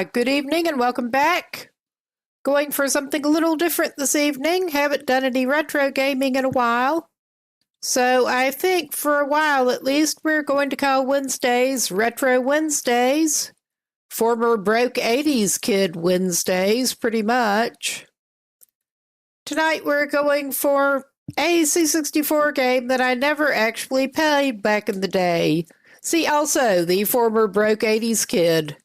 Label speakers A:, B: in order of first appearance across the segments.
A: Good evening and welcome back. Going for something a little different this evening. Haven't done any retro gaming in a while. So I think for a while at least we're going to call Wednesdays Retro Wednesdays. Former broke 80s kid Wednesdays, pretty much. Tonight we're going for a C64 game that I never actually played back in the day. See also the former broke 80s kid.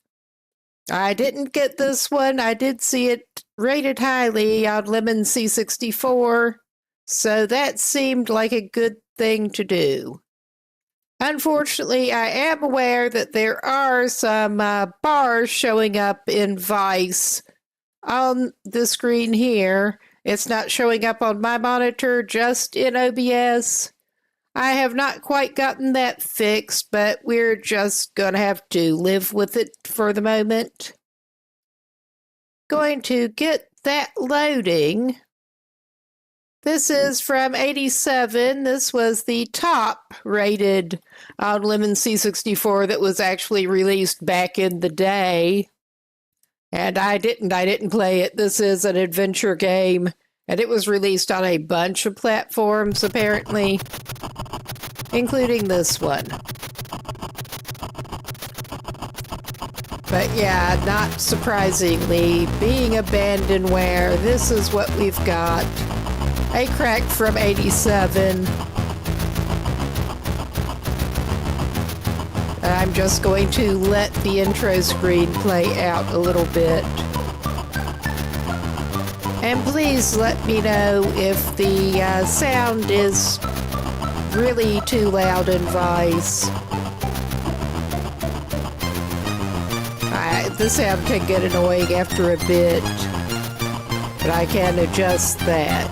A: I didn't get this one. I did see it rated highly on Lemon C64, so that seemed like a good thing to do. Unfortunately, I am aware that there are some bars showing up in Vice on the screen here. It's not showing up on my monitor, just in OBS. I have not quite gotten that fixed, but we're just going to have to live with it for the moment. Going to get that loading. This is from 87. This was the top rated on Lemon C64 that was actually released back in the day. And I didn't play it. This is an adventure game, and it was released on a bunch of platforms, apparently, including this one. But yeah, not surprisingly, being abandonware, this is what we've got. A crack from 87. I'm just going to let the intro screen play out a little bit. And please let me know if the sound is really too loud in Vice. The sound can get annoying after a bit, but I can adjust that.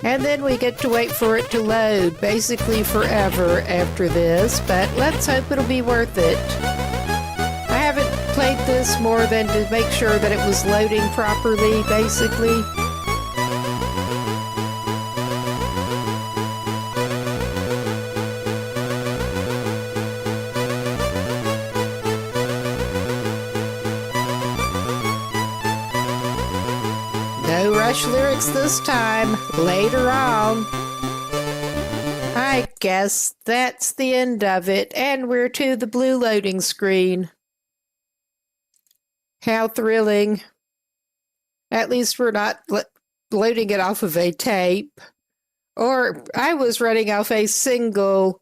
A: And then we get to wait for it to load, basically forever after this, but let's hope it'll be worth it. I haven't played this more than to make sure that it was loading properly, basically. No Rush lyrics this time, later on. I guess that's the end of it, and we're to the blue loading screen. How thrilling. At least we're not loading it off of a tape. Or I was running off a single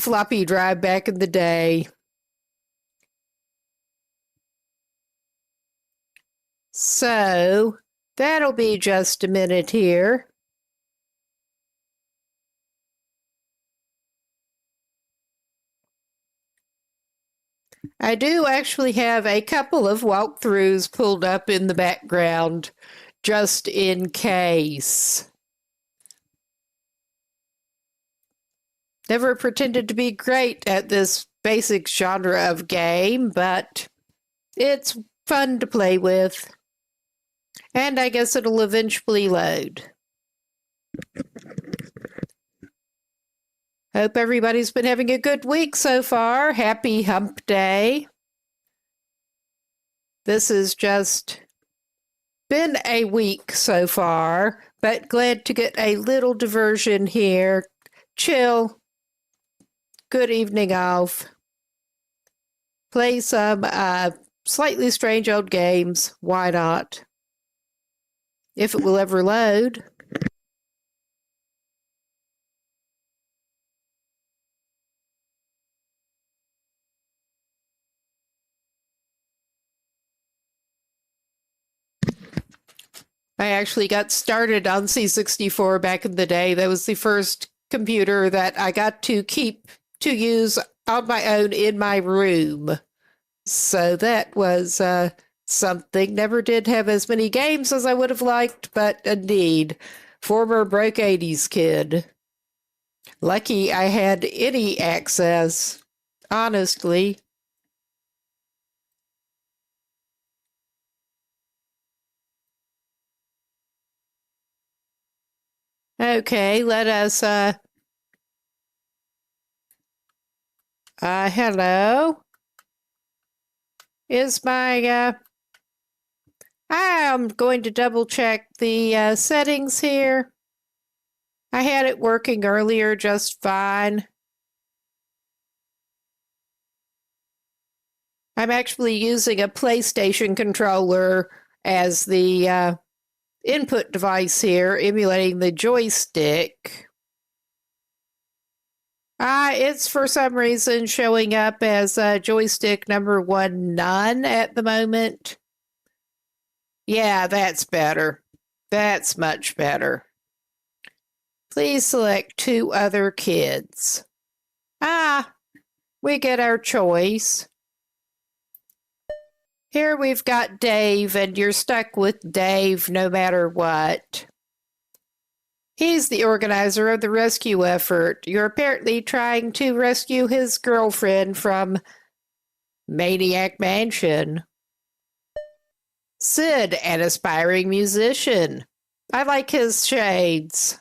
A: floppy drive back in the day. So that'll be just a minute here. I do actually have a couple of walkthroughs pulled up in the background, just in case. Never pretended to be great at this basic genre of game, but it's fun to play with. And I guess it'll eventually load. Hope everybody's been having a good week so far. Happy Hump Day. This has just been a week so far, but glad to get a little diversion here. Chill. Good evening off. Play some slightly strange old games. Why not? If it will ever load. I actually got started on C64 back in the day. That was the first computer that I got to keep to use on my own in my room. So that was something. Never did have as many games as I would have liked, but indeed, former broke 80s kid. Lucky I had any access, honestly. Okay, let us, hello? Is my, I'm going to double check the settings here. I had it working earlier just fine. I'm actually using a PlayStation controller as the input device here, emulating the joystick. It's for some reason showing up as joystick number 1 none at the moment. Yeah, that's better. That's much better. Please select 2 other kids. We get our choice. Here we've got Dave, and you're stuck with Dave no matter what. He's the organizer of the rescue effort. You're apparently trying to rescue his girlfriend from Maniac Mansion. Sid, an aspiring musician. I like his shades.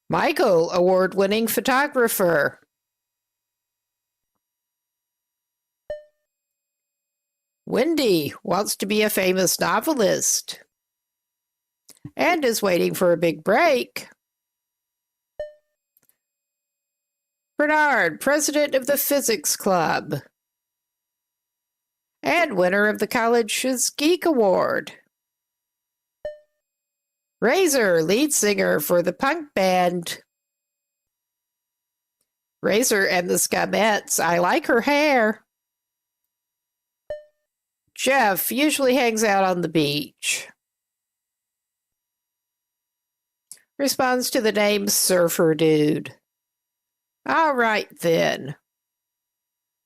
A: Michael, award-winning photographer. Wendy wants to be a famous novelist and is waiting for a big break. Bernard, president of the physics club and winner of the college's Geek Award. Razor, lead singer for the punk band. Razor and the Scumettes. I like her hair. Jeff usually hangs out on the beach. Responds to the name Surfer Dude. All right, then.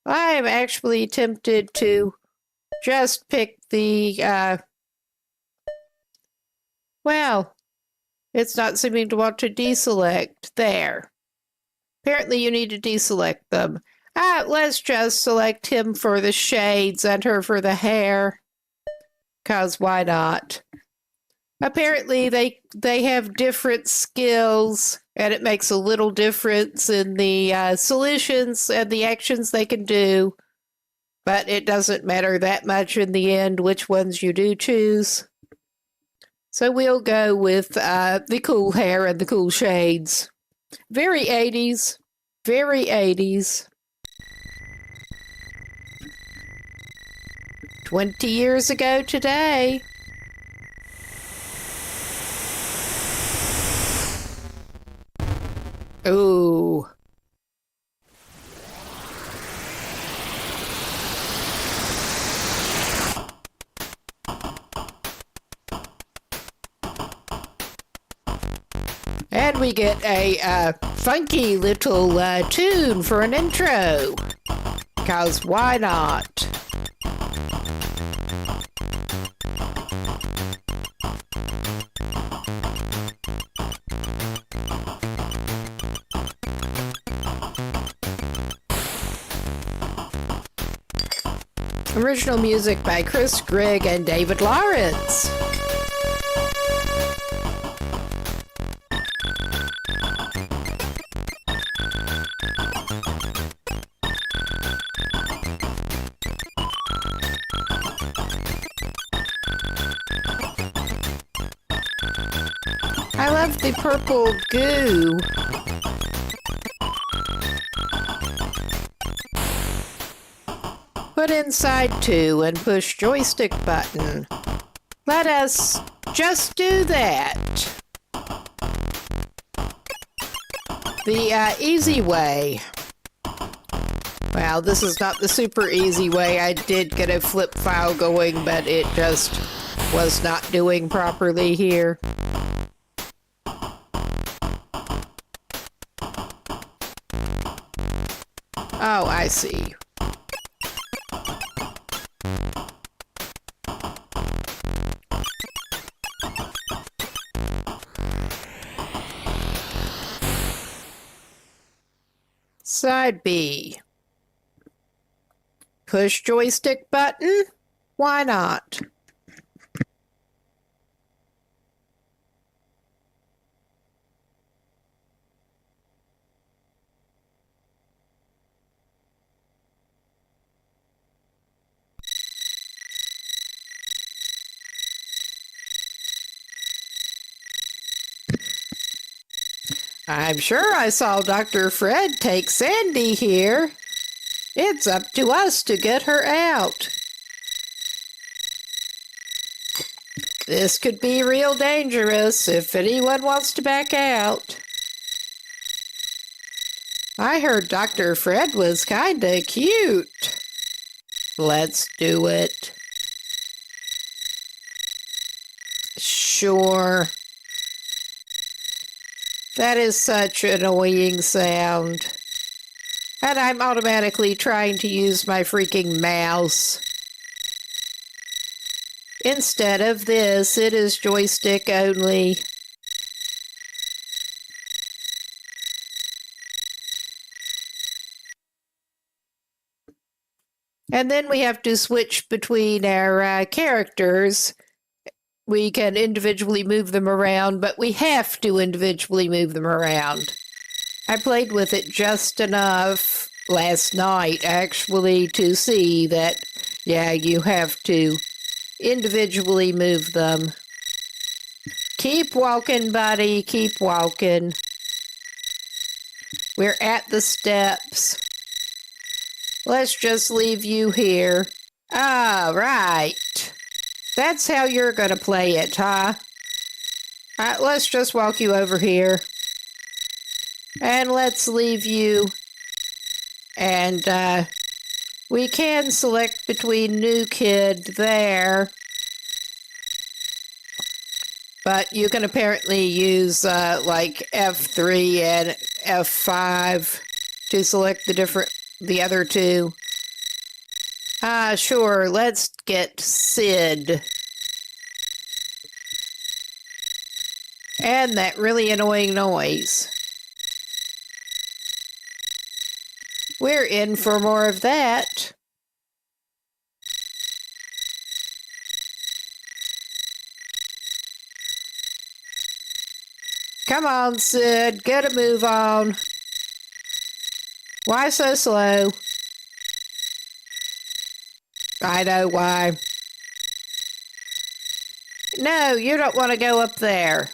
A: I am actually tempted to just pick the, well, it's not seeming to want to deselect. There. Apparently you need to deselect them. Let's just select him for the shades and her for the hair. 'Cause why not? Apparently they have different skills, and it makes a little difference in the solutions and the actions they can do. But it doesn't matter that much in the end which ones you do choose. So we'll go with the cool hair and the cool shades. Very 80s. Very 80s. 20 years ago today. Ooh. And we get a funky little tune for an intro. 'Cause why not? Original music by Chris Grigg and David Lawrence. I love the purple goo. Put inside 2 and push joystick button. Let us just do that. The easy way. Well, this is not the super easy way. I did get a flip file going, but it just was not doing properly here. Oh, I see. Side B. Push joystick button? Why not? I'm sure I saw Dr. Fred take Sandy here. It's up to us to get her out. This could be real dangerous if anyone wants to back out. I heard Dr. Fred was kinda cute. Let's do it. Sure. That is such an annoying sound. And I'm automatically trying to use my freaking mouse. Instead of this, it is joystick only. And then we have to switch between our characters. We can individually move them around, but we have to individually move them around. I played with it just enough last night, actually, to see that, yeah, you have to individually move them. Keep walking, buddy. Keep walking. We're at the steps. Let's just leave you here. All right. That's how you're going to play it, huh? All right, let's just walk you over here. And let's leave you. And we can select between new kid there. But you can apparently use like F3 and F5 to select the other two. Sure, let's get Sid. And that really annoying noise. We're in for more of that. Come on, Sid, get a move on. Why so slow? I know why. No, you don't want to go up there.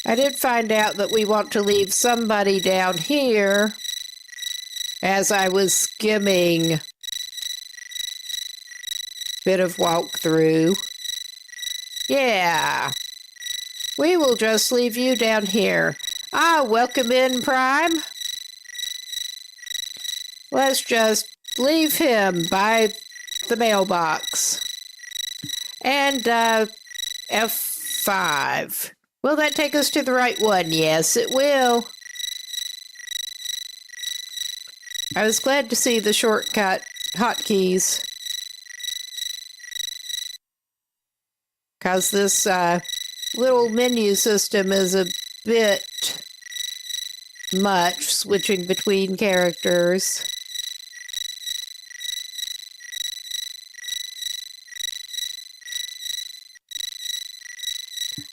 A: I did find out that we want to leave somebody down here as I was skimming. Bit of walkthrough. Yeah. We will just leave you down here. Welcome in, Prime. Let's just leave him by the mailbox. And F5. Will that take us to the right one? Yes, it will. I was glad to see the shortcut hotkeys. Because this little menu system is a bit much, switching between characters.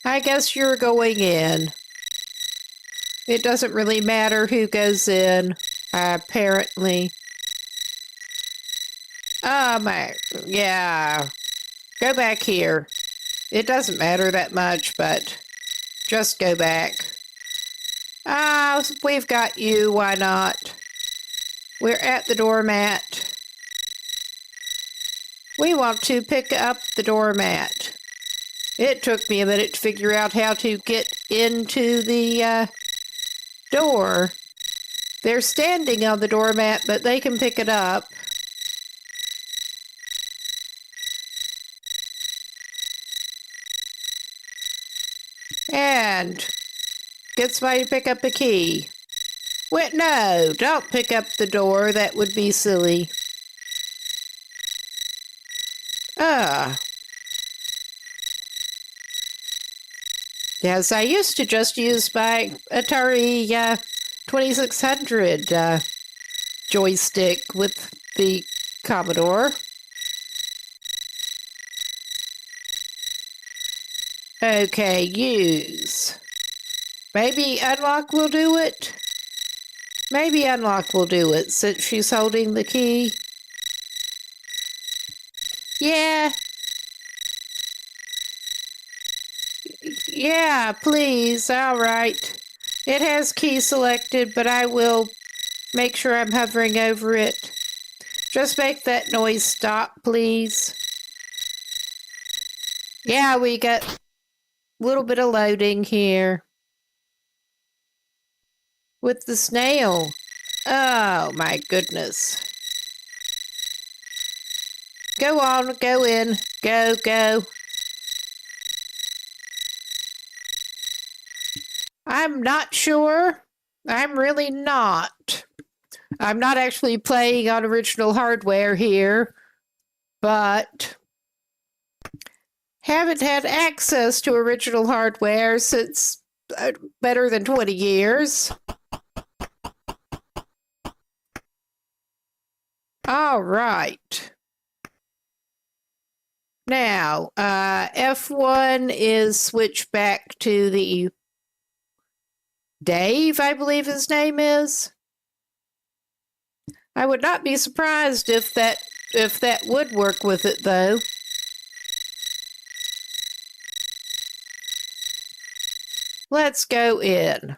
A: I guess you're going in. It doesn't really matter who goes in, apparently. Yeah. Go back here. It doesn't matter that much, but just go back. We've got you, why not? We're at the doormat. We want to pick up the doormat. It took me a minute to figure out how to get into the door. They're standing on the doormat, but they can pick it up. And get somebody to pick up a key. Wait, no, don't pick up the door. That would be silly. Yes, I used to just use my Atari 2600 joystick with the Commodore. Okay, use. Maybe unlock will do it? Maybe unlock will do it since she's holding the key. Yeah. Yeah, please. All right. It has key selected, but I will make sure I'm hovering over it. Just make that noise stop, please. Yeah, we got a little bit of loading here. With the snail. Oh, my goodness. Go on, go in. Go, go. I'm not sure. I'm really not. I'm not actually playing on original hardware here, but haven't had access to original hardware since better than 20 years. All right. Now, F1 is switched back to the Dave, I believe his name is. I would not be surprised if that would work with it, though. Let's go in.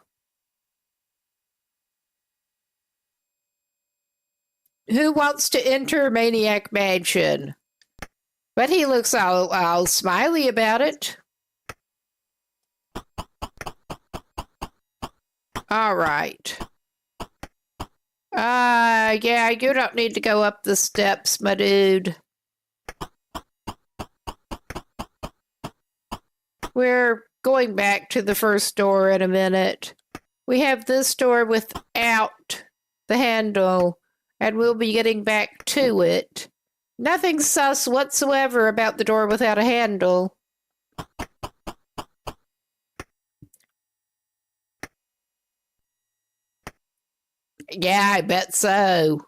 A: Who wants to enter Maniac Mansion? But he looks all smiley about it. All right. Yeah, you don't need to go up the steps, my dude. We're going back to the first door in a minute. We have this door without the handle, and we'll be getting back to it. Nothing sus whatsoever about the door without a handle. Yeah, I bet so.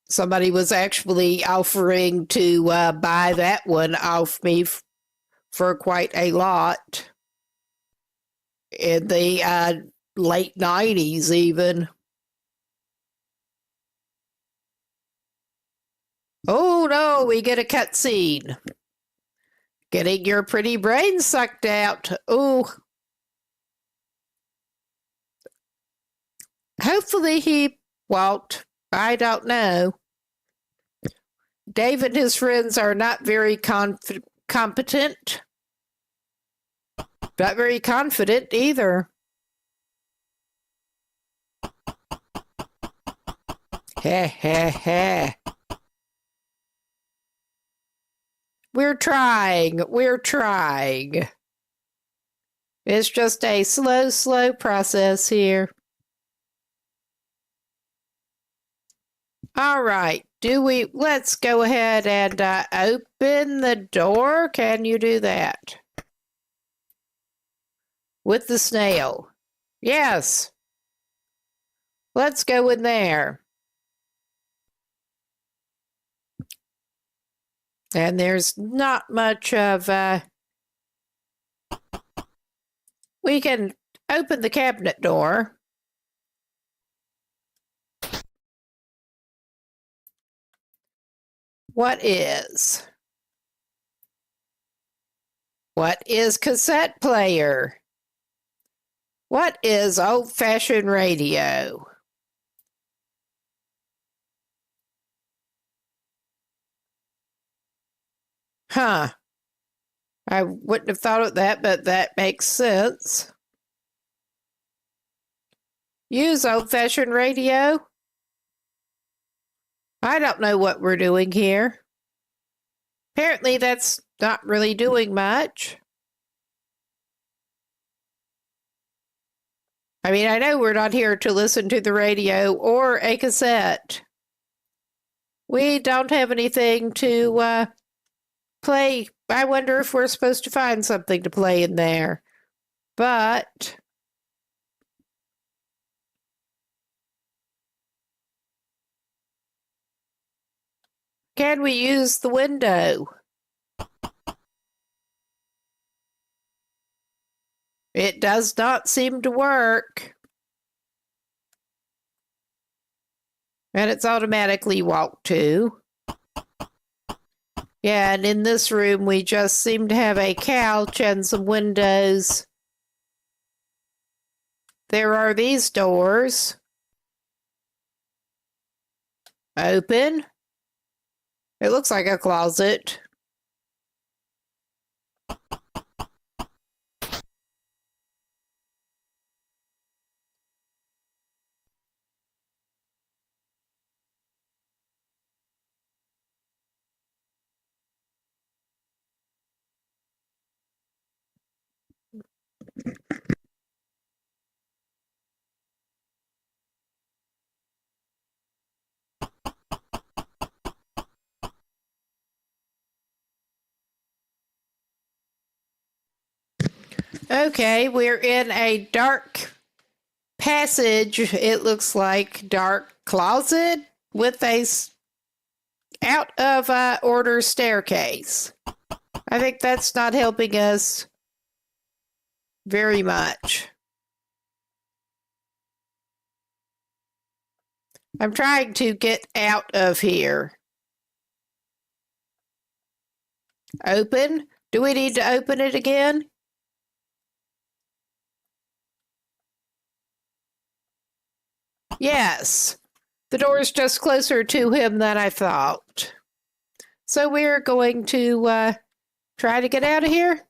A: Somebody was actually offering to buy that one off me for quite a lot. In the late 90s even. Oh no, we get a cutscene. Getting your pretty brain sucked out. Oh. Hopefully he won't. I don't know. Dave and his friends are not very competent. Not very confident either. Heh heh heh. We're trying. It's just a slow process here. All right. Let's go ahead and open the door. Can you do that? With the snail. Yes. Let's go in there. And there's not much of we can open the cabinet door. What is cassette player? What is old-fashioned radio? Huh. I wouldn't have thought of that, but that makes sense. Use old-fashioned radio? I don't know what we're doing here. Apparently that's not really doing much. I mean, I know we're not here to listen to the radio or a cassette. We don't have anything to play. I wonder if we're supposed to find something to play in there. But can we use the window? It does not seem to work. And it's automatically walked to. Yeah, and in this room we just seem to have a couch and some windows. There are these doors. Open. It looks like a closet. Okay, we're in a dark passage. It looks like dark closet with a out of order staircase. I think that's not helping us very much. I'm trying to get out of here. Open? Do we need to open it again? Yes. The door's just closer to him than I thought. So we're going to try to get out of here?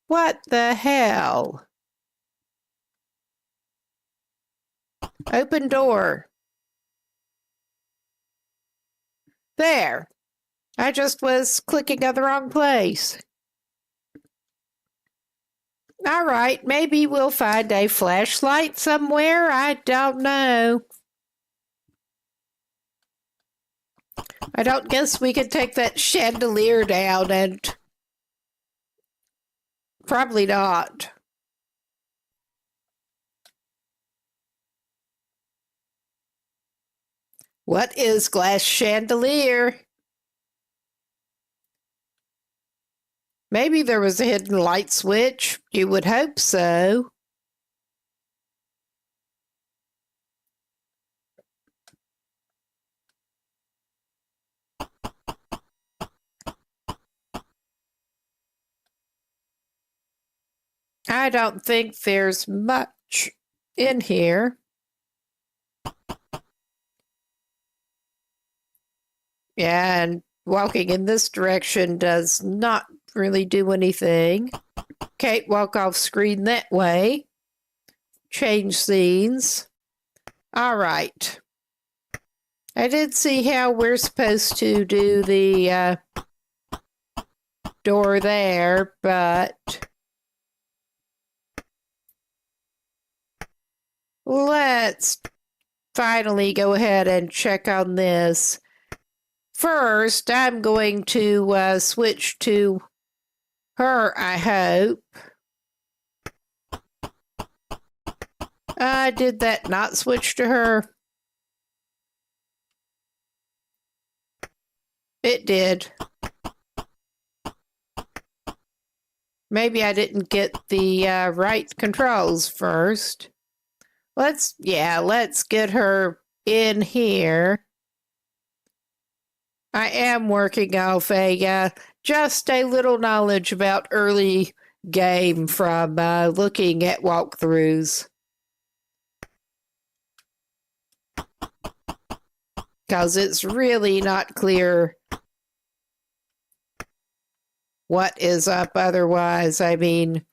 A: What the hell? Open door. There. I just was clicking on the wrong place. All right, maybe we'll find a flashlight somewhere. I don't know. I don't guess we could take that chandelier down and... Probably not. What is glass chandelier? Maybe there was a hidden light switch. You would hope so. I don't think there's much in here. Yeah, and walking in this direction does not really do anything. Okay, walk off screen that way. Change scenes. All right. I did see how we're supposed to do the door there, but let's finally go ahead and check on this. First, I'm going to switch to her, I hope. Did that not switch to her? It did. Maybe I didn't get the right controls first. Let's get her in here. I am working off just a little knowledge about early game from looking at walkthroughs. Because it's really not clear what is up otherwise. I mean,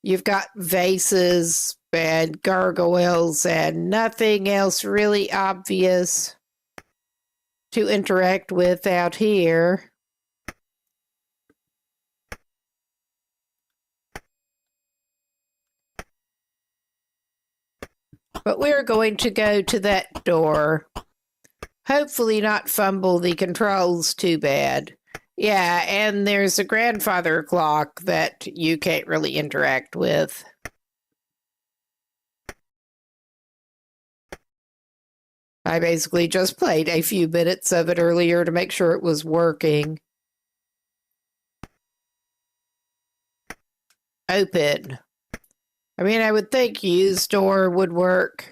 A: you've got vases and gargoyles and nothing else really obvious to interact with out here. But we're going to go to that door. Hopefully not fumble the controls too bad. Yeah, and there's a grandfather clock that you can't really interact with. I basically just played a few minutes of it earlier to make sure it was working. Open. I mean, I would think use door would work.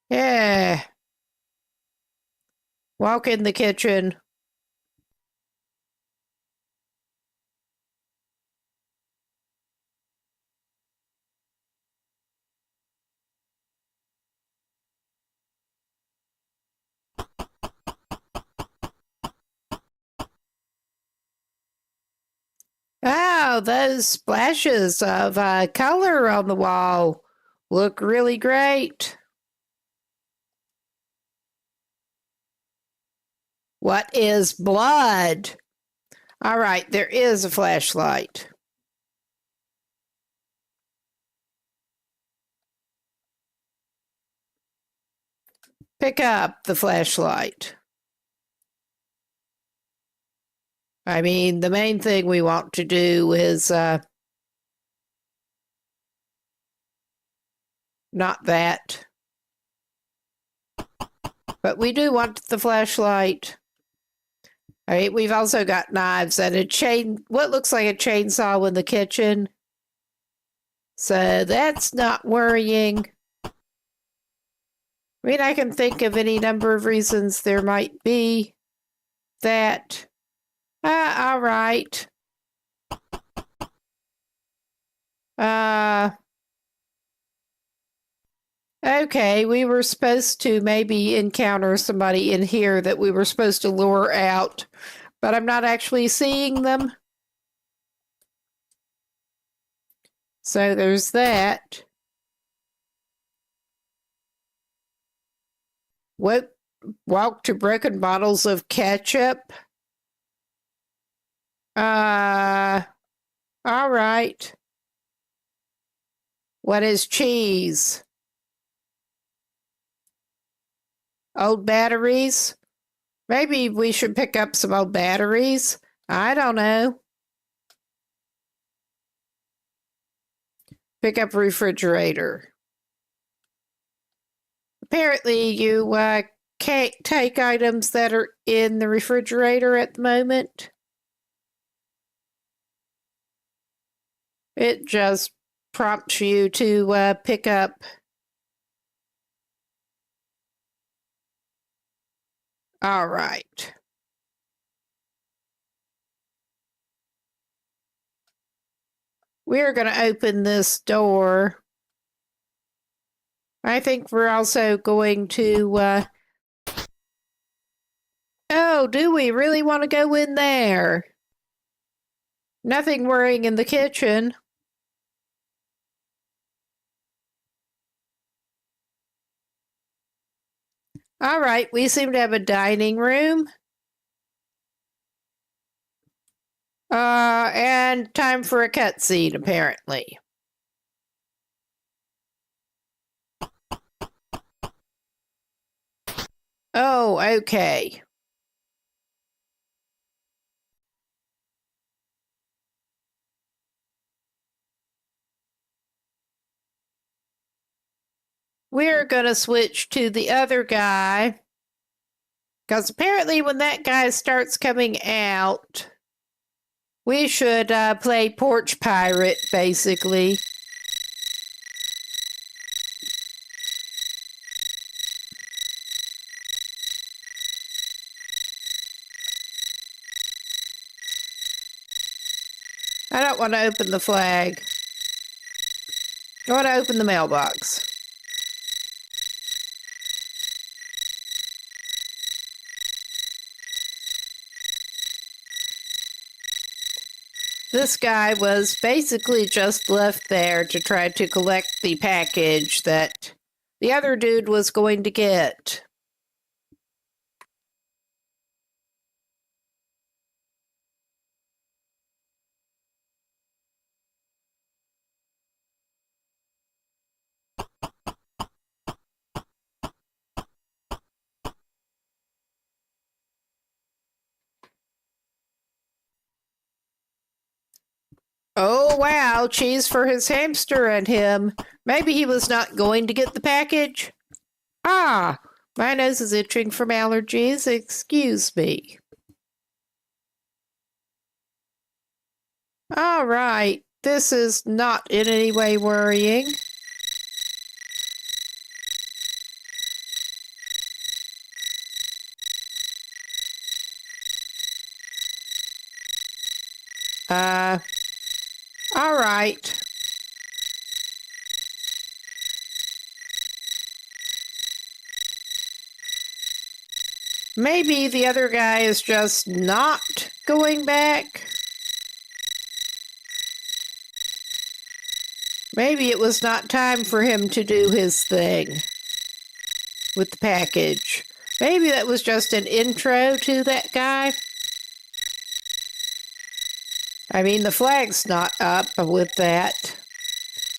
A: Yeah. Walk in the kitchen. Oh, those splashes of color on the wall look really great. What is blood? All right, there is a flashlight. Pick up the flashlight. I mean, the main thing we want to do is not that. But we do want the flashlight. All right, we've also got knives and a chain, what looks like a chainsaw in the kitchen. So that's not worrying. I mean, I can think of any number of reasons there might be that. All right. Okay, we were supposed to maybe encounter somebody in here that we were supposed to lure out, but I'm not actually seeing them. So there's that. Walk to broken bottles of ketchup. All right. What is cheese? Old batteries? Maybe we should pick up some old batteries. I don't know. Pick up refrigerator. Apparently, you can't take items that are in the refrigerator at the moment. It just prompts you to pick up. All right. We're going to open this door. I think we're also going to... Oh, do we really want to go in there? Nothing worrying in the kitchen. All right, we seem to have a dining room. And time for a cutscene, apparently. Oh, okay. We're going to switch to the other guy. Because apparently when that guy starts coming out, we should play Porch Pirate, basically. I don't want to open the flag. I want to open the mailbox. This guy was basically just left there to try to collect the package that the other dude was going to get. Oh, wow, cheese for his hamster and him. Maybe he was not going to get the package. Ah, my nose is itching from allergies. Excuse me. All right, this is not in any way worrying. All right. Maybe the other guy is just not going back. Maybe it was not time for him to do his thing with the package. Maybe that was just an intro to that guy. I mean, the flag's not up with that.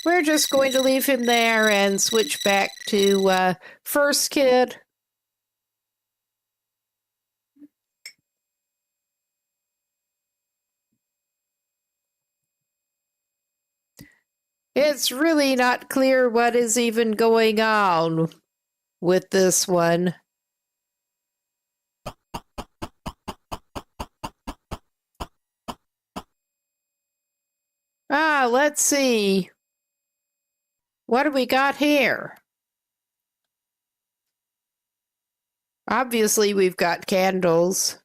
A: We're just going to leave him there and switch back to first kid. It's really not clear what is even going on with this one. Let's see. What do we got here? Obviously, we've got candles.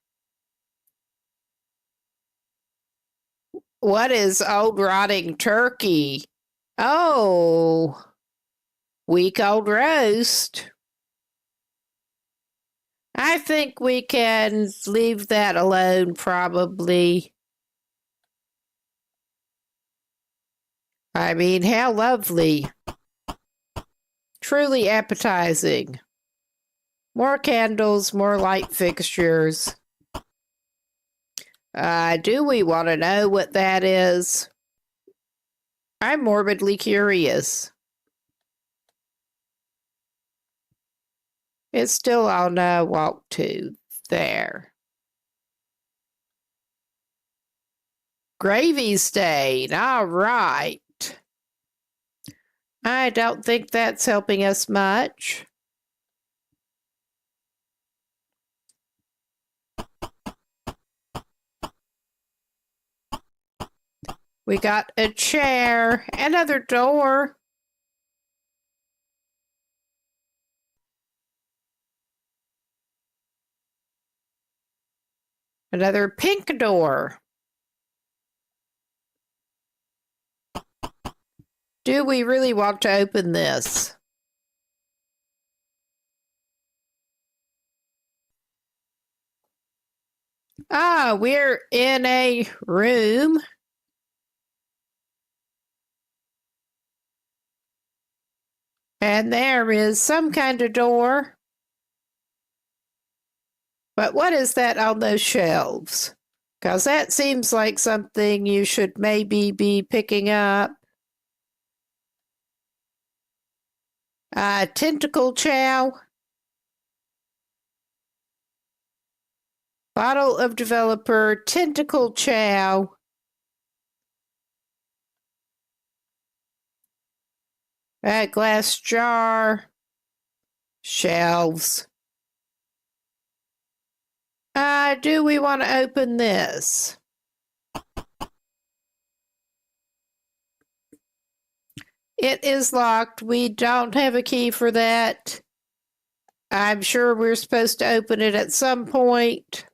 A: What is old rotting turkey? Oh, week old roast. I think we can leave that alone, probably. I mean, how lovely. Truly appetizing. More candles, more light fixtures. Do we want to know what that is? I'm morbidly curious. It's still on walk to there. Gravy stain. All right. I don't think that's helping us much. We got a chair, another door. Another pink door. Do we really want to open this? We're in a room. And there is some kind of door. But what is that on those shelves? Because that seems like something you should maybe be picking up. Tentacle chow. Bottle of developer, tentacle chow. Glass jar. Shelves. Do we want to open this? It is locked. We don't have a key for that. I'm sure we're supposed to open it at some point.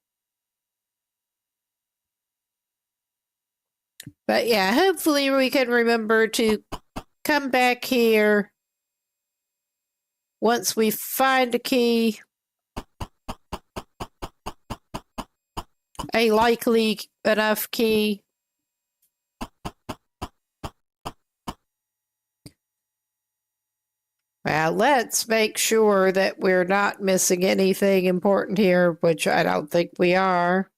A: But yeah, hopefully we can remember to come back here once we find a key. A likely enough key. Well, let's make sure that we're not missing anything important here, which I don't think we are.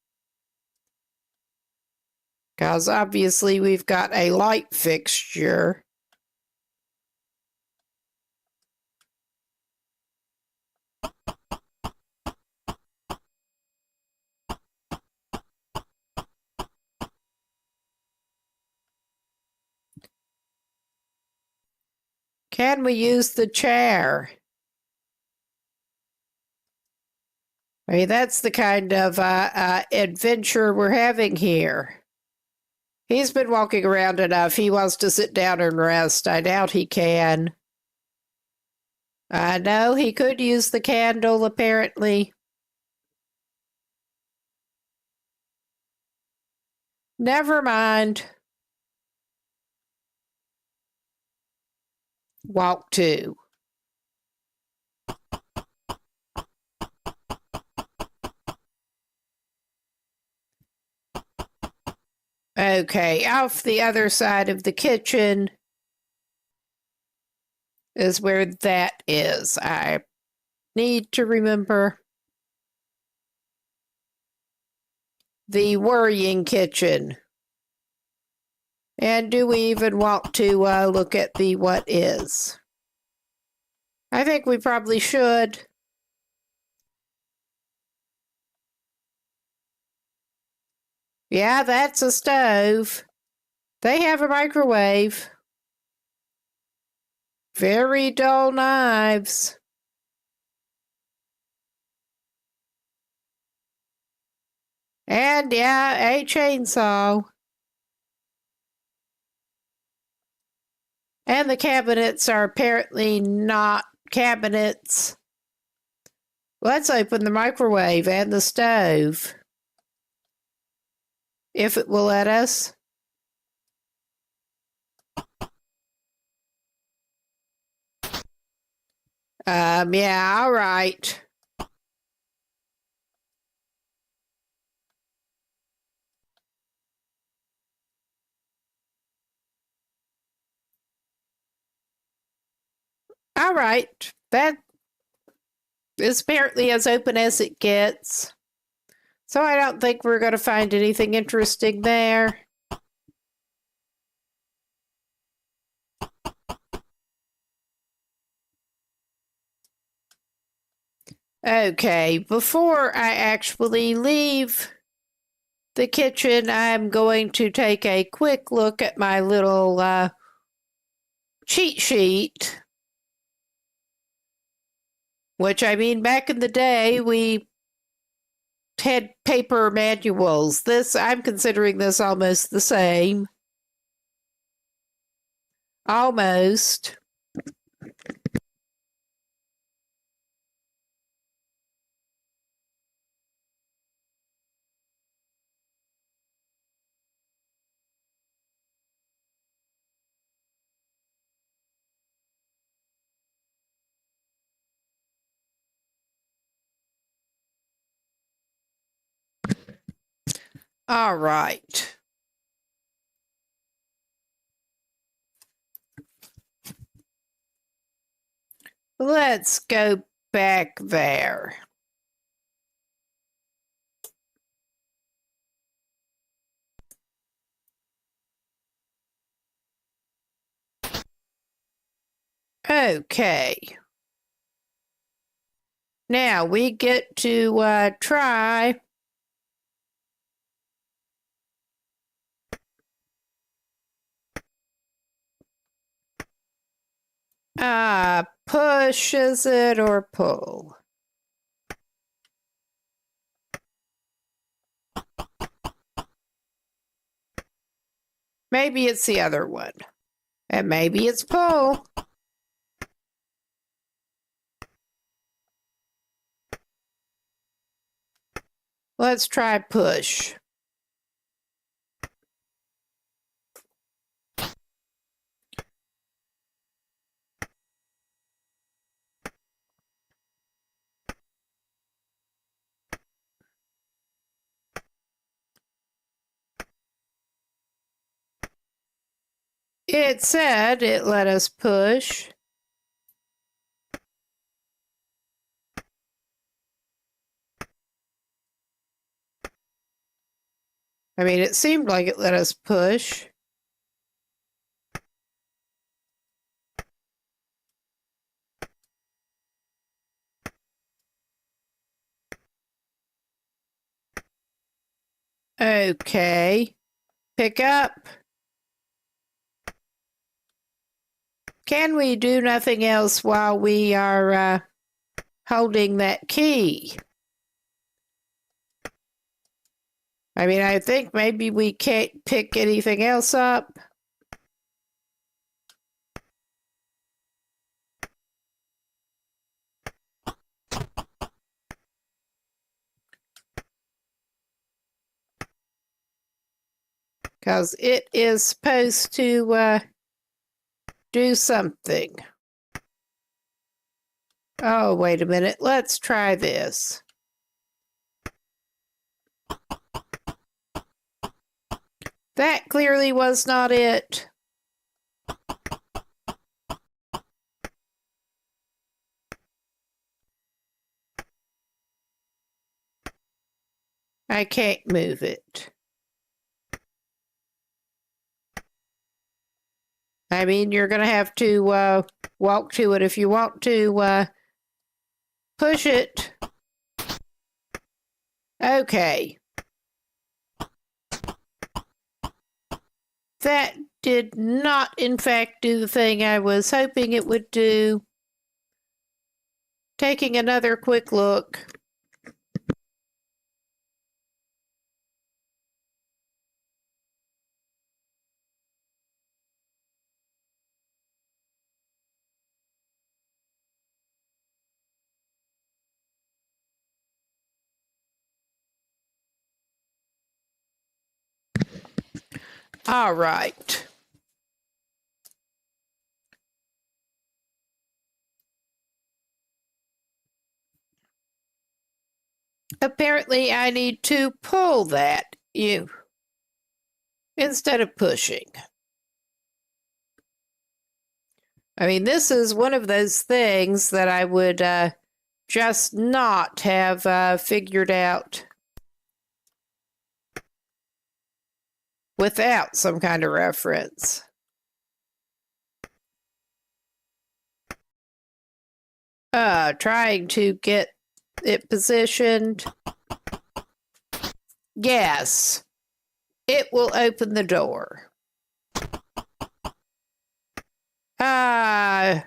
A: Because obviously we've got a light fixture. Can we use the chair? I mean, that's the kind of adventure we're having here. He's been walking around enough. He wants to sit down and rest. I doubt he can. No, he could use the candle, apparently. Never mind. Walk 2. Okay, off the other side of the kitchen is where that is. I need to remember. The worrying kitchen. And do we even want to look at the what is? I think we probably should. Yeah, that's a stove. They have a microwave. Very dull knives. And yeah, a chainsaw. And the cabinets are apparently not cabinets. Let's open the microwave and the stove. If it will let us. Yeah, all right. All right. That is apparently as open as it gets. So I don't think we're going to find anything interesting there. Okay, before I actually leave the kitchen, I'm going to take a quick look at my little cheat sheet. Which, I mean, back in the day, we had paper manuals. I'm considering this almost the same. Almost. All right. Let's go back there. Okay. Now we get to try push, is it, or pull? Maybe it's the other one. And maybe it's pull. Let's try push. It said it let us push. I mean, it seemed like it let us push. Okay. Pick up. Can we do nothing else while we are holding that key? I mean, I think maybe we can't pick anything else up. because it is supposed to do something. Oh, wait a minute. Let's try this. That clearly was not it. I can't move it. I mean, you're going to have to walk to it if you want to push it. Okay. That did not, in fact, do the thing I was hoping it would do. Taking another quick look. All right. Apparently, I need to pull that instead of pushing. I mean, this is one of those things that I would just not have figured out without some kind of reference. Trying to get it positioned. Yes, it will open the door. I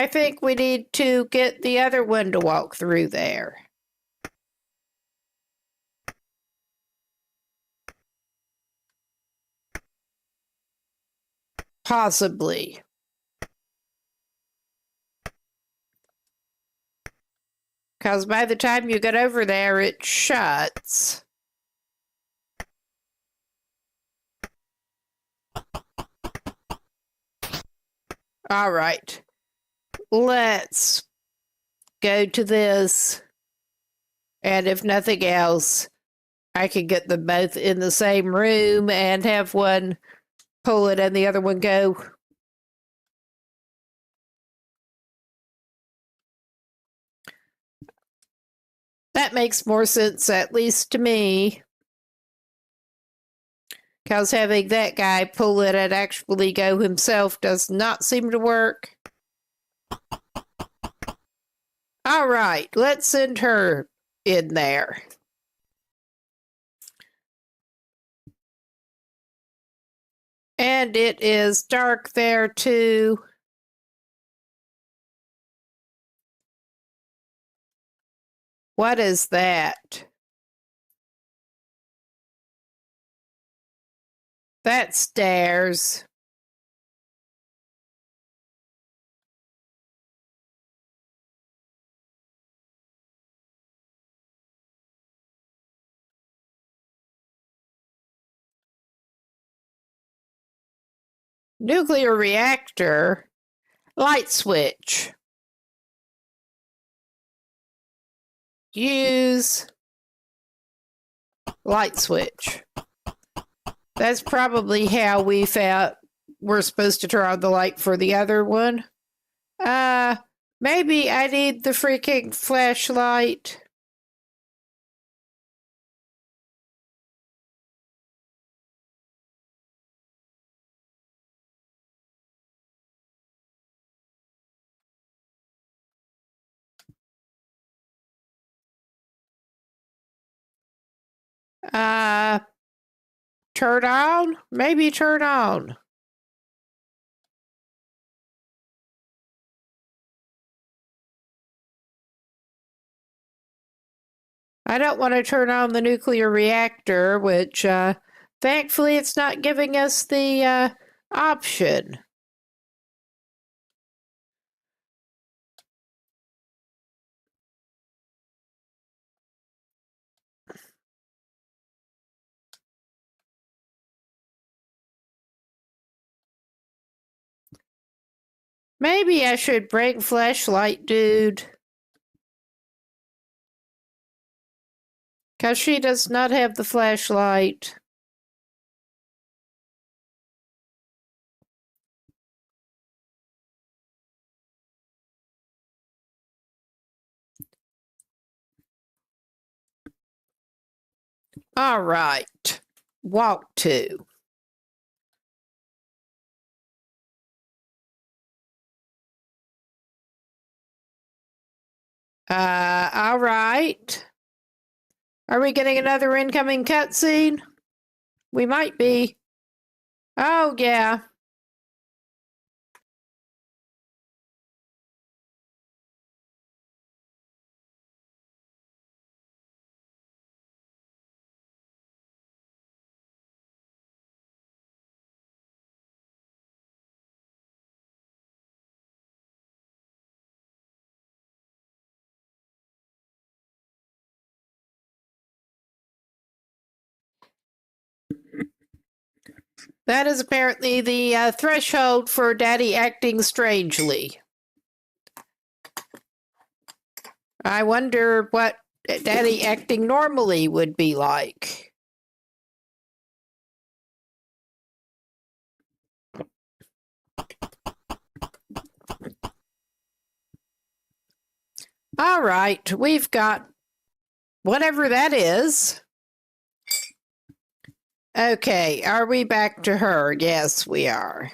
A: think we need to get the other one to walk through there. Possibly. Because by the time you get over there, it shuts. All right. Let's go to this. And if nothing else, I can get them both in the same room and have one pull it and the other one go. That makes more sense, at least to me. Because having that guy pull it and actually go himself does not seem to work. All right, let's send her in there. And it is dark there too. What is that? That's stairs. Nuclear reactor. Light switch. Use light switch. That's probably how we found we're supposed to turn on the light for the other one. Maybe I need the freaking flashlight. Turn on? Maybe turn on. I don't want to turn on the nuclear reactor, which thankfully it's not giving us the option. Maybe I should bring flashlight dude. Because she does not have the flashlight. All right. Walk 2. All right. Are we getting another incoming cutscene? We might be. Oh, yeah. That is apparently the threshold for Daddy acting strangely. I wonder what Daddy acting normally would be like. All right, we've got whatever that is. Okay, are we back to her? Yes, we are.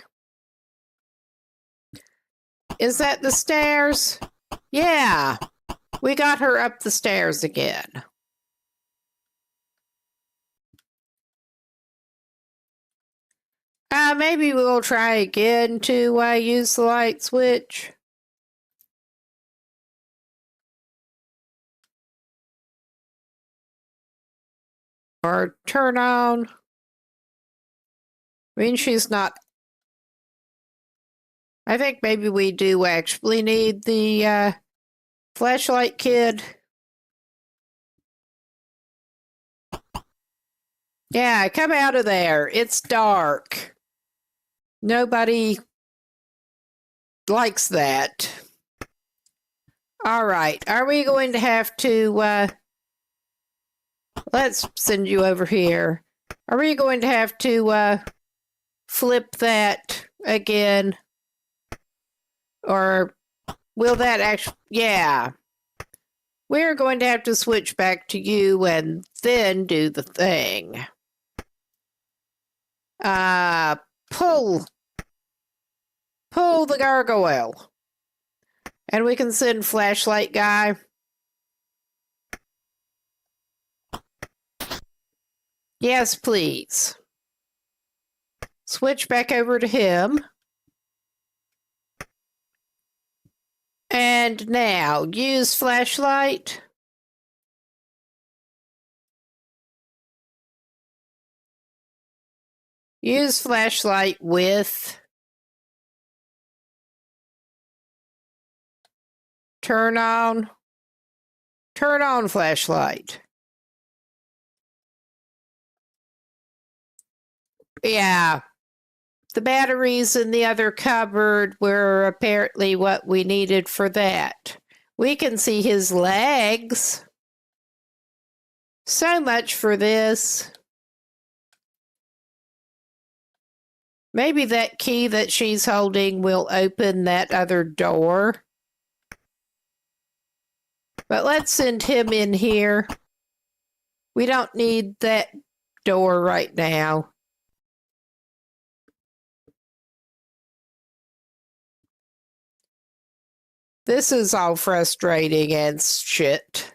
A: Is that the stairs? Yeah, we got her up the stairs again. Maybe we'll try again to use the light switch. Or turn on. I mean, she's not. I think maybe we do actually need the flashlight kid. Yeah, come out of there. It's dark. Nobody likes that. All right. Are we going to have to... let's send you over here. Are we going to have to flip that again? Or will that actually... Yeah. We're going to have to switch back to you and then do the thing. Pull the gargoyle. And we can send flashlight guy. Yes, please. Switch back over to him. And now, use flashlight. Use flashlight with. Turn on flashlight. Yeah. The batteries in the other cupboard were apparently what we needed for that. We can see his legs. So much for this. Maybe that key that she's holding will open that other door. But let's send him in here. We don't need that door right now. This is all frustrating and shit.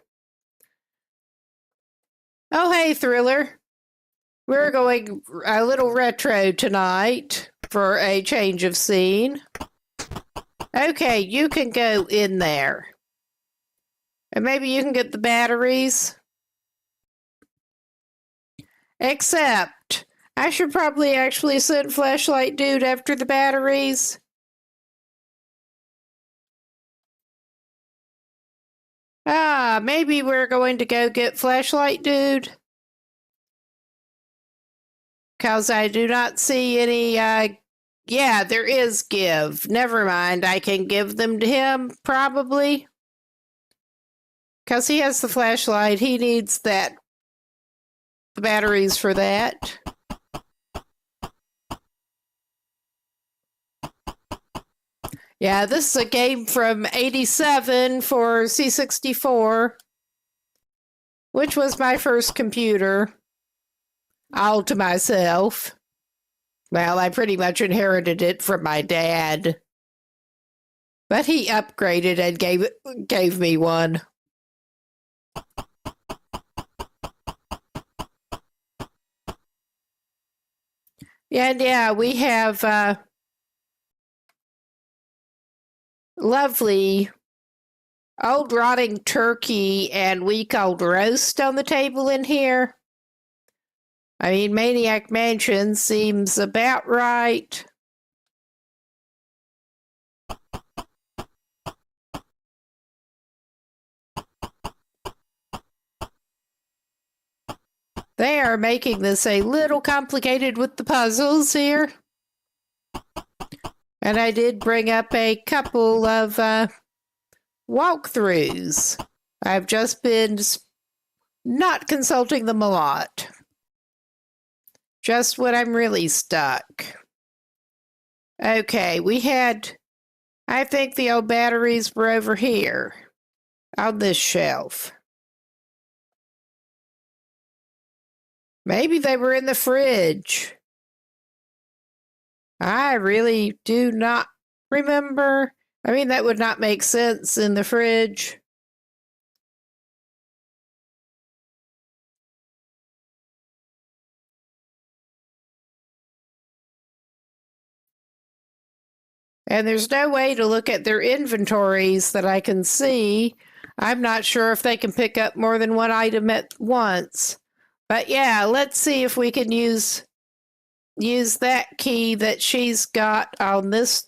A: Oh, hey, Thriller. We're going a little retro tonight for a change of scene. Okay, you can go in there. And maybe you can get the batteries. Except, I should probably actually send flashlight dude after the batteries. Maybe we're going to go get flashlight dude. Because I do not see any Yeah, there is give. Never mind. I can give them to him, probably. Because he has the flashlight. He needs the batteries for that. Yeah, this is a game from '87 for C64, which was my first computer, all to myself. Well, I pretty much inherited it from my dad. But he upgraded and gave me one. And yeah, we have lovely old rotting turkey and week-old roast on the table in here. I mean, Maniac Mansion seems about right. They are making this a little complicated with the puzzles here. And I did bring up a couple of walkthroughs. I've just been not consulting them a lot. Just when I'm really stuck. Okay, I think the old batteries were over here on this shelf. Maybe they were in the fridge. I really do not remember. I mean, that would not make sense in the fridge. And there's no way to look at their inventories that I can see. I'm not sure if they can pick up more than one item at once. But yeah, let's see if we can use that key that she's got on this.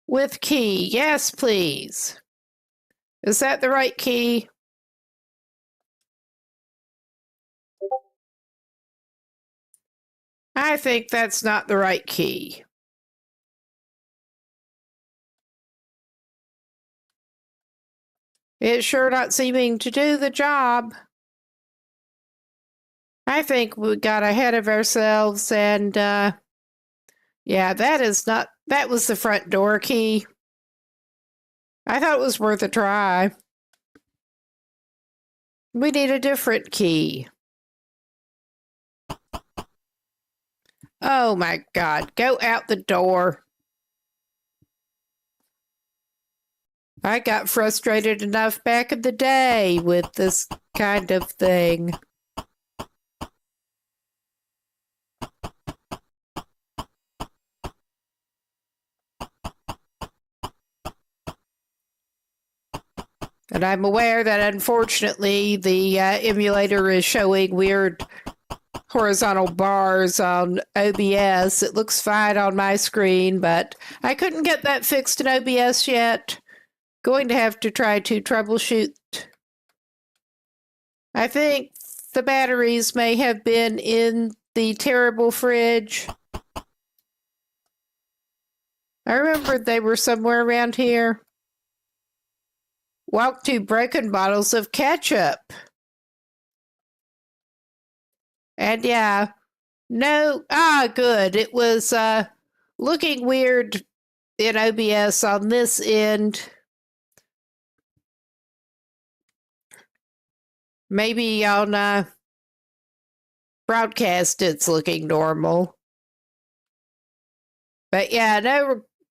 A: With key. Yes, please. Is that the right key? I think that's not the right key. It's sure not seeming to do the job. I think we got ahead of ourselves and, yeah, that was the front door key. I thought it was worth a try. We need a different key. Oh my God, go out the door. I got frustrated enough back in the day with this kind of thing. And I'm aware that unfortunately the emulator is showing weird horizontal bars on OBS. It looks fine on my screen, but I couldn't get that fixed in OBS yet. Going to have to try to troubleshoot. I think the batteries may have been in the terrible fridge. I remember they were somewhere around here. Walk 2 broken bottles of ketchup. And yeah, good. It was looking weird in OBS on this end. Maybe on broadcast it's looking normal. But yeah,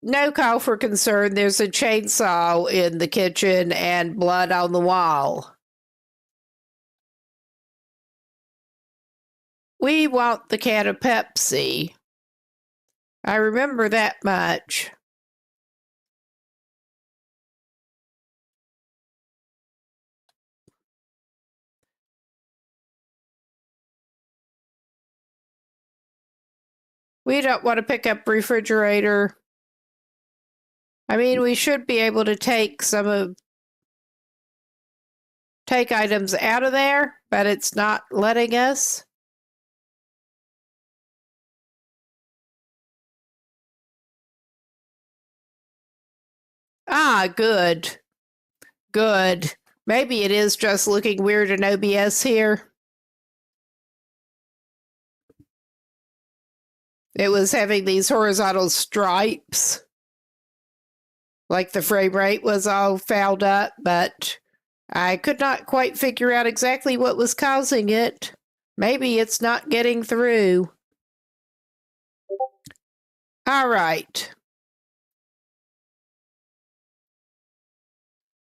A: no call for concern. There's a chainsaw in the kitchen and blood on the wall. We want the can of Pepsi. I remember that much. We don't want to pick up refrigerator. I mean, we should be able to take items out of there, but it's not letting us. Ah, good. Good. Maybe it is just looking weird in OBS here. It was having these horizontal stripes. Like the frame rate was all fouled up, but I could not quite figure out exactly what was causing it. Maybe it's not getting through. All right.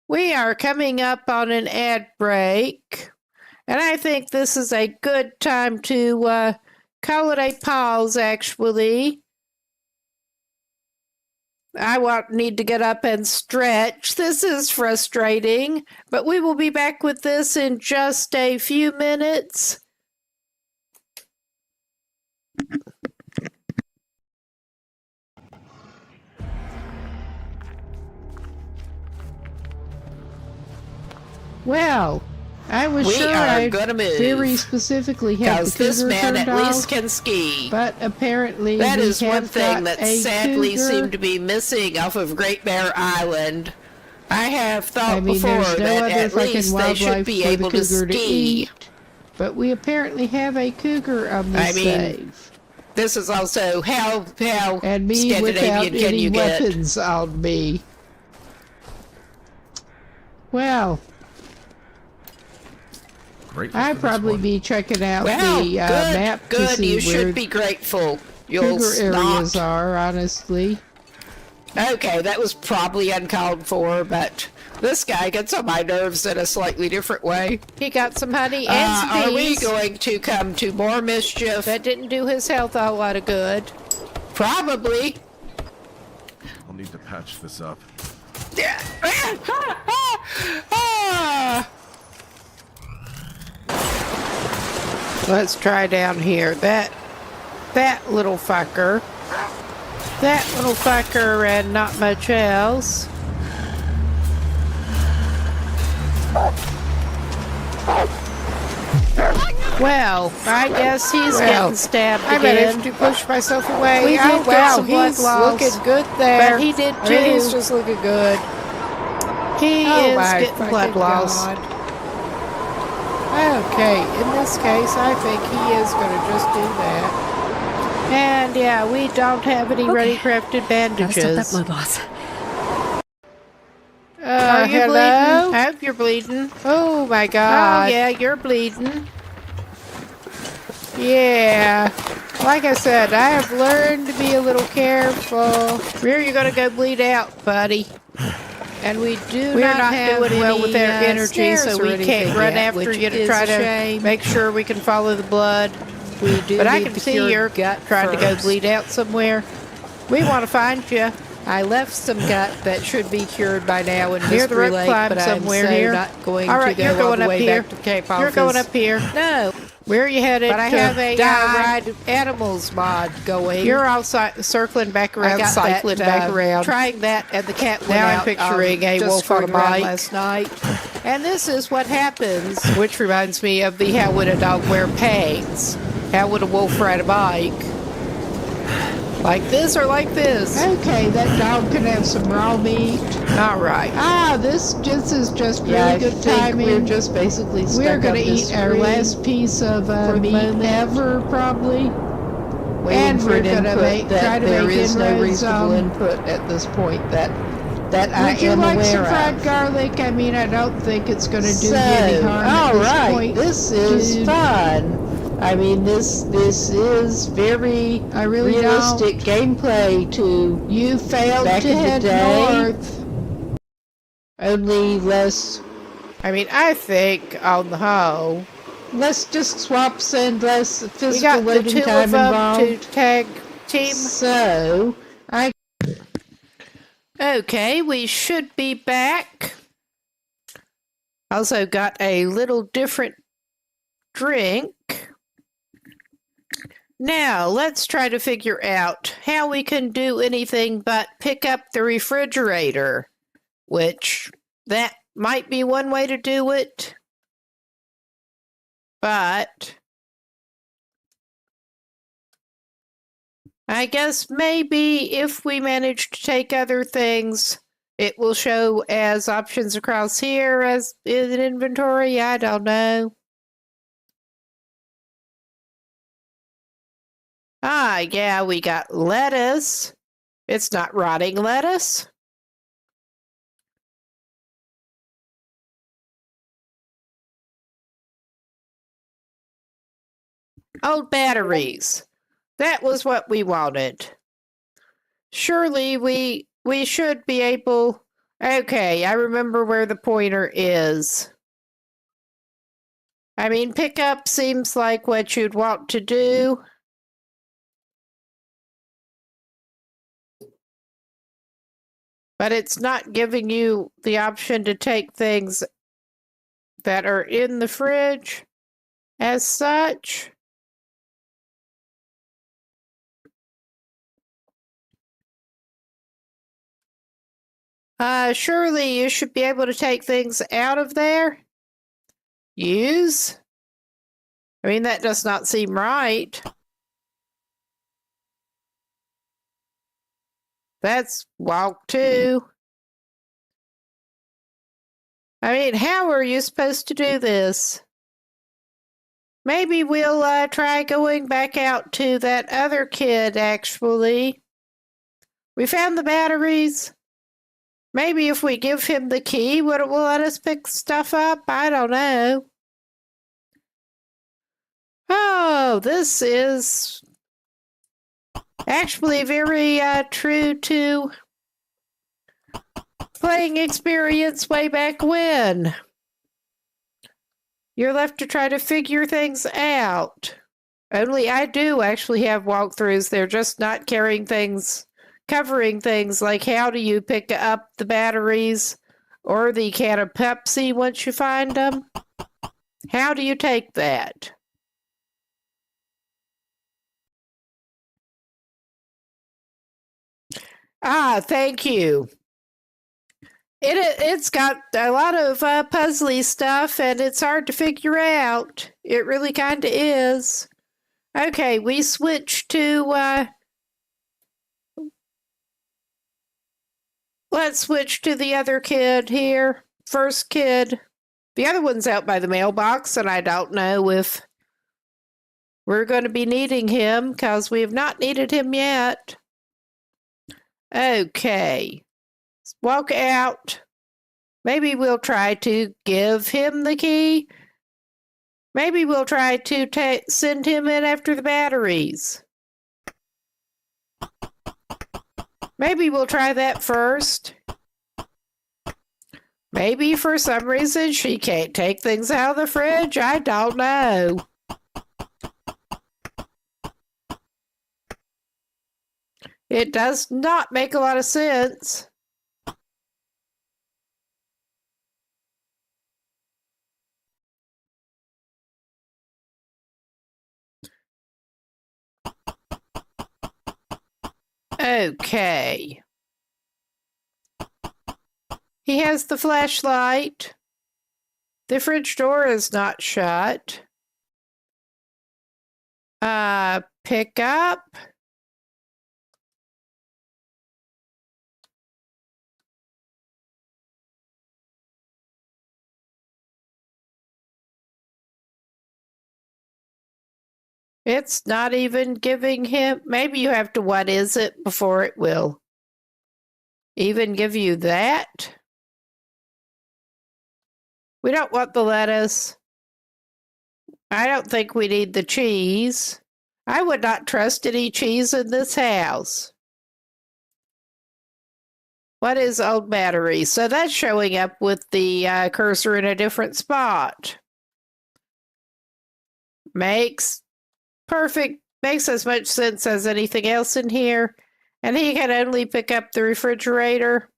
A: We are coming up on an ad break, and I think this is a good time to call it a pause, actually. I need to get up and stretch. This is frustrating, but we will be back with this in just a few minutes. Well, I was sure I'd very specifically have the cougar
B: this man
A: turned
B: at least
A: off,
B: can ski.
A: but apparently
B: That
A: we
B: is one
A: have
B: thing
A: got
B: that
A: a
B: sadly
A: cougar.
B: seemed to be missing off of Great Bear Island. I have thought before
A: there's no
B: that
A: other
B: at
A: fucking
B: least they should
A: wildlife
B: be
A: for
B: able
A: the
B: to
A: cougar to
B: ski.
A: eat, but we apparently have a cougar on this save.
B: This is also how
A: And me without
B: Scandinavian can
A: any
B: you get?
A: weapons on me. Well, I'd probably be checking out the map to
B: good.
A: see
B: You
A: where
B: should be grateful. You'll
A: cougar areas
B: not.
A: are, honestly.
B: Okay, that was probably uncalled for, but this guy gets on my nerves in a slightly different way.
A: He got some honey and some
B: Are we
A: bees.
B: going to come to more mischief?
A: That didn't do his health a lot of good.
B: Probably.
C: I'll need to patch this up.
A: Let's try down here. That little fucker. That little fucker and not much else. Well, I guess he's getting stabbed again. I managed to push myself away. We did get some blood loss. Looking good there. But he did too. He's just looking good. He is getting blood loss. Okay, in this case, I think he is going to just do that. And yeah, we don't have any ready-crafted bandages.
D: Gotta stop that blood loss.
A: Are you bleeding? I hope you're bleeding. Oh my God. Oh yeah, you're bleeding. Yeah. Like I said, I have learned to be a little careful. Where are you going to go bleed out, buddy? And we're not doing well with our energy, so we can't run after you to try to make sure we can follow the blood. But I can see you're trying to go bleed out somewhere. We want to find you. I left some gut that should be cured by now in Mystery Lake, but I'm so not going to go all the way back to Cape Office. You're going up here. No. Where are you headed? But I have a ride animals mod going. You're all circling back around, cycling back around, trying that, and the cat went out. I'm picturing a wolf on a bike last night. And this is what happens, which reminds me of the how would a dog wear pants? How would a wolf ride a bike? Like this or like this? Okay, that dog can have some raw meat. All right. This is just really good timing. We're just basically stuck. We're going to eat our last piece of meat ever, probably. And we're going to try to make inroads on input at this point that I am aware of. Would you like some fried garlic? I mean, I don't think it's going to do you any harm at this point. This is fun. I mean, this is very realistic gameplay to you failed back to head north. Only less. I mean, I think on the whole, let's just swap send less physical loading time involved. To tag team. So okay, we should be back. Also got a little different drink. Now, let's try to figure out how we can do anything but pick up the refrigerator, which that might be one way to do it. But I guess maybe if we manage to take other things, it will show as options across here as in inventory. I don't know. Ah, yeah, we got lettuce. It's not rotting lettuce. Old batteries. That was what we wanted. Surely we should be able... Okay, I remember where the pointer is. I mean, pickup seems like what you'd want to do. But it's not giving you the option to take things that are in the fridge as such. Surely you should be able to take things out of there. Use? I mean, that does not seem right. That's walk 2. I mean, how are you supposed to do this? Maybe we'll try going back out to that other kid, actually. We found the batteries. Maybe if we give him the key, will it let us pick stuff up? I don't know. Oh, this is actually very true to playing experience way back when. You're left to try to figure things out. Only I do actually have walkthroughs. They're just not covering things like how do you pick up the batteries or the can of Pepsi once you find them. How do you take that? Ah, thank you. It's got a lot of puzzly stuff, and it's hard to figure out. It really kind of is. Okay, we switch to... let's switch to the other kid here. First kid. The other one's out by the mailbox, and I don't know if we're going to be needing him, because we have not needed him yet. Okay. Walk out. Maybe we'll try to give him the key. Maybe we'll try to send him in after the batteries. Maybe we'll try that first. Maybe for some reason she can't take things out of the fridge. I don't know. It does not make a lot of sense. Okay. He has the flashlight. The fridge door is not shut. Pick up. It's not even giving him... Maybe you have to what is it before it will even give you that. We don't want the lettuce. I don't think we need the cheese. I would not trust any cheese in this house. What is old battery? So that's showing up with the cursor in a different spot. Makes as much sense as anything else in here. And he can only pick up the refrigerator.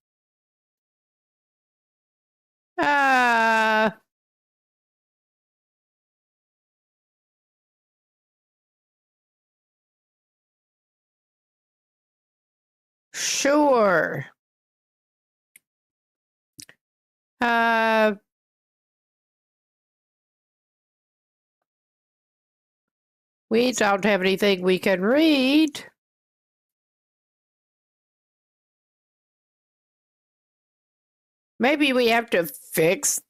A: Sure. We don't have anything we can read. Maybe we have to fix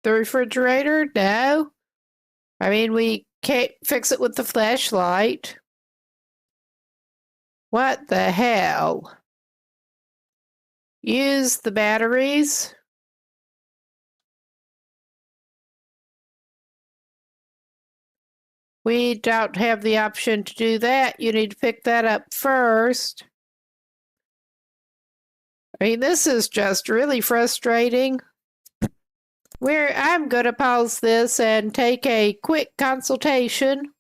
A: the refrigerator? No. I mean, we can't fix it with the flashlight. What the hell? Use the batteries? We don't have the option to do that. You need to pick that up first. I mean, this is just really frustrating. I'm going to pause this and take a quick consultation.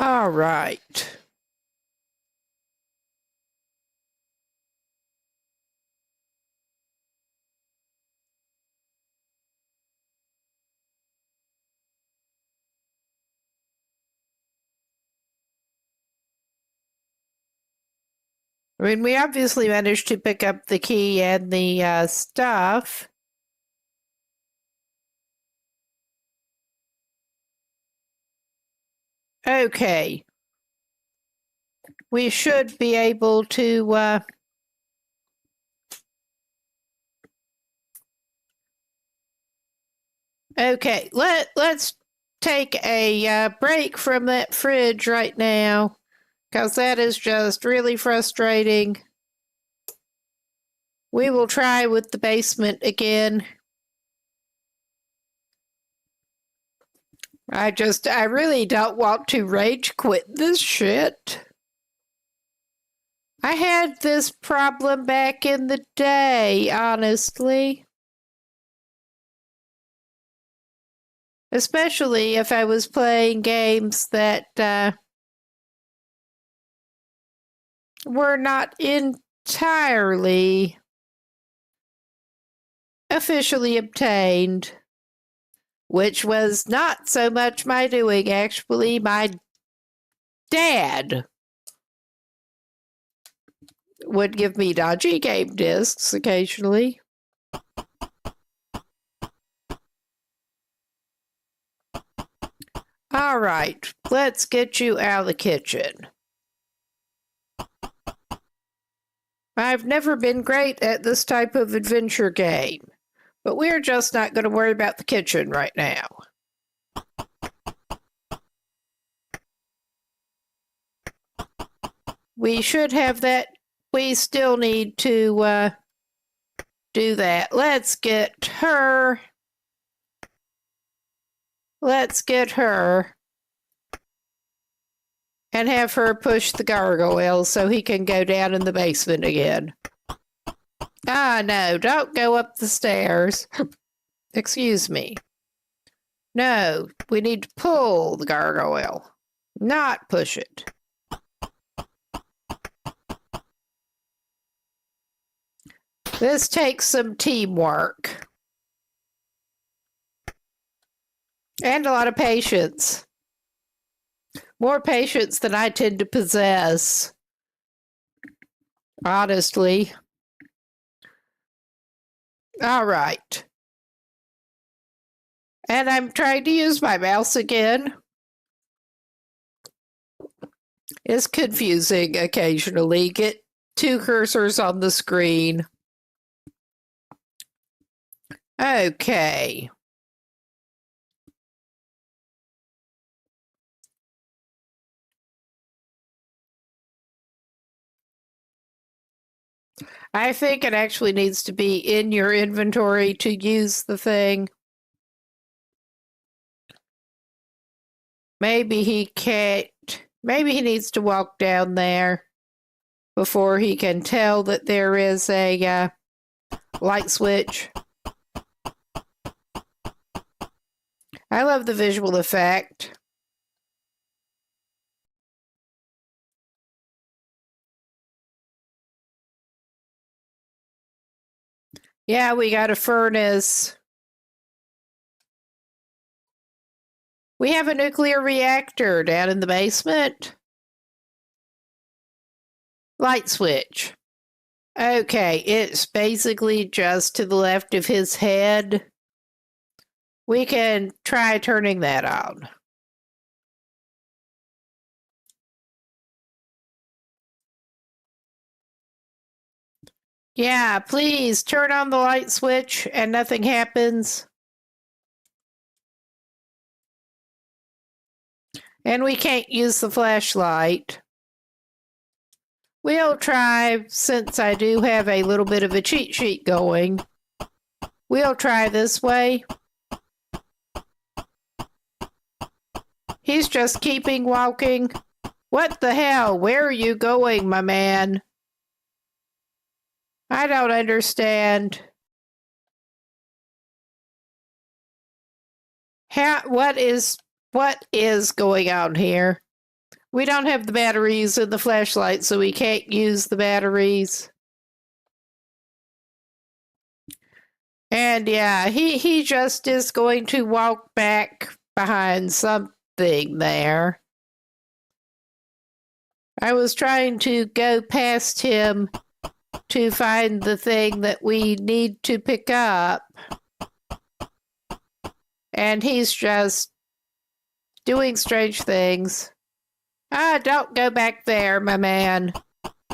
A: All right. I mean, we obviously managed to pick up the key and the stuff. Okay. We should be able to okay, let's take a break from that fridge right now, because that is just really frustrating. We will try with the basement again. I really don't want to rage quit this shit. I had this problem back in the day, honestly. Especially if I was playing games that were not entirely officially obtained, which was not so much my doing, actually. My dad would give me dodgy game discs occasionally. All right, let's get you out of the kitchen. I've never been great at this type of adventure game, but we're just not going to worry about the kitchen right now. We should have that. We still need to do that. Let's get her. Let's get her and have her push the gargoyle so he can go down in the basement again. Ah, no, don't go up the stairs. Excuse me. No, we need to pull the gargoyle, not push it. This takes some teamwork. And a lot of patience. More patience than I tend to possess. Honestly. All right. And I'm trying to use my mouse again. It's confusing occasionally. Get two cursors on the screen. Okay. I think it actually needs to be in your inventory to use the thing. Maybe he can't. Maybe he needs to walk down there before he can tell that there is a light switch. I love the visual effect. Yeah, we got a furnace. We have a nuclear reactor down in the basement. Light switch. Okay, it's basically just to the left of his head. We can try turning that on. Yeah, please turn on the light switch and nothing happens. And we can't use the flashlight. We'll try, since I do have a little bit of a cheat sheet going. We'll try this way. He's just keeping walking. What the hell? Where are you going, my man? I don't understand. What is going on here? We don't have the batteries in the flashlight, so we can't use the batteries. And yeah, he just is going to walk back behind something there. I was trying to go past him to find the thing that we need to pick up. And he's just doing strange things. Don't go back there, my man.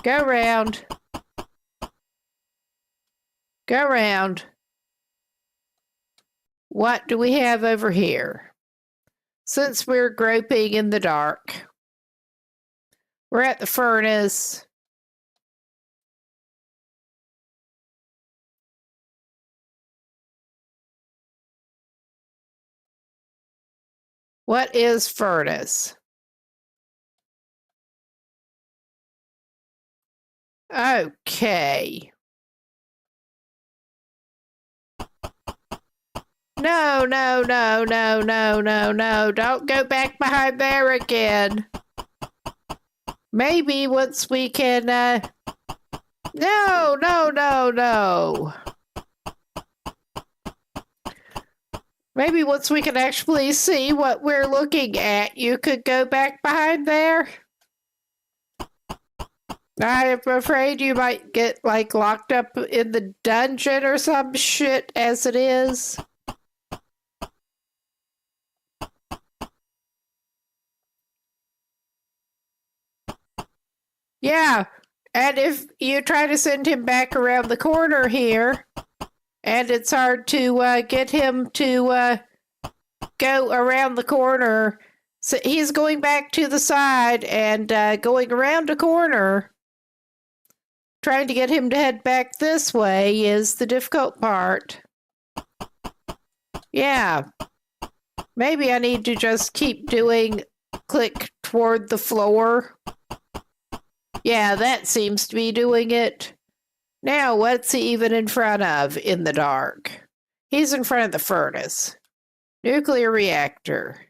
A: Go around. Go around. What do we have over here? Since we're groping in the dark, we're at the furnace. What is furnace? Okay. No, no, no, no, no, no, no. Don't go back behind there again. Maybe once we can, No, no, no, no. Maybe once we can actually see what we're looking at, you could go back behind there. I'm afraid you might get, like, locked up in the dungeon or some shit as it is. Yeah, and if you try to send him back around the corner here, and it's hard to get him to go around the corner, so he's going back to the side and going around a corner. Trying to get him to head back this way is the difficult part. Yeah. Maybe I need to just keep doing click toward the floor. Yeah, that seems to be doing it. Now, what's he even in front of in the dark? He's in front of the furnace. Nuclear reactor.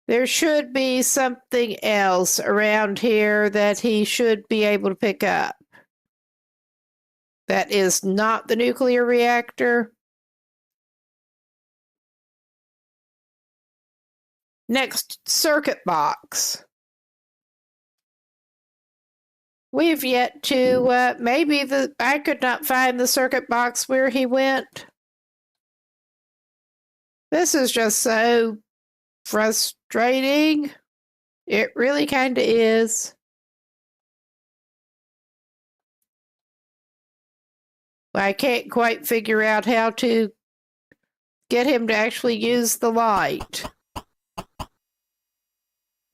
A: There should be something else around here that he should be able to pick up. That is not the nuclear reactor. Next, circuit box. We've yet to, I could not find the circuit box where he went. This is just so frustrating. It really kind of is. I can't quite figure out how to get him to actually use the light.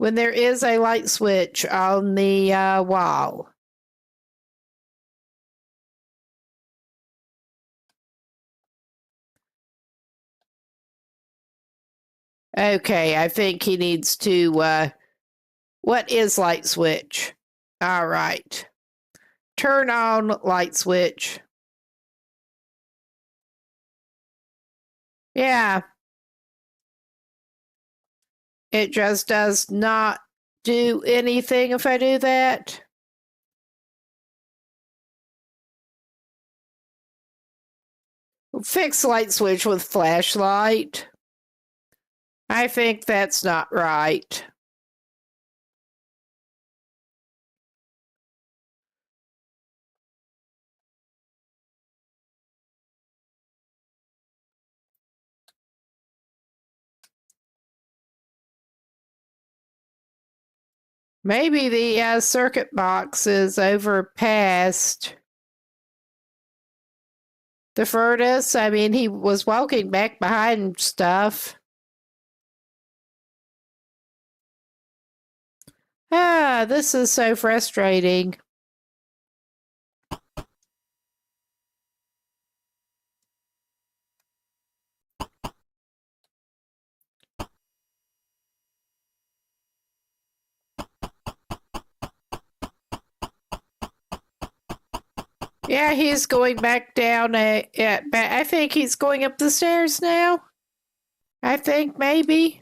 A: when there is a light switch on the wall. Okay, I think he needs to, what is light switch? All right. Turn on light switch. Yeah. It just does not do anything if I do that. Fix light switch with flashlight. I think that's not right. Maybe the circuit box is over past the furnace. I mean, he was walking back behind stuff. Ah, this is so frustrating. Yeah, he's going back down. I think he's going up the stairs now. I think maybe.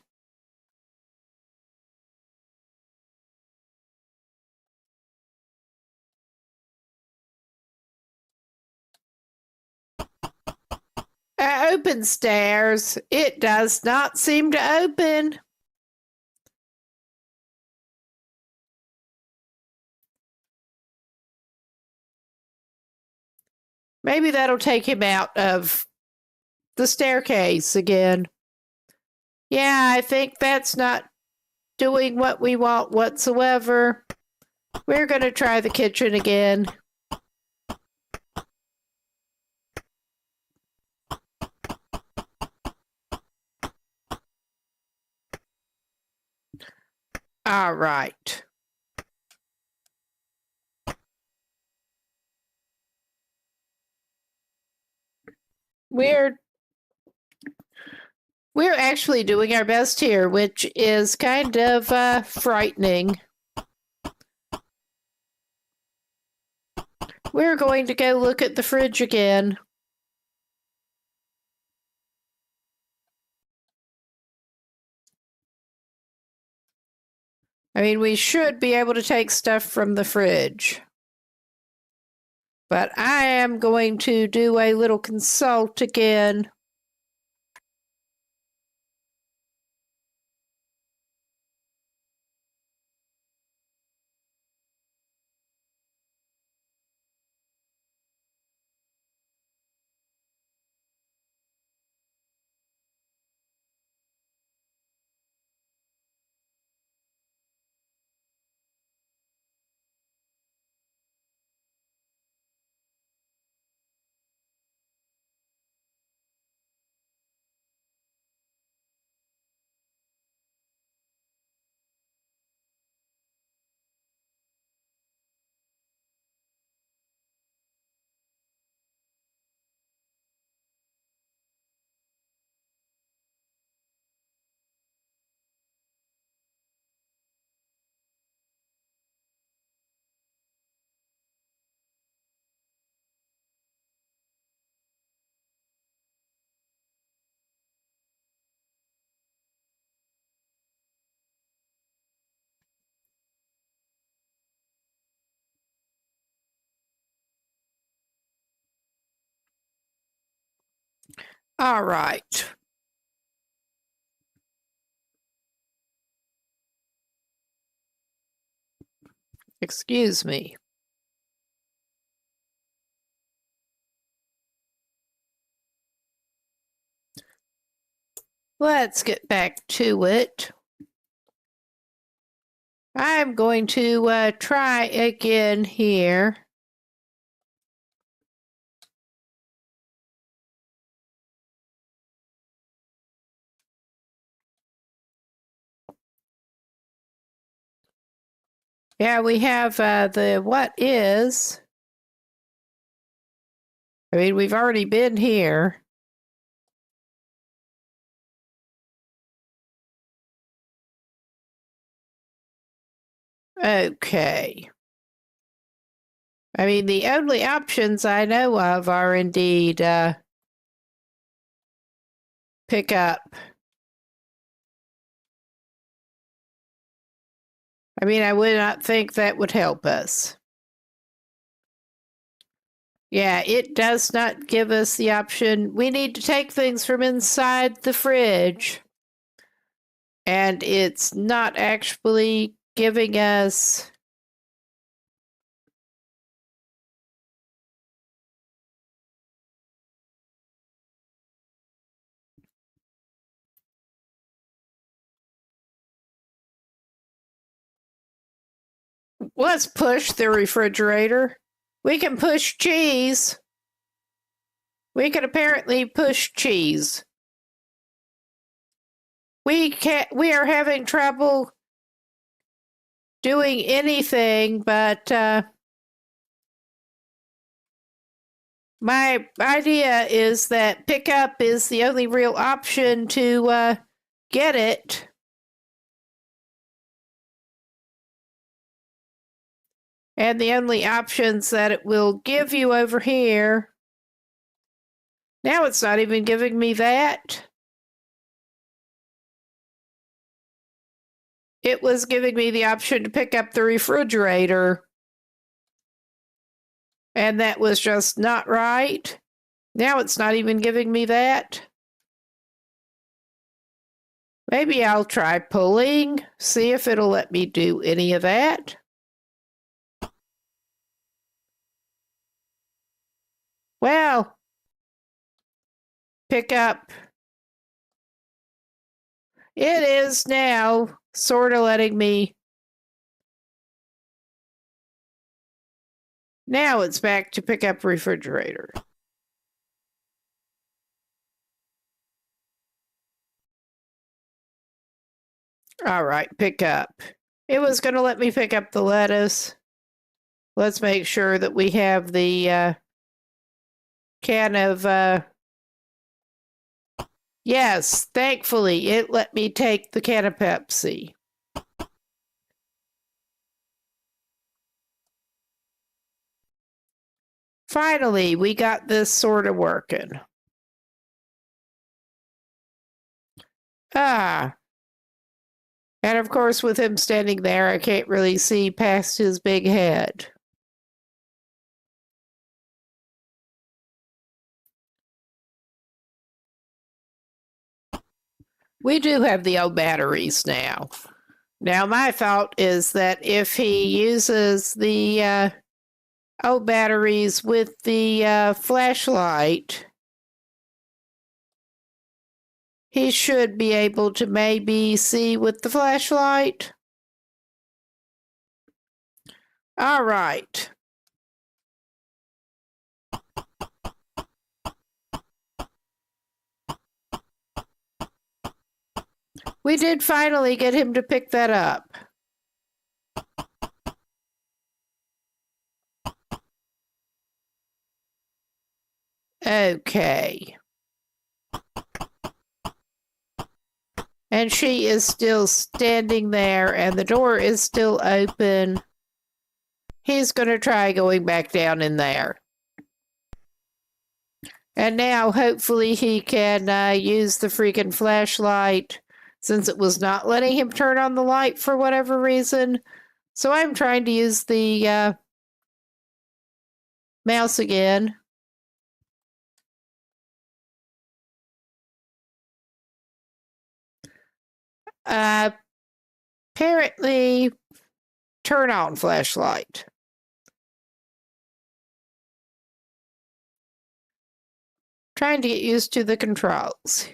A: Open stairs. It does not seem to open. Maybe that'll take him out of the staircase again. Yeah, I think that's not doing what we want whatsoever. We're going to try the kitchen again. All right. We're actually doing our best here, which is kind of frightening. We're going to go look at the fridge again. I mean, we should be able to take stuff from the fridge. But I am going to do a little consult again. All right. Excuse me. Let's get back to it. I'm going to try again here. Yeah, we have the what is. I mean, we've already been here. Okay. I mean, the only options I know of are indeed pick up. I mean, I would not think that would help us. Yeah, it does not give us the option. We need to take things from inside the fridge. And it's not actually giving us. Let's push the refrigerator. We can push cheese. We can apparently push cheese. We are having trouble doing anything, but my idea is that pickup is the only real option to get it. And the only options that it will give you over here. Now it's not even giving me that. It was giving me the option to pick up the refrigerator. And that was just not right. Now it's not even giving me that. Maybe I'll try pulling, see if it'll let me do any of that. Well, pick up. It is now sort of letting me. Now it's back to pick up refrigerator. All right, pick up. It was going to let me pick up the lettuce. Let's make sure that we have the can of. Yes, thankfully, it let me take the can of Pepsi. Finally, we got this sort of working. Ah. And of course, with him standing there, I can't really see past his big head. We do have the old batteries now. Now, my thought is that if he uses the old batteries with the flashlight, he should be able to maybe see with the flashlight. All right. We did finally get him to pick that up. Okay. And she is still standing there, and the door is still open. He's going to try going back down in there. And now, hopefully, he can use the freaking flashlight, since it was not letting him turn on the light for whatever reason. So I'm trying to use the mouse again. Apparently, turn on flashlight. Trying to get used to the controls.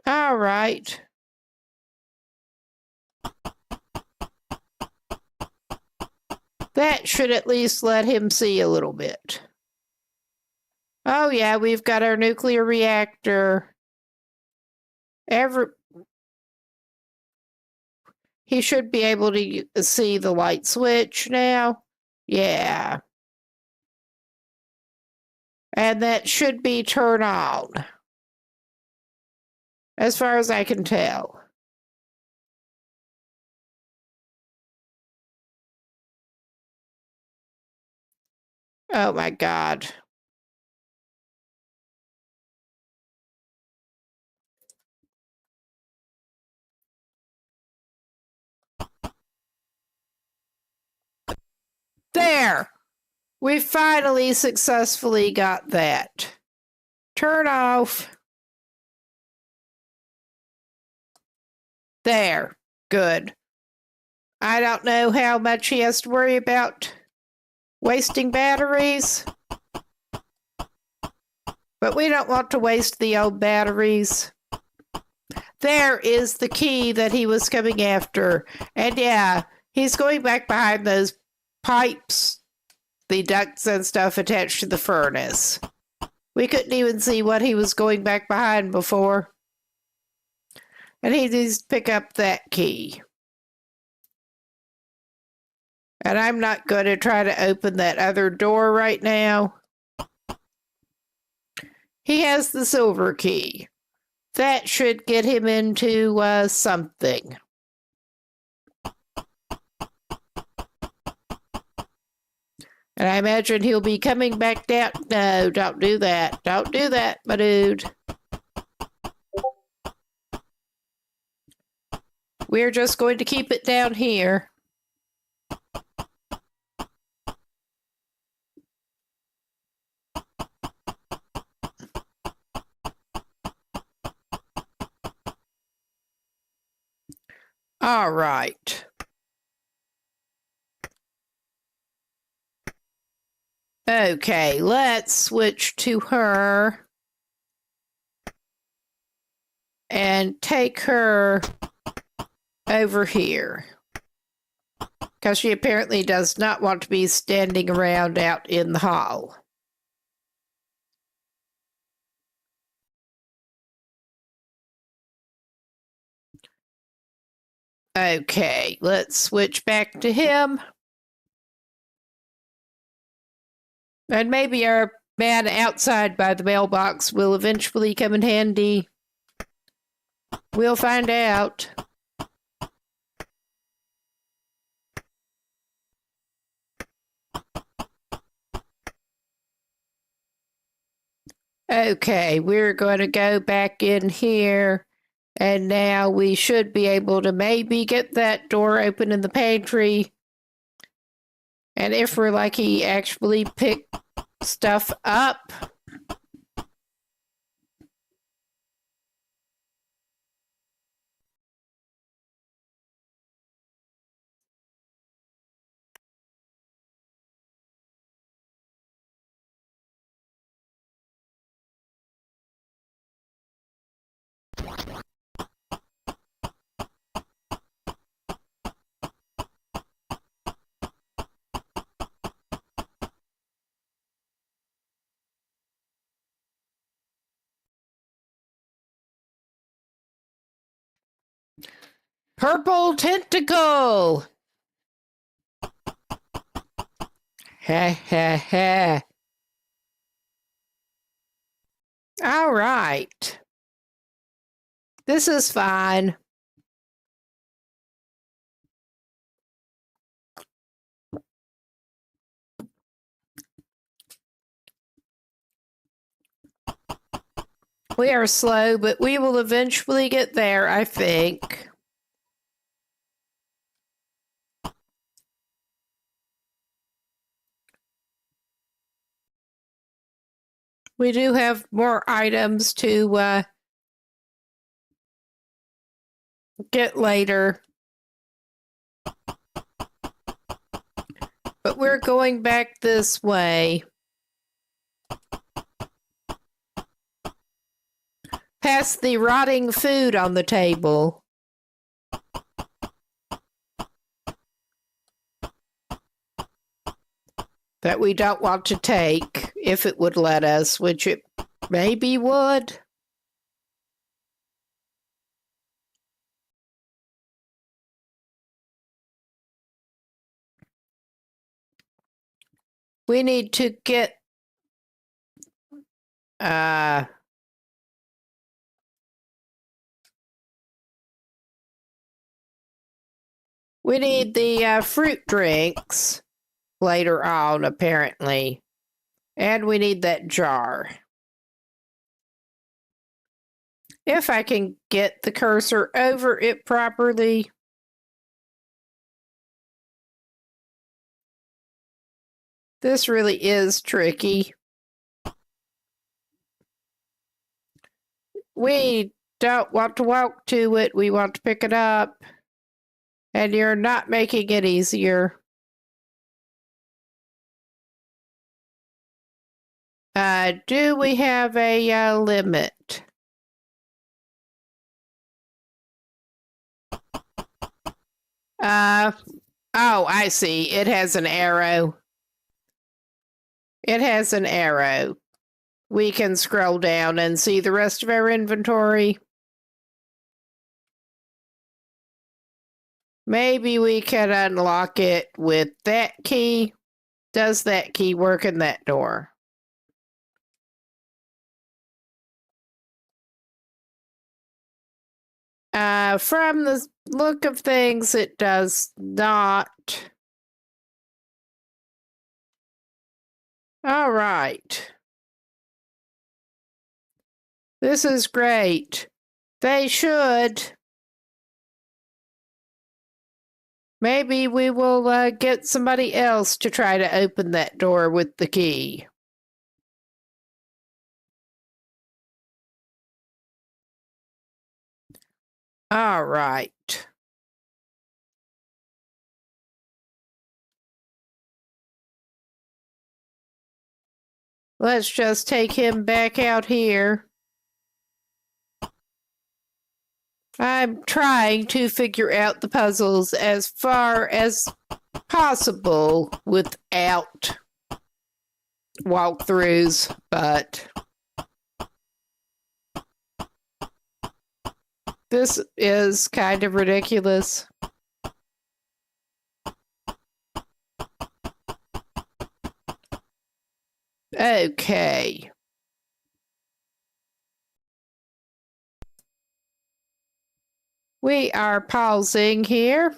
A: All right. That should at least let him see a little bit. Oh yeah, we've got our nuclear reactor. He should be able to see the light switch now. Yeah. And that should be turned on, as far as I can tell. Oh my God. There! We finally successfully got that. Turn off. There. Good. I don't know how much he has to worry about wasting batteries, but we don't want to waste the old batteries. There is the key that he was coming after. And yeah, he's going back behind those pipes, the ducts and stuff attached to the furnace. We couldn't even see what he was going back behind before. And he needs to pick up that key. And I'm not going to try to open that other door right now. He has the silver key. That should get him into something. And I imagine he'll be coming back down. No, don't do that. Don't do that, my dude. We're just going to keep it down here. All right. Okay, let's switch to her and take her over here, because she apparently does not want to be standing around out in the hall. Okay, let's switch back to him. And maybe our man outside by the mailbox will eventually come in handy. We'll find out. Okay, we're going to go back in here. And now we should be able to maybe get that door open in the pantry. And if we're lucky, actually pick stuff up. Purple tentacle. Ha ha ha. All right. This is fine. We are slow, but we will eventually get there, I think. We do have more items to get later. But we're going back this way. Past the rotting food on the table. that we don't want to take if it would let us, which it maybe would. We need to get we need the fruit drinks later on, apparently. And we need that jar. If I can get the cursor over it properly. This really is tricky. We don't want to walk to it. We want to pick it up. And you're not making it easier. Do we have a limit? Oh, I see. It has an arrow. It has an arrow. We can scroll down and see the rest of our inventory. Maybe we can unlock it with that key. Does that key work in that door? From the look of things, it does not. All right. This is great. They should. Maybe we will get somebody else to try to open that door with the key. All right. Let's just take him back out here. I'm trying to figure out the puzzles as far as possible without walkthroughs, but this is kind of ridiculous. Okay. We are pausing here.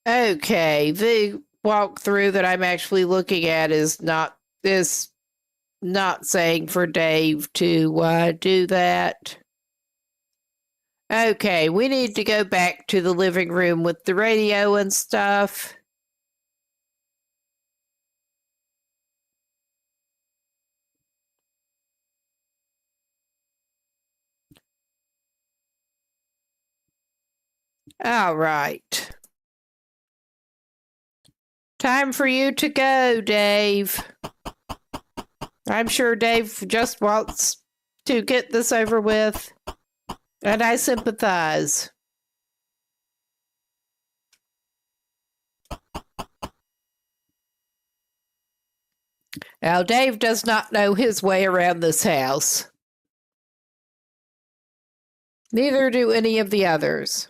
A: Okay, the walkthrough that I'm actually looking at is not saying for Dave to do that. Okay, we need to go back to the living room with the radio and stuff. All right. Time for you to go, Dave. I'm sure Dave just wants to get this over with, and I sympathize. Now, Dave does not know his way around this house. Neither do any of the others.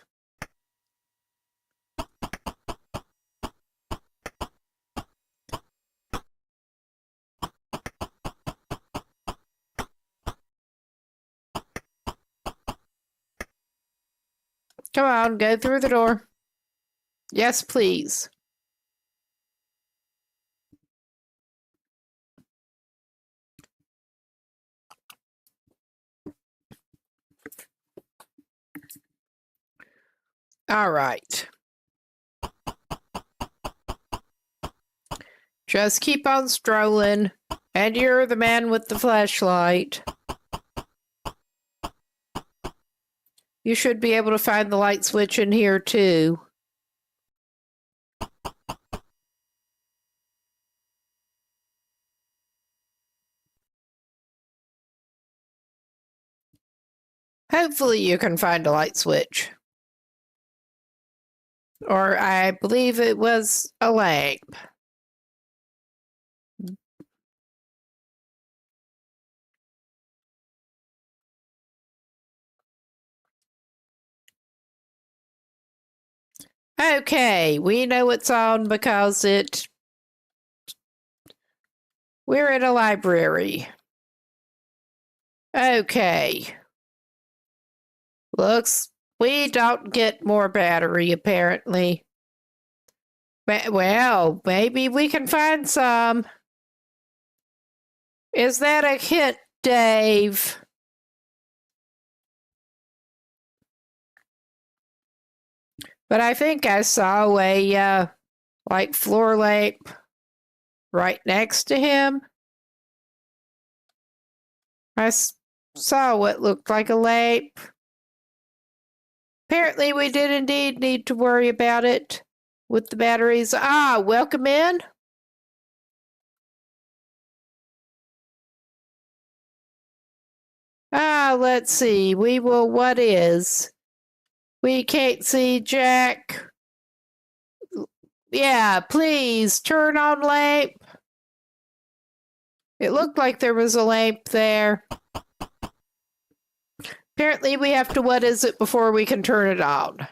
A: Come on, go through the door. Yes, please. All right. Just keep on strolling. And you're the man with the flashlight. You should be able to find the light switch in here, too. Hopefully you can find a light switch. Or I believe it was a lamp. Okay, we know it's on because we're in a library. Okay. Looks we don't get more battery, apparently. Well, maybe we can find some. Is that a hint, Dave? But I think I saw a, like, floor lamp right next to him. I saw what looked like a lamp. Apparently, we did indeed need to worry about it with the batteries. Ah, welcome in. Ah, let's see. What is? We can't see Jack. Yeah, please turn on lamp. It looked like there was a lamp there. Apparently we have to, what is it, before we can turn it on.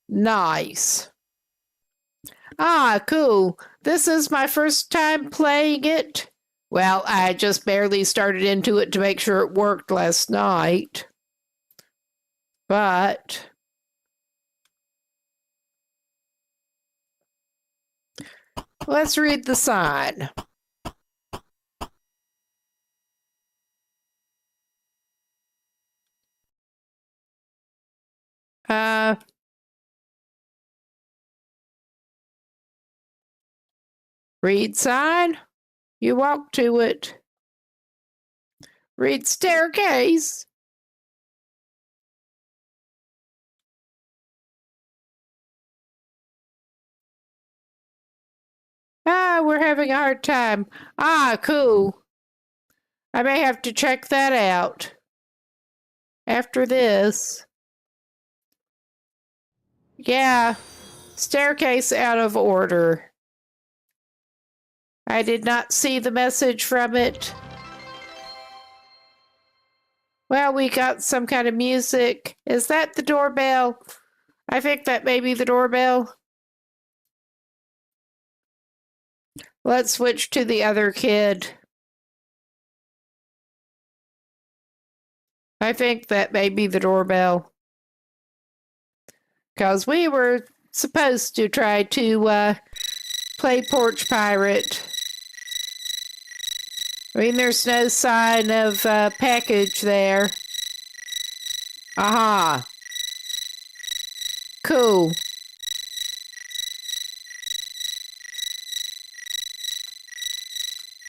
A: Nice. Ah, cool. This is my first time playing it. Well, I just barely started into it to make sure it worked last night. But let's read the sign. Read sign. You walk to it. Read staircase. Ah, we're having a hard time. Ah, cool. I may have to check that out after this. Yeah, staircase out of order. I did not see the message from it. Well, we got some kind of music. Is that the doorbell? I think that may be the doorbell. Let's switch to the other kid. I think that may be the doorbell. Because we were supposed to try to play Porch Pirate. I mean, there's no sign of package there. Aha. Cool.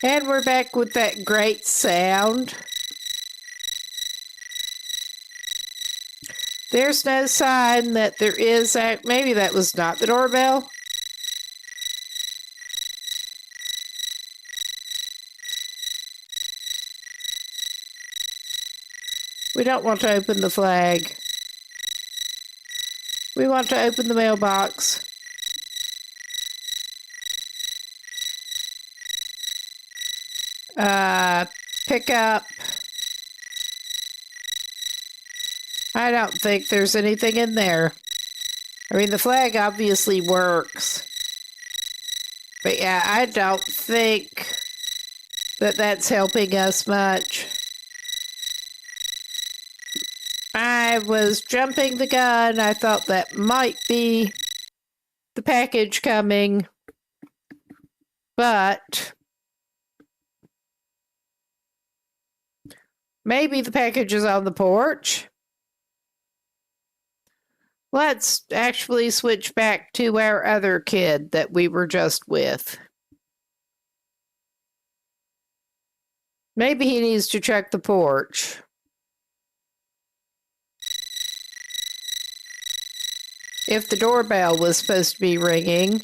A: And we're back with that great sound. There's no sign that there is maybe that was not the doorbell. We don't want to open the flag. We want to open the mailbox. Pick up. I don't think there's anything in there. I mean, the flag obviously works. But yeah, I don't think that that's helping us much. I was jumping the gun. I thought that might be the package coming. But maybe the package is on the porch. Let's actually switch back to our other kid that we were just with. Maybe he needs to check the porch. If the doorbell was supposed to be ringing.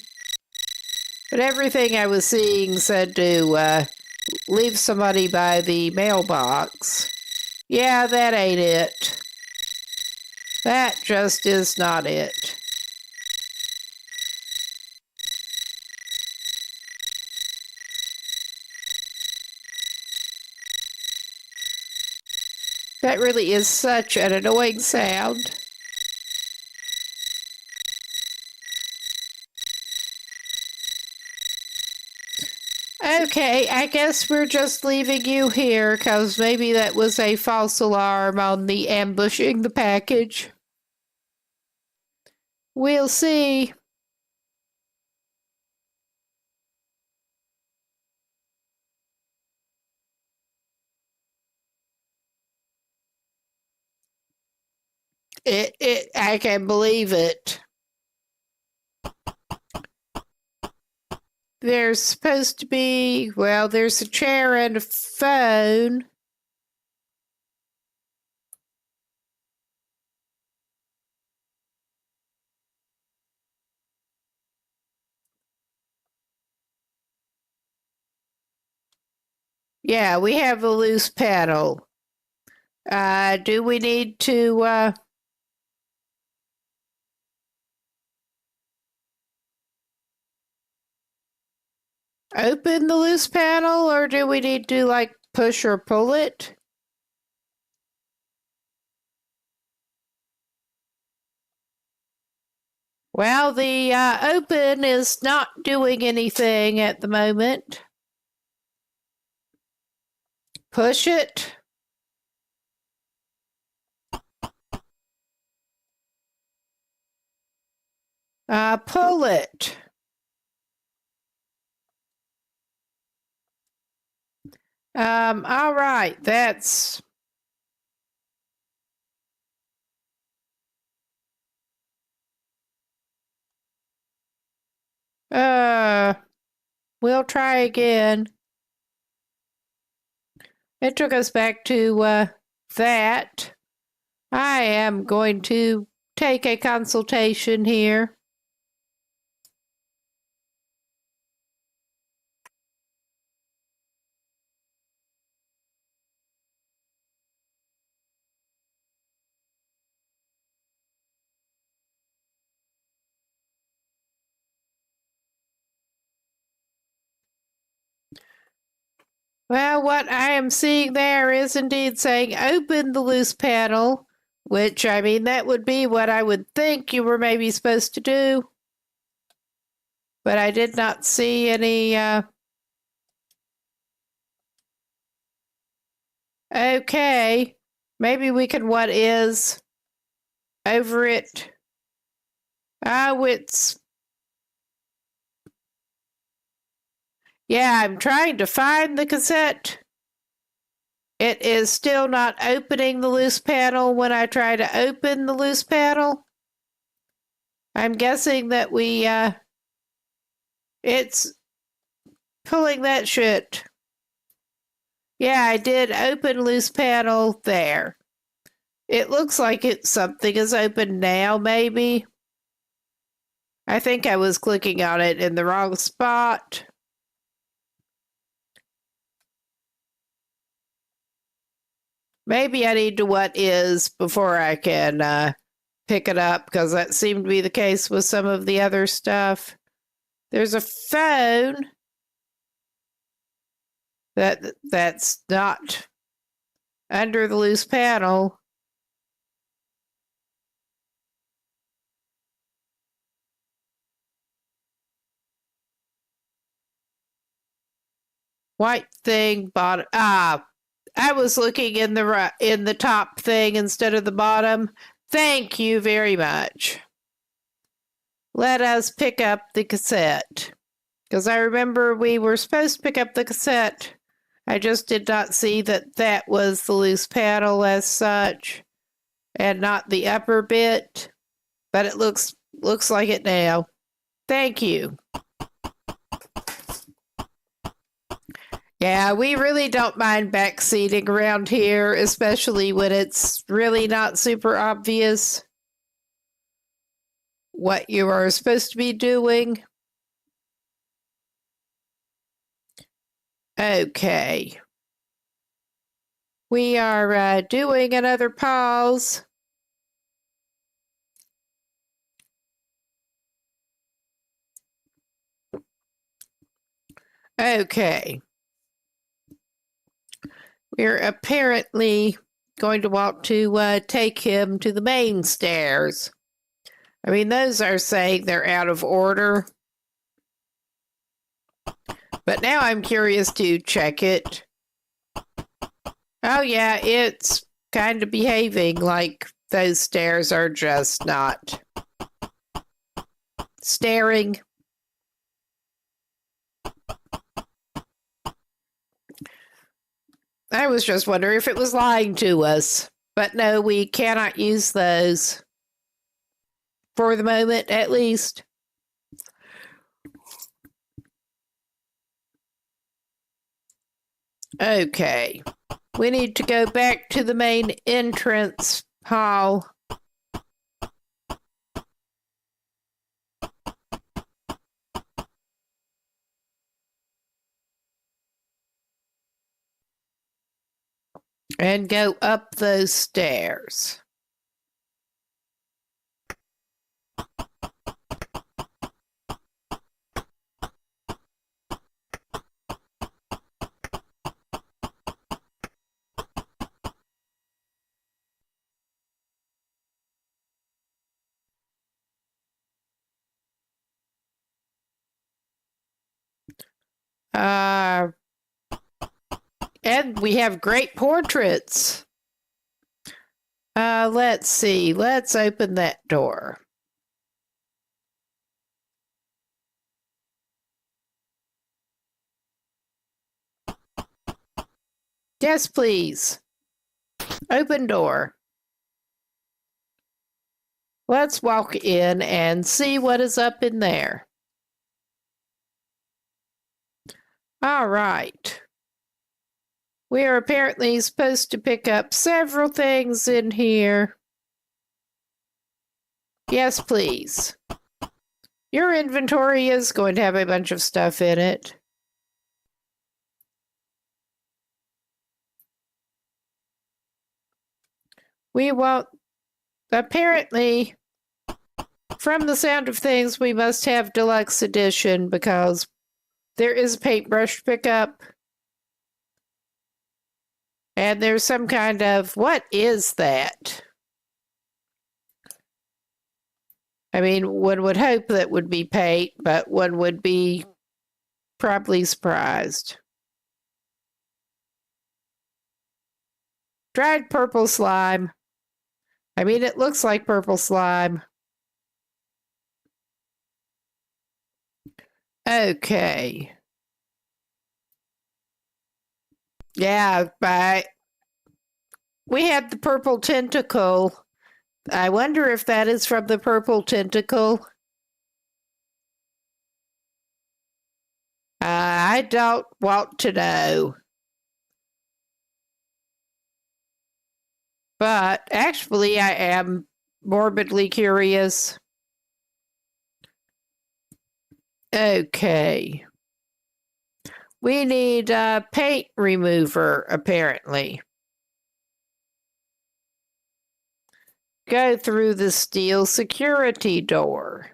A: But everything I was seeing said to leave somebody by the mailbox. Yeah, that ain't it. That just is not it. That really is such an annoying sound. Okay, I guess we're just leaving you here because maybe that was a false alarm on the ambushing the package. We'll see. I can believe it. There's supposed to be, well, there's a chair and a phone. Yeah, we have a loose panel. Do we need to, open the loose panel, or do we need to, like, push or pull it? Well, the open is not doing anything at the moment. Push it. Pull it. All right, that's... We'll try again. It took us back to that. I am going to take a consultation here. Well, what I am seeing there is indeed saying open the loose panel, which, I mean, that would be what I would think you were maybe supposed to do. But I did not see any, okay. Maybe we can what is over it. Oh, it's... Yeah, I'm trying to find the cassette. It is still not opening the loose panel when I try to open the loose panel. I'm guessing that it's pulling that shit. Yeah, I did open loose panel there. It looks like something is open now, maybe. I think I was clicking on it in the wrong spot. Maybe I need to what is before I can pick it up, because that seemed to be the case with some of the other stuff. There's a phone that's not under the loose panel. White thing, bottom. I was looking in the top thing instead of the bottom. Thank you very much. Let us pick up the cassette. Because I remember we were supposed to pick up the cassette. I just did not see that was the loose panel as such, and not the upper bit. but it looks like it now. Thank you. Yeah, we really don't mind backseating around here, especially when it's really not super obvious what you are supposed to be doing. Okay. We are doing another pause. Okay. We're apparently going to want to take him to the main stairs. I mean, those are saying they're out of order. But now I'm curious to check it. Oh, yeah, it's kind of behaving like those stairs are just not staring. I was just wondering if it was lying to us. But no, we cannot use those. For the moment, at least. Okay. We need to go back to the main entrance hall. And go up those stairs. And we have great portraits. Let's see. Let's open that door. Yes, please. Open door. Let's walk in and see what is up in there. All right. We are apparently supposed to pick up several things in here. Yes, please. Your inventory is going to have a bunch of stuff in it. We won't... Apparently, from the sound of things, we must have deluxe edition because there is a paintbrush pickup. And there's some kind of... What is that? I mean, one would hope that would be paint, but one would be probably surprised. Dried purple slime. I mean, it looks like purple slime. Okay. Yeah, but we had the purple tentacle. I wonder if that is from the purple tentacle. I don't want to know. But actually, I am morbidly curious. Okay. We need a paint remover, apparently. Go through the steel security door.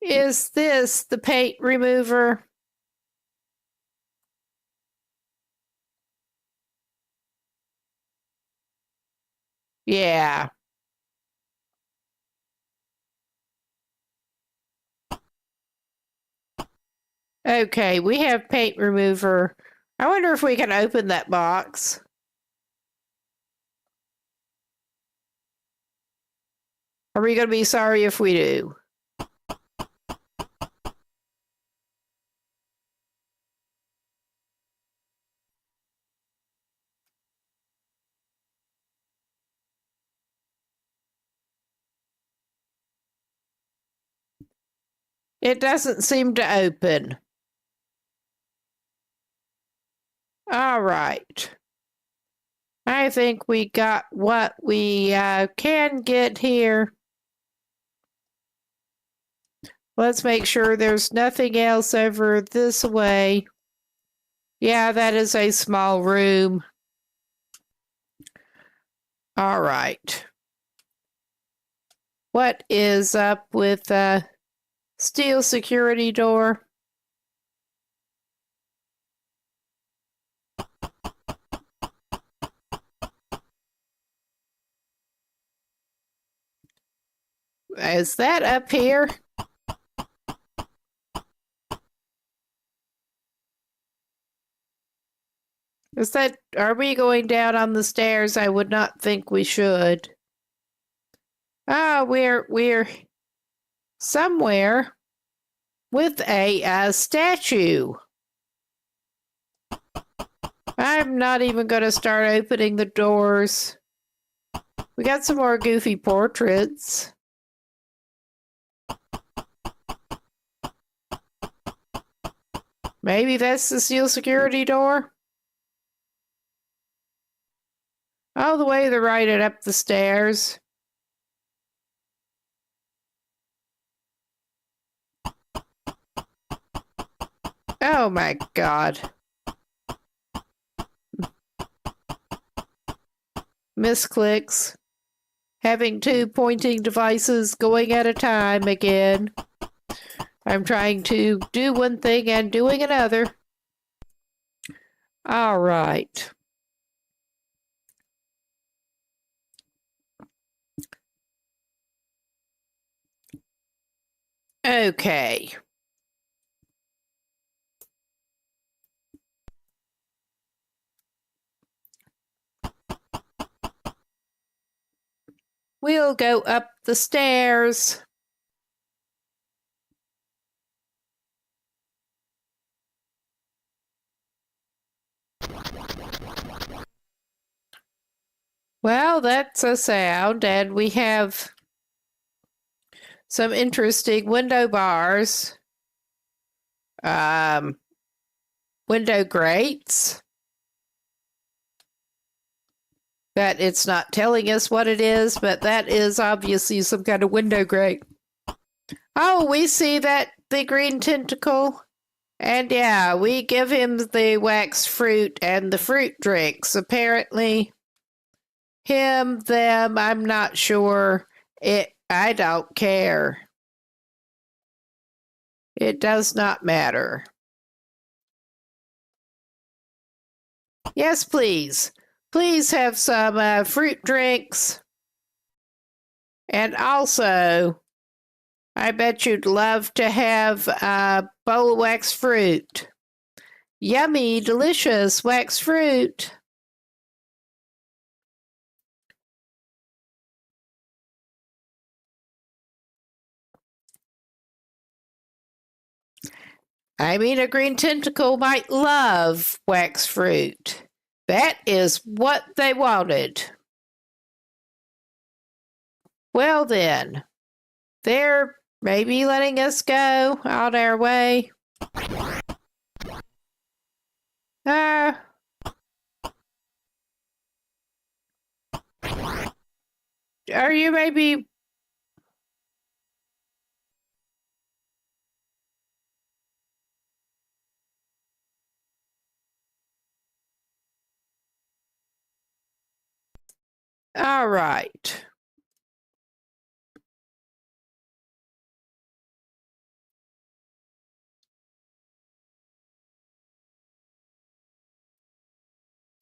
A: Is this the paint remover? Yeah. Okay, we have paint remover. I wonder if we can open that box. Are we going to be sorry if we do? It doesn't seem to open. All right. I think we got what we can get here. Let's make sure there's nothing else over this way. Yeah, that is a small room. All right. What is up with steel security door? Is that up here? Is that, are we going down on the stairs? I would not think we should. Ah, we're somewhere with a statue. I'm not even going to start opening the doors. We got some more goofy portraits. Maybe that's the steel security door? All the way to the right and up the stairs. Oh my God. Misclicks. Having two pointing devices going at a time again. I'm trying to do one thing and doing another. All right. Okay. We'll go up the stairs. Well, that's a sound, and we have some interesting window bars, window grates. That it's not telling us what it is, but that is obviously some kind of window grate. Oh, we see that, the green tentacle. And yeah, we give him the wax fruit and the fruit drinks. Apparently, him, them, I'm not sure. I don't care. It does not matter. Yes, please. Please have some fruit drinks. And also, I bet you'd love to have a bowl of wax fruit. Yummy, delicious wax fruit. I mean, a green tentacle might love wax fruit. That is what they wanted. Well then, they're maybe letting us go on our way. Are you maybe... All right.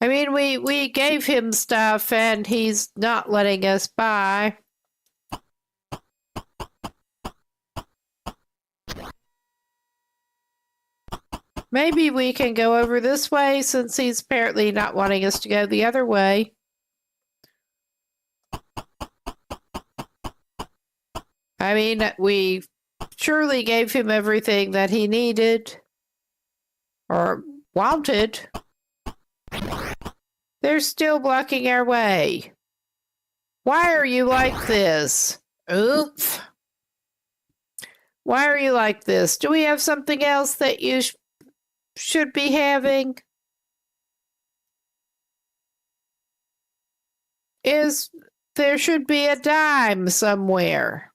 A: I mean, we gave him stuff and he's not letting us buy. Maybe we can go over this way since he's apparently not wanting us to go the other way. I mean, we surely gave him everything that he needed or wanted. They're still blocking our way. Why are you like this? Oops. Why are you like this? Do we have something else that you should be having? There should be a dime somewhere.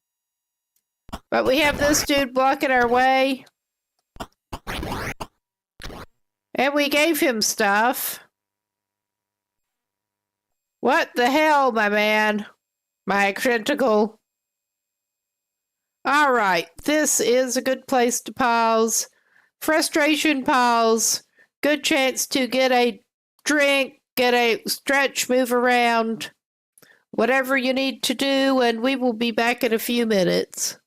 A: But we have this dude blocking our way. And we gave him stuff. What the hell, my man? My tentacle. All right, this is a good place to pause. Frustration pause. Good chance to get a drink, get a stretch, move around. Whatever you need to do, and we will be back in a few minutes.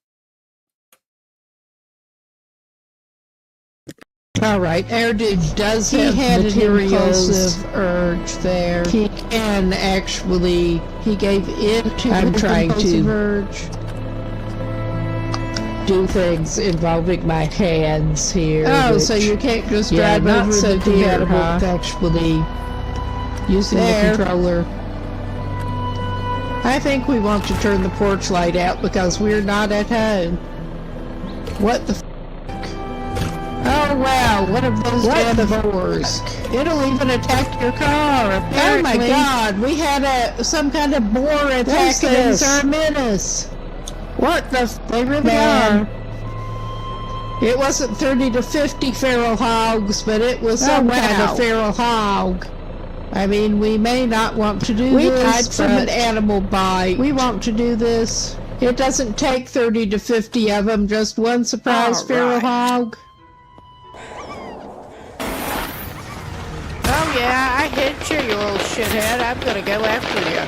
B: All right, our dude does have materials. An impulsive urge there. He can actually. He gave in to I'm trying to urge. Do things involving my hands here. Oh, so you can't just drive over the deer, huh? Actually, using the controller. I think we want to turn the porch light out because we're not at home. What the f***? Oh wow, one of those damn boars. It'll even attack your car, apparently. Oh my god, we had some kind of boar attacking our menace. What the f***? They really are. It wasn't 30 to 50 feral hogs, but it was some kind of feral hog. I mean, we may not want to do this. We died from an animal bite. We want to do this. It doesn't take 30 to 50 of them, just one surprise feral hog.
A: Oh yeah, I hit you, you little shithead. I'm gonna go after you.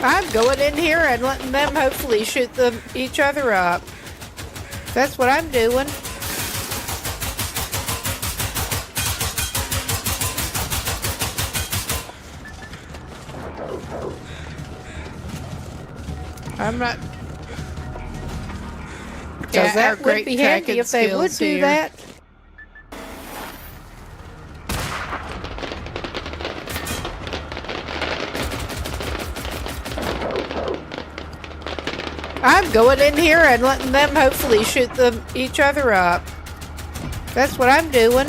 A: I'm going in here and letting them hopefully shoot each other up. That's what I'm doing. I'm not. Yeah, that would be handy if they would do that. I'm going in here and letting them hopefully shoot each other up. That's what I'm doing.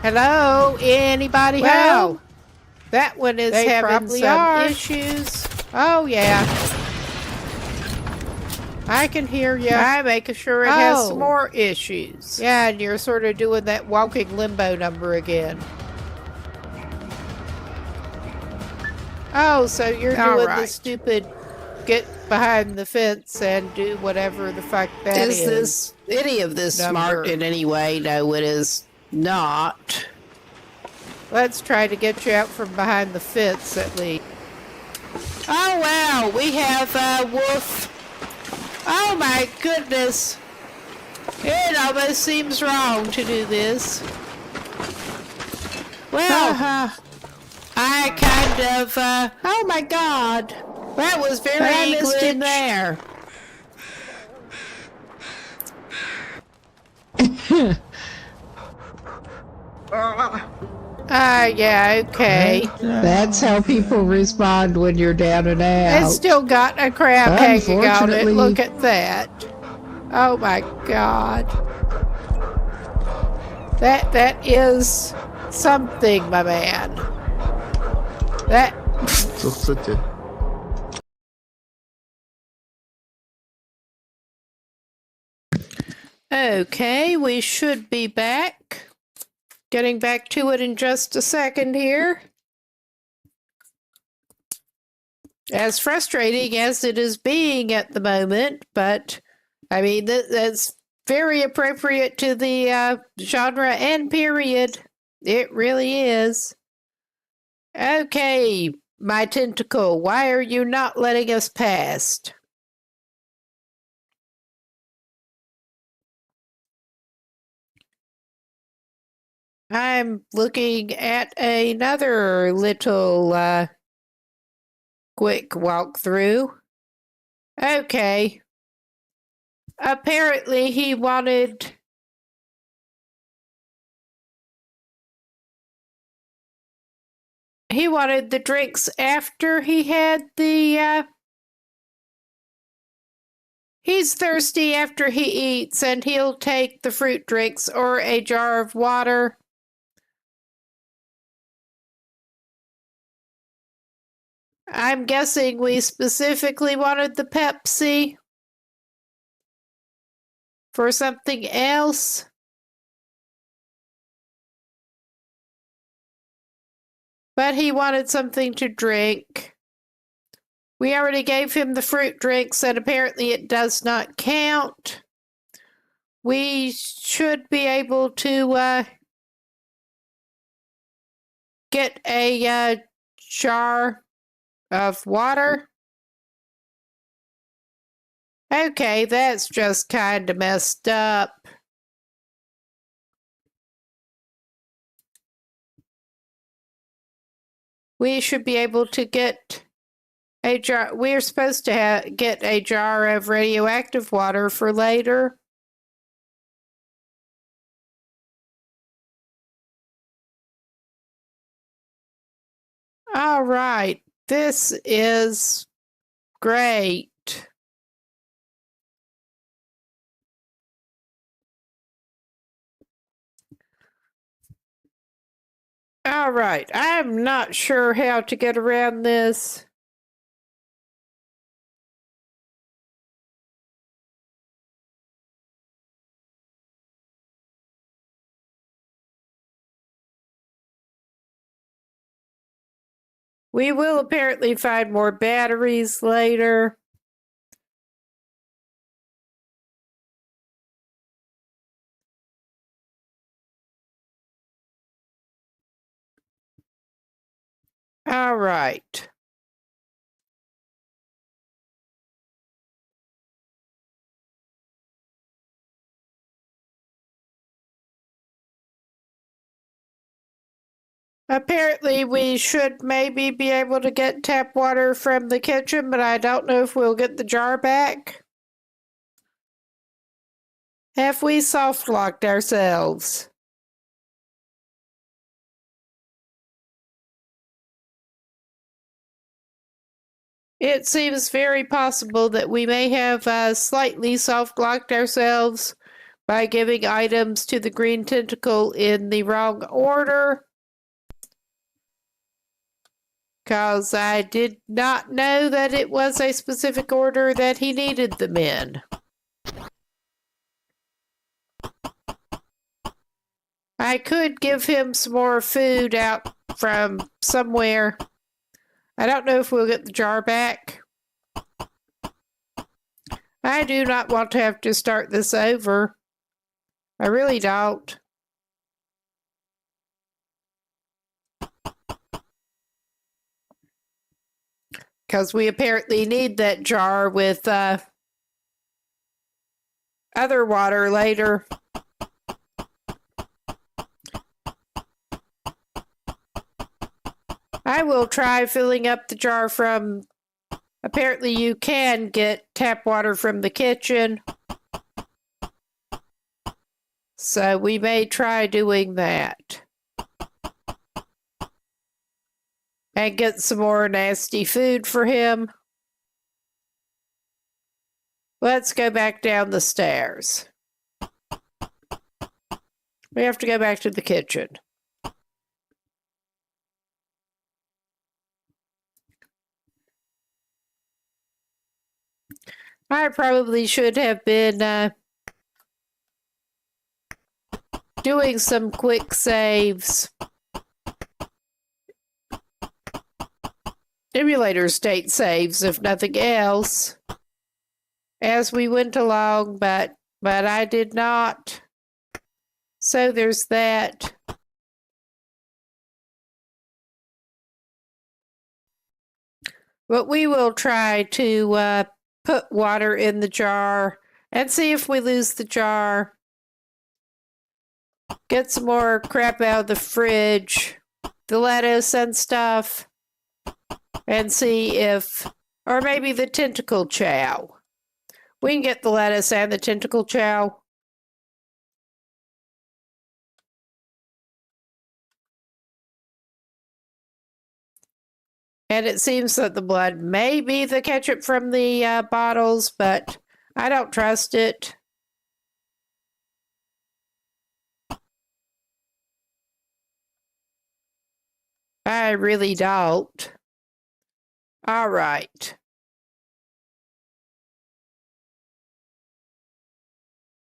A: Hello? Anybody home? That one is having some issues. Oh, yeah. I can hear you. I'm making sure it has some more issues. Yeah, and you're sort of doing that walking limbo number again. Oh, so you're doing the stupid get behind the fence and do whatever the fuck that is.
B: Is this any of this smart in any way? No, it is not.
A: Let's try to get you out from behind the fence at least.
B: Oh, wow. We have a wolf. Oh my goodness. It almost seems wrong to do this. Well, I kind of, oh my god. That was very glitchy there.
A: Yeah, okay.
B: That's how people respond when you're down and out.
A: It's still got a crab hanging on it. Look at that. Oh my god. That is something, my man. That... Okay, we should be back. Getting back to it in just a second here. As frustrating as it is being at the moment, but I mean, that's very appropriate to the genre and period. It really is. Okay, my tentacle, why are you not letting us past? I'm looking at another little quick walkthrough. Okay. Apparently he wanted he wanted the drinks after he had the, he's thirsty after he eats, and he'll take the fruit drinks or a jar of water. I'm guessing we specifically wanted the Pepsi for something else. But he wanted something to drink. We already gave him the fruit drinks, and apparently it does not count. We should be able to get a jar of water. Okay, that's just kind of messed up. We should be able to get a jar. We're supposed to get a jar of radioactive water for later. All right, this is great. All right, I'm not sure how to get around this. We will apparently find more batteries later. All right. Apparently, we should maybe be able to get tap water from the kitchen, but I don't know if we'll get the jar back. Have we soft-locked ourselves? It seems very possible that we may have slightly soft-locked ourselves by giving items to the green tentacle in the wrong order. Because I did not know that it was a specific order that he needed them in. I could give him some more food out from somewhere. I don't know if we'll get the jar back. I do not want to have to start this over. I really don't. Because we apparently need that jar with other water later. I will try filling up the jar from... Apparently you can get tap water from the kitchen. So we may try doing that. And get some more nasty food for him. Let's go back down the stairs. We have to go back to the kitchen. I probably should have been doing some quick saves. Emulator state saves, if nothing else, as we went along, but I did not. So there's that. But we will try to put water in the jar and see if we lose the jar. Get some more crap out of the fridge, the lettuce and stuff, and see if, or maybe the tentacle chow. We can get the lettuce and the tentacle chow. And it seems that the blood may be the ketchup from the bottles, but I don't trust it. I really don't. All right.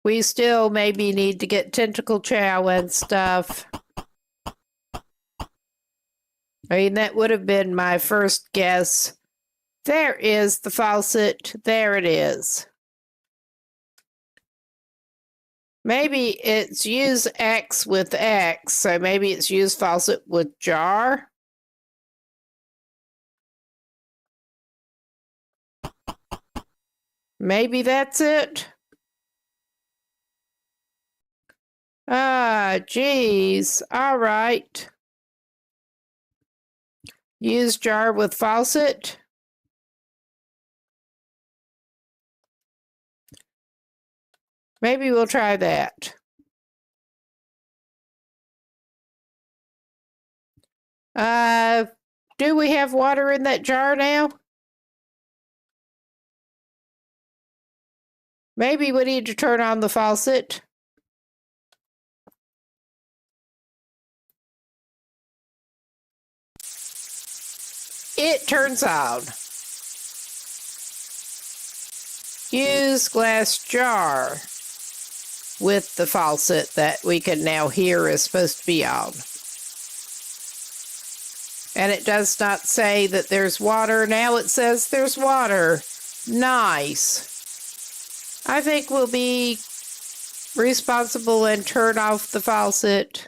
A: We still maybe need to get tentacle chow and stuff. I mean, that would have been my first guess. There is the faucet. There it is. Maybe it's use X with X, so maybe it's use faucet with jar. Maybe that's it. Ah, geez. All right. Use jar with faucet. Maybe we'll try that. Do we have water in that jar now? Maybe we need to turn on the faucet. It turns on. Use glass jar with the faucet that we can now hear is supposed to be on. And it does not say that there's water. Now it says there's water. Nice. I think we'll be responsible and turn off the faucet.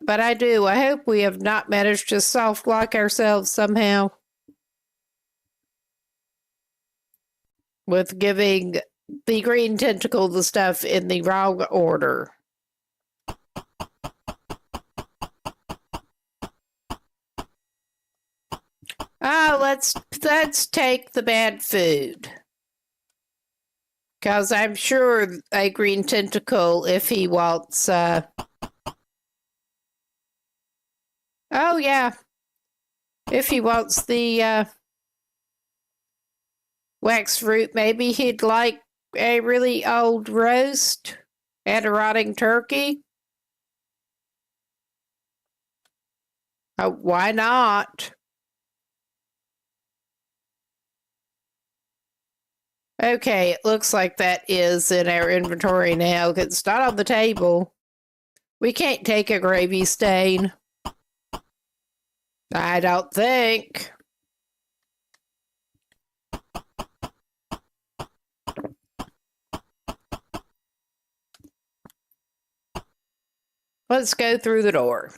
A: But I hope we have not managed to soft lock ourselves somehow with giving the green tentacle the stuff in the wrong order. Let's take the bad food. Because I'm sure a green tentacle, if he wants... Oh, yeah. If he wants the wax fruit, maybe he'd like a really old roast and a rotting turkey. Why not? Okay, it looks like that is in our inventory now. It's not on the table. We can't take a gravy stain. I don't think. Let's go through the door.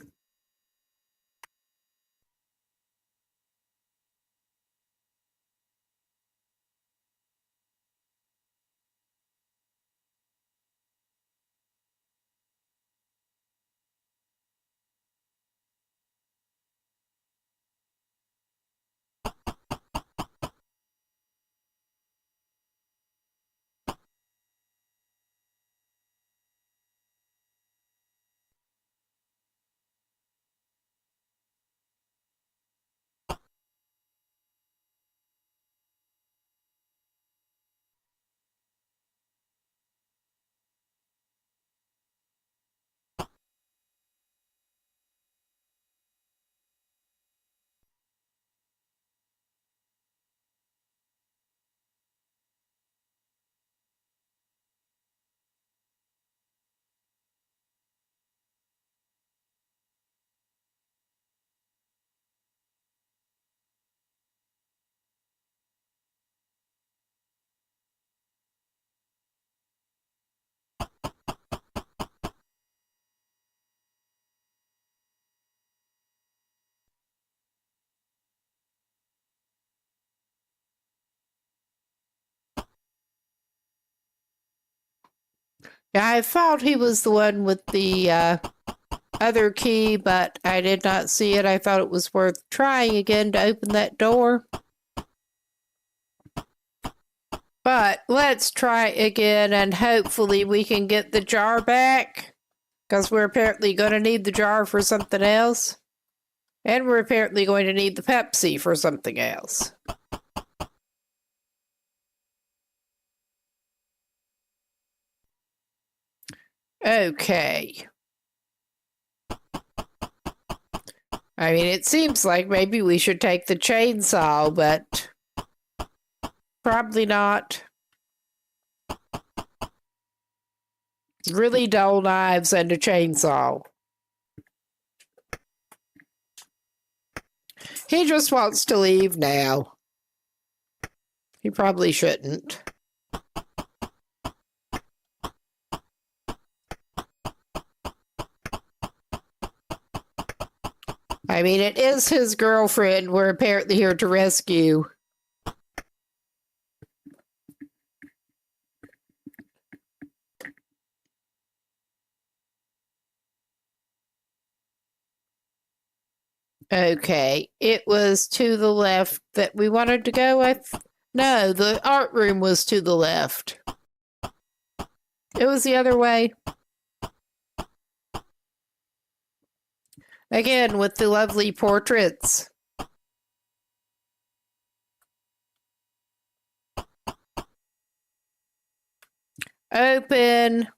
A: I thought he was the one with the other key, but I did not see it. I thought it was worth trying again to open that door. But let's try again, and hopefully we can get the jar back. Because we're apparently going to need the jar for something else. And we're apparently going to need the Pepsi for something else. Okay. I mean, it seems like maybe we should take the chainsaw, but probably not. Really dull knives and a chainsaw. He just wants to leave now. He probably shouldn't. I mean, it is his girlfriend we're apparently here to rescue. Okay, it was to the left that we wanted to go with. No, the art room was to the left. It was the other way. Again, with the lovely portraits. Open.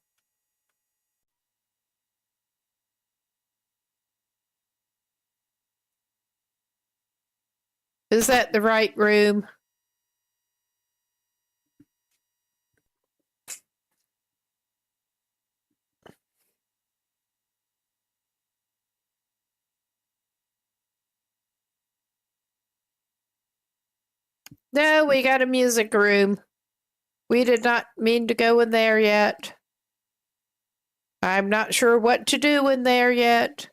A: Is that the right room? No, we got a music room. We did not mean to go in there yet. I'm not sure what to do in there yet.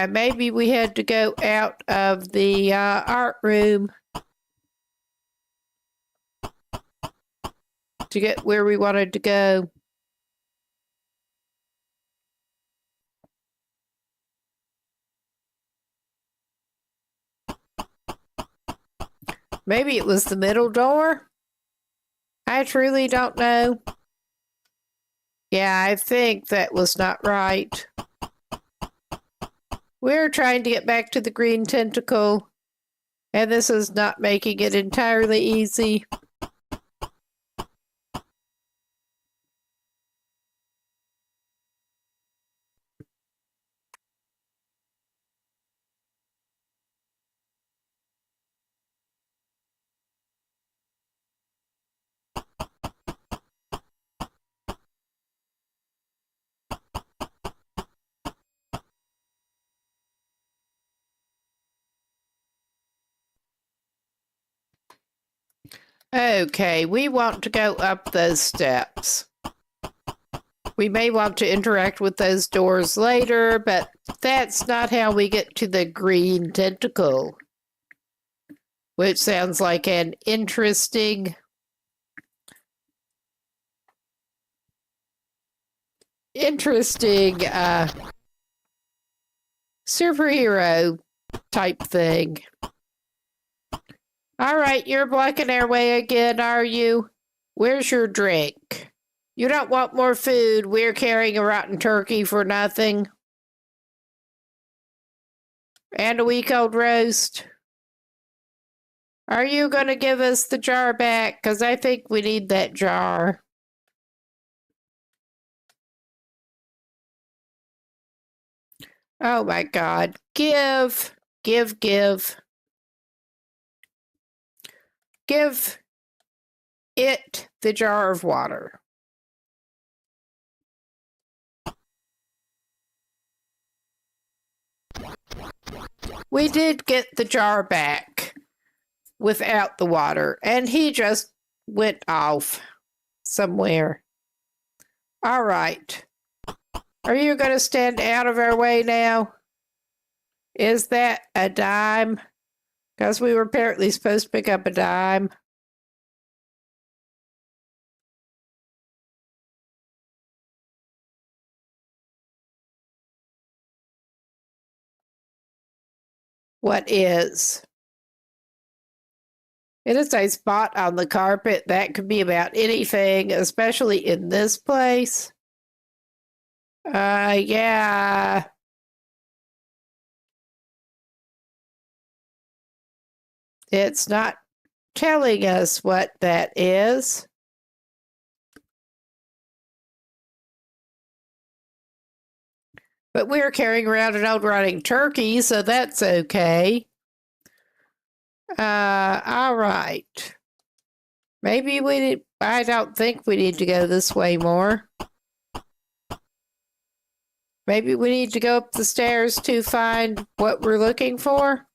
A: Maybe we had to go out of the art room to get where we wanted to go. Maybe it was the middle door? I truly don't know. Yeah, I think that was not right. We're trying to get back to the green tentacle, and this is not making it entirely easy. Okay, we want to go up those steps. We may want to interact with those doors later, but that's not how we get to the green tentacle. Which sounds like an interesting superhero type thing. All right, you're blocking our way again, are you? Where's your drink? You don't want more food. We're carrying a rotten turkey for nothing. And a week-old roast. Are you going to give us the jar back? Because I think we need that jar. Oh my God. Give. Give it the jar of water. We did get the jar back without the water, and he just went off somewhere. All right. Are you going to stand out of our way now? Is that a dime? Because we were apparently supposed to pick up a dime. What is? It is a spot on the carpet that could be about anything, especially in this place. Yeah. It's not telling us what that is. But we're carrying around an old rotting turkey, so that's okay. All right. Maybe I don't think we need to go this way more. Maybe we need to go up the stairs to find what we're looking for.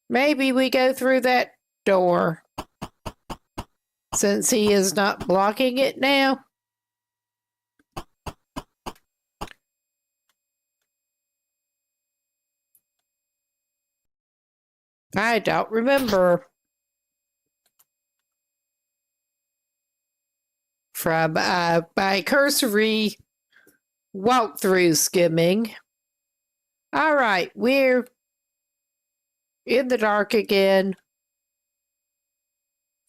A: Maybe we go through that door, since he is not blocking it now. I don't remember. From my cursory walkthrough skimming. All right, we're in the dark again.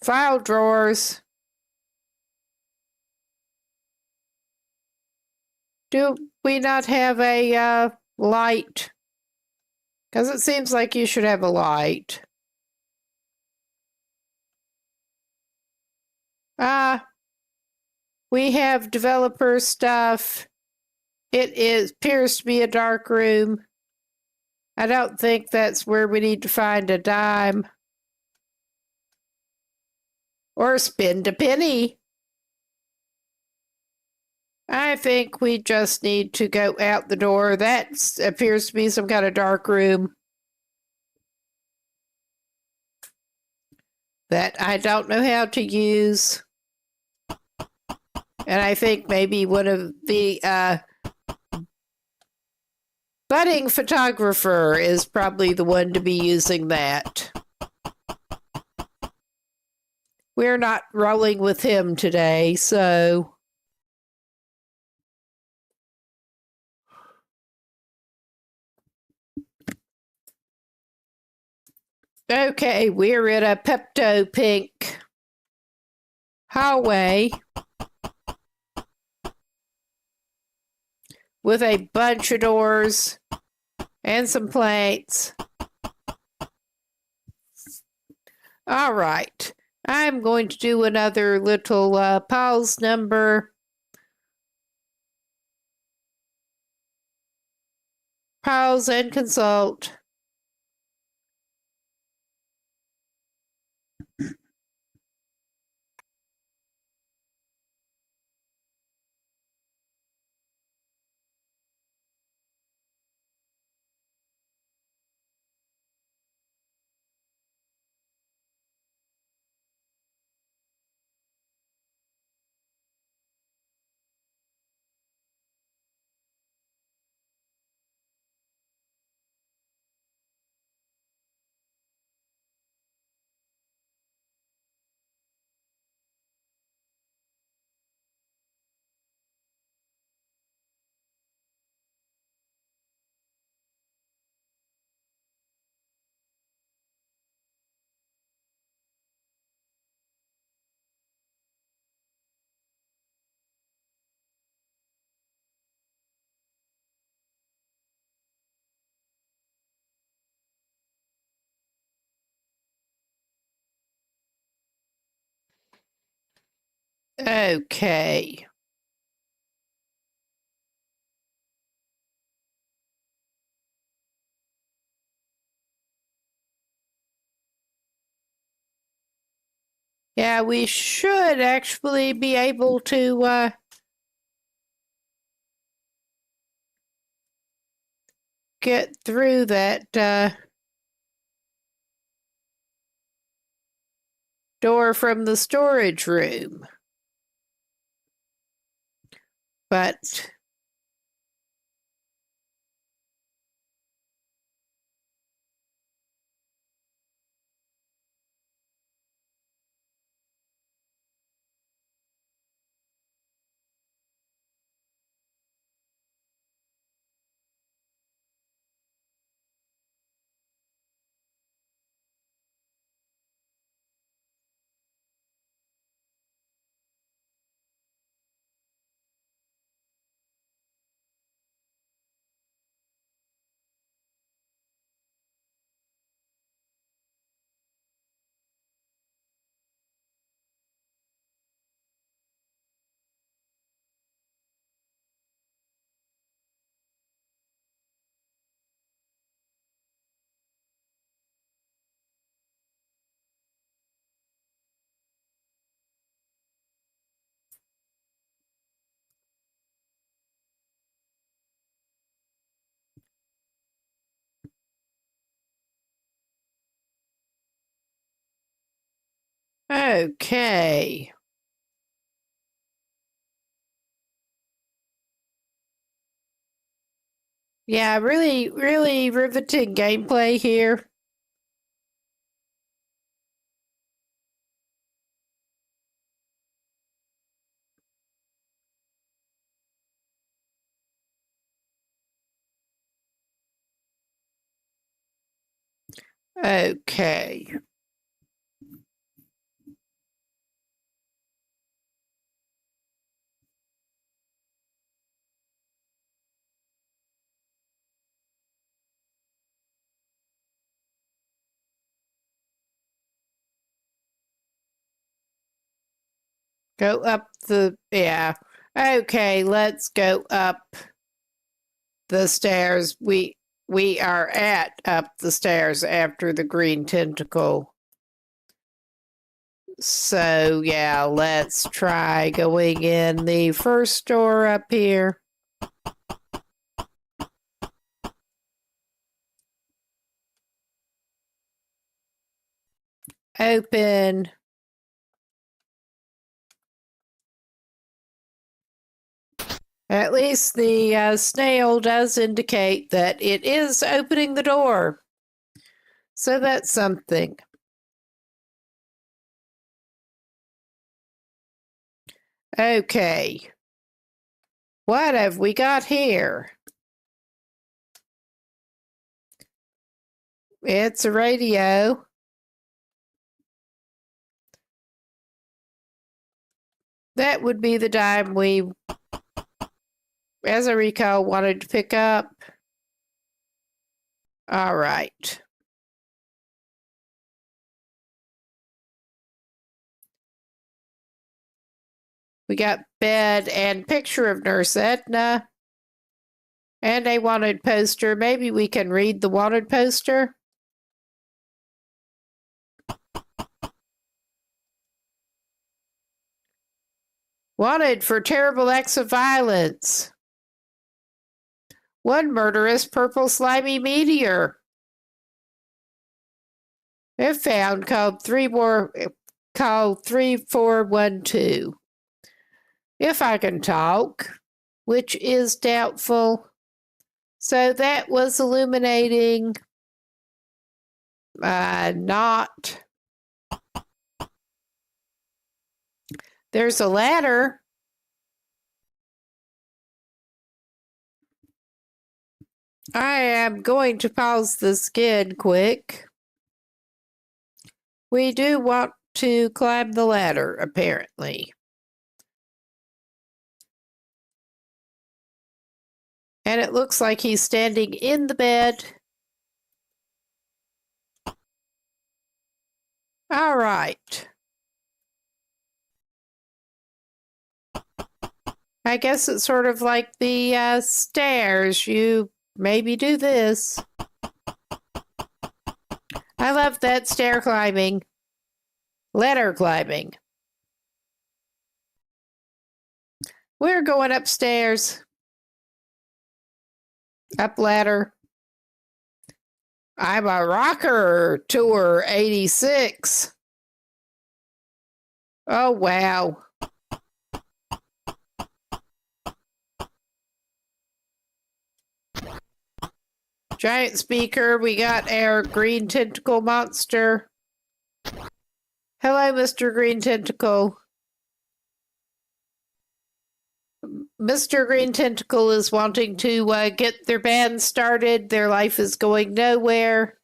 A: File drawers. Do we not have a light? Because it seems like you should have a light. We have developer stuff. Appears to be a dark room. I don't think that's where we need to find a dime. Or spend a penny. I think we just need to go out the door. That appears to be some kind of dark room that I don't know how to use. And I think maybe one of the budding photographer is probably the one to be using that. We're not rolling with him today, so... Okay, we're in a Pepto Pink hallway with a bunch of doors and some plates. All right, I'm going to do another little pause number. Pause and consult. Okay. Yeah, we should actually be able to get through that door from the storage room. But Okay. Yeah, really, really riveting gameplay here. Okay. Go up the, yeah. Okay, let's go up the stairs. We are at up the stairs after the green tentacle. So, yeah, let's try going in the first door up here. Open. At least the snail does indicate that it is opening the door. So that's something. Okay. What have we got here? It's a radio. That would be the dime we, as I recall, wanted to pick up. All right. We got bed and picture of Nurse Edna. And a wanted poster. Maybe we can read the wanted poster. Wanted for terrible acts of violence. One murderous purple slimy meteor. If found, called 3412. If I can talk, which is doubtful. So that was illuminating. Not. There's a ladder. I am going to pause the skid quick. We do want to climb the ladder, apparently. And it looks like he's standing in the bed. All right. I guess it's sort of like the stairs. You maybe do this. I love that stair climbing. Ladder climbing. We're going upstairs. Up ladder. I'm a rocker. Tour 86. Oh, wow. Giant speaker. We got our green tentacle monster. Hello, Mr. Green Tentacle. Mr. Green Tentacle is wanting to get their band started. Their life is going nowhere.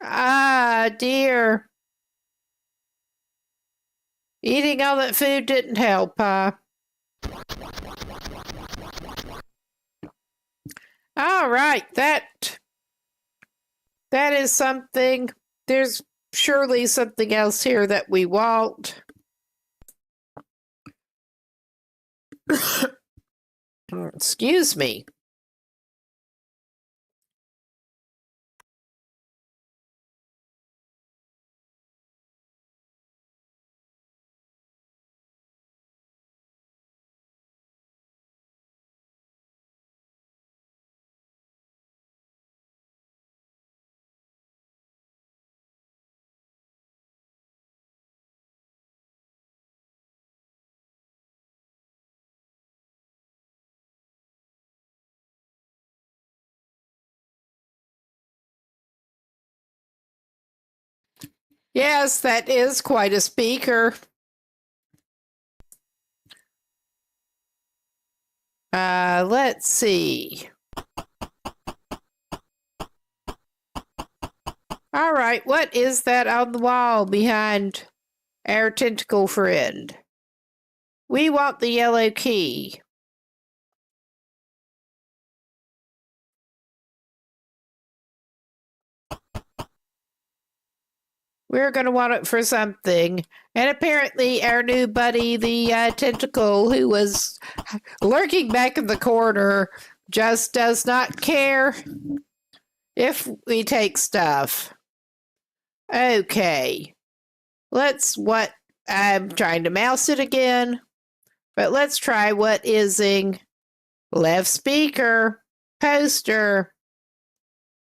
A: Ah, dear. Eating all that food didn't help, huh? All right, that is something. There's surely something else here that we want. Excuse me. Yes, that is quite a speaker. Let's see. All right, what is that on the wall behind our tentacle friend? We want the yellow key. We're going to want it for something. And apparently our new buddy, the tentacle, who was lurking back in the corner, just does not care if we take stuff. Okay. I'm trying to mouse it again, but let's try what ising. Left speaker, poster,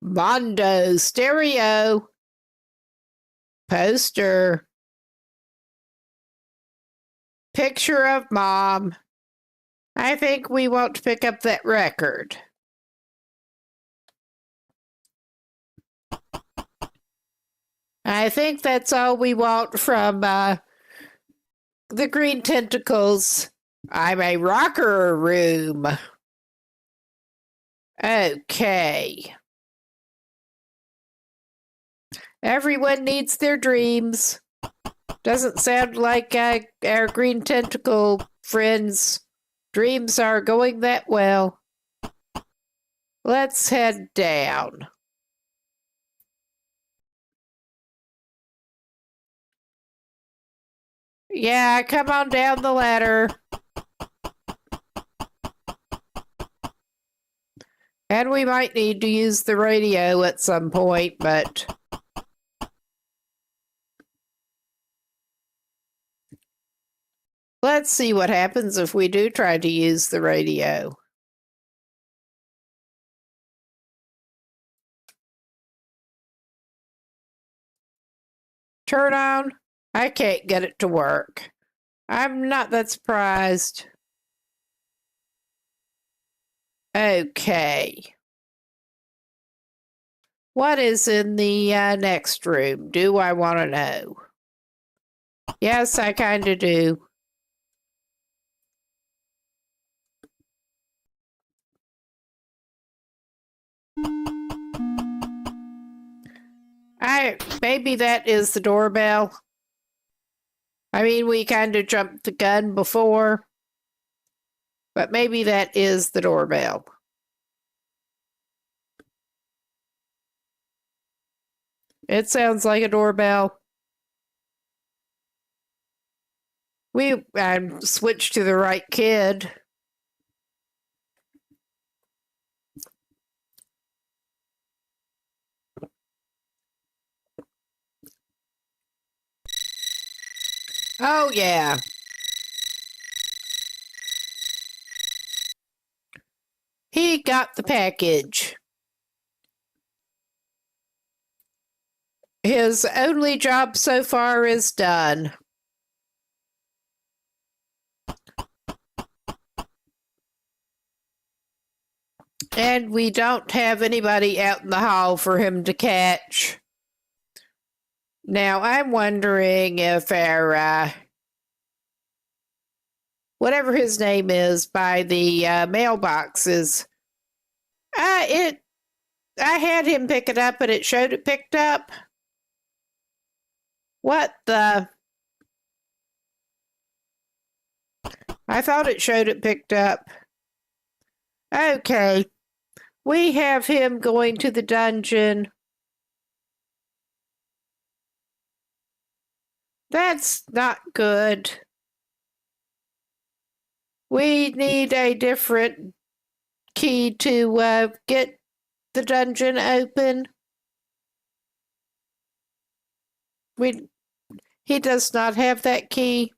A: Mondo, stereo, poster, picture of mom. I think we want to pick up that record. I think that's all we want from the green tentacles. I'm a rocker room. Okay. Everyone needs their dreams. Doesn't sound like our green tentacle friends' dreams are going that well. Let's head down. Yeah, come on down the ladder. And we might need to use the radio at some point, but let's see what happens if we do try to use the radio. Turn on. I can't get it to work. I'm not that surprised. Okay. What is in the next room? Do I want to know? Yes, I kind of do. Maybe that is the doorbell. I mean, we kind of jumped the gun before, but maybe that is the doorbell. It sounds like a doorbell. We switched to the right kid. Oh, yeah. He got the package. His only job so far is done. And we don't have anybody out in the hall for him to catch. Now, I'm wondering if our, whatever his name is, by the mailboxes, I had him pick it up and it showed it picked up. What the? I thought it showed it picked up. Okay. We have him going to the dungeon. That's not good. We need a different key to get the dungeon open. He does not have that key.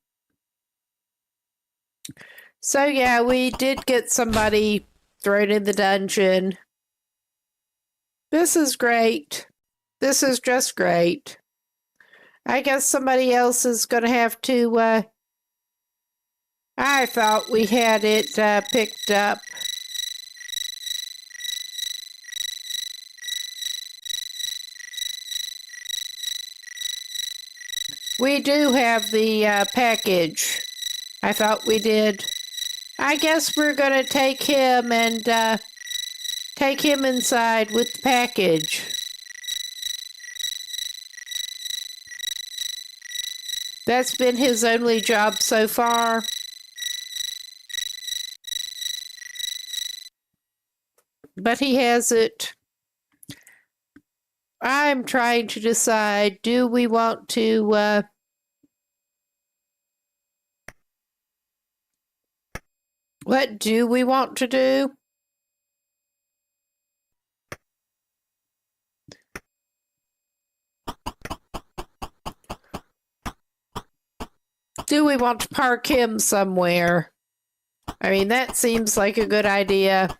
A: So yeah, we did get somebody thrown in the dungeon. This is great. This is just great. I guess somebody else is going to have to... I thought we had it picked up. We do have the package. I thought we did. I guess we're gonna take him and take him inside with the package. That's been his only job so far. But he has it. I'm trying to decide, do we want to what do we want to do? Do we want to park him somewhere? I mean, that seems like a good idea.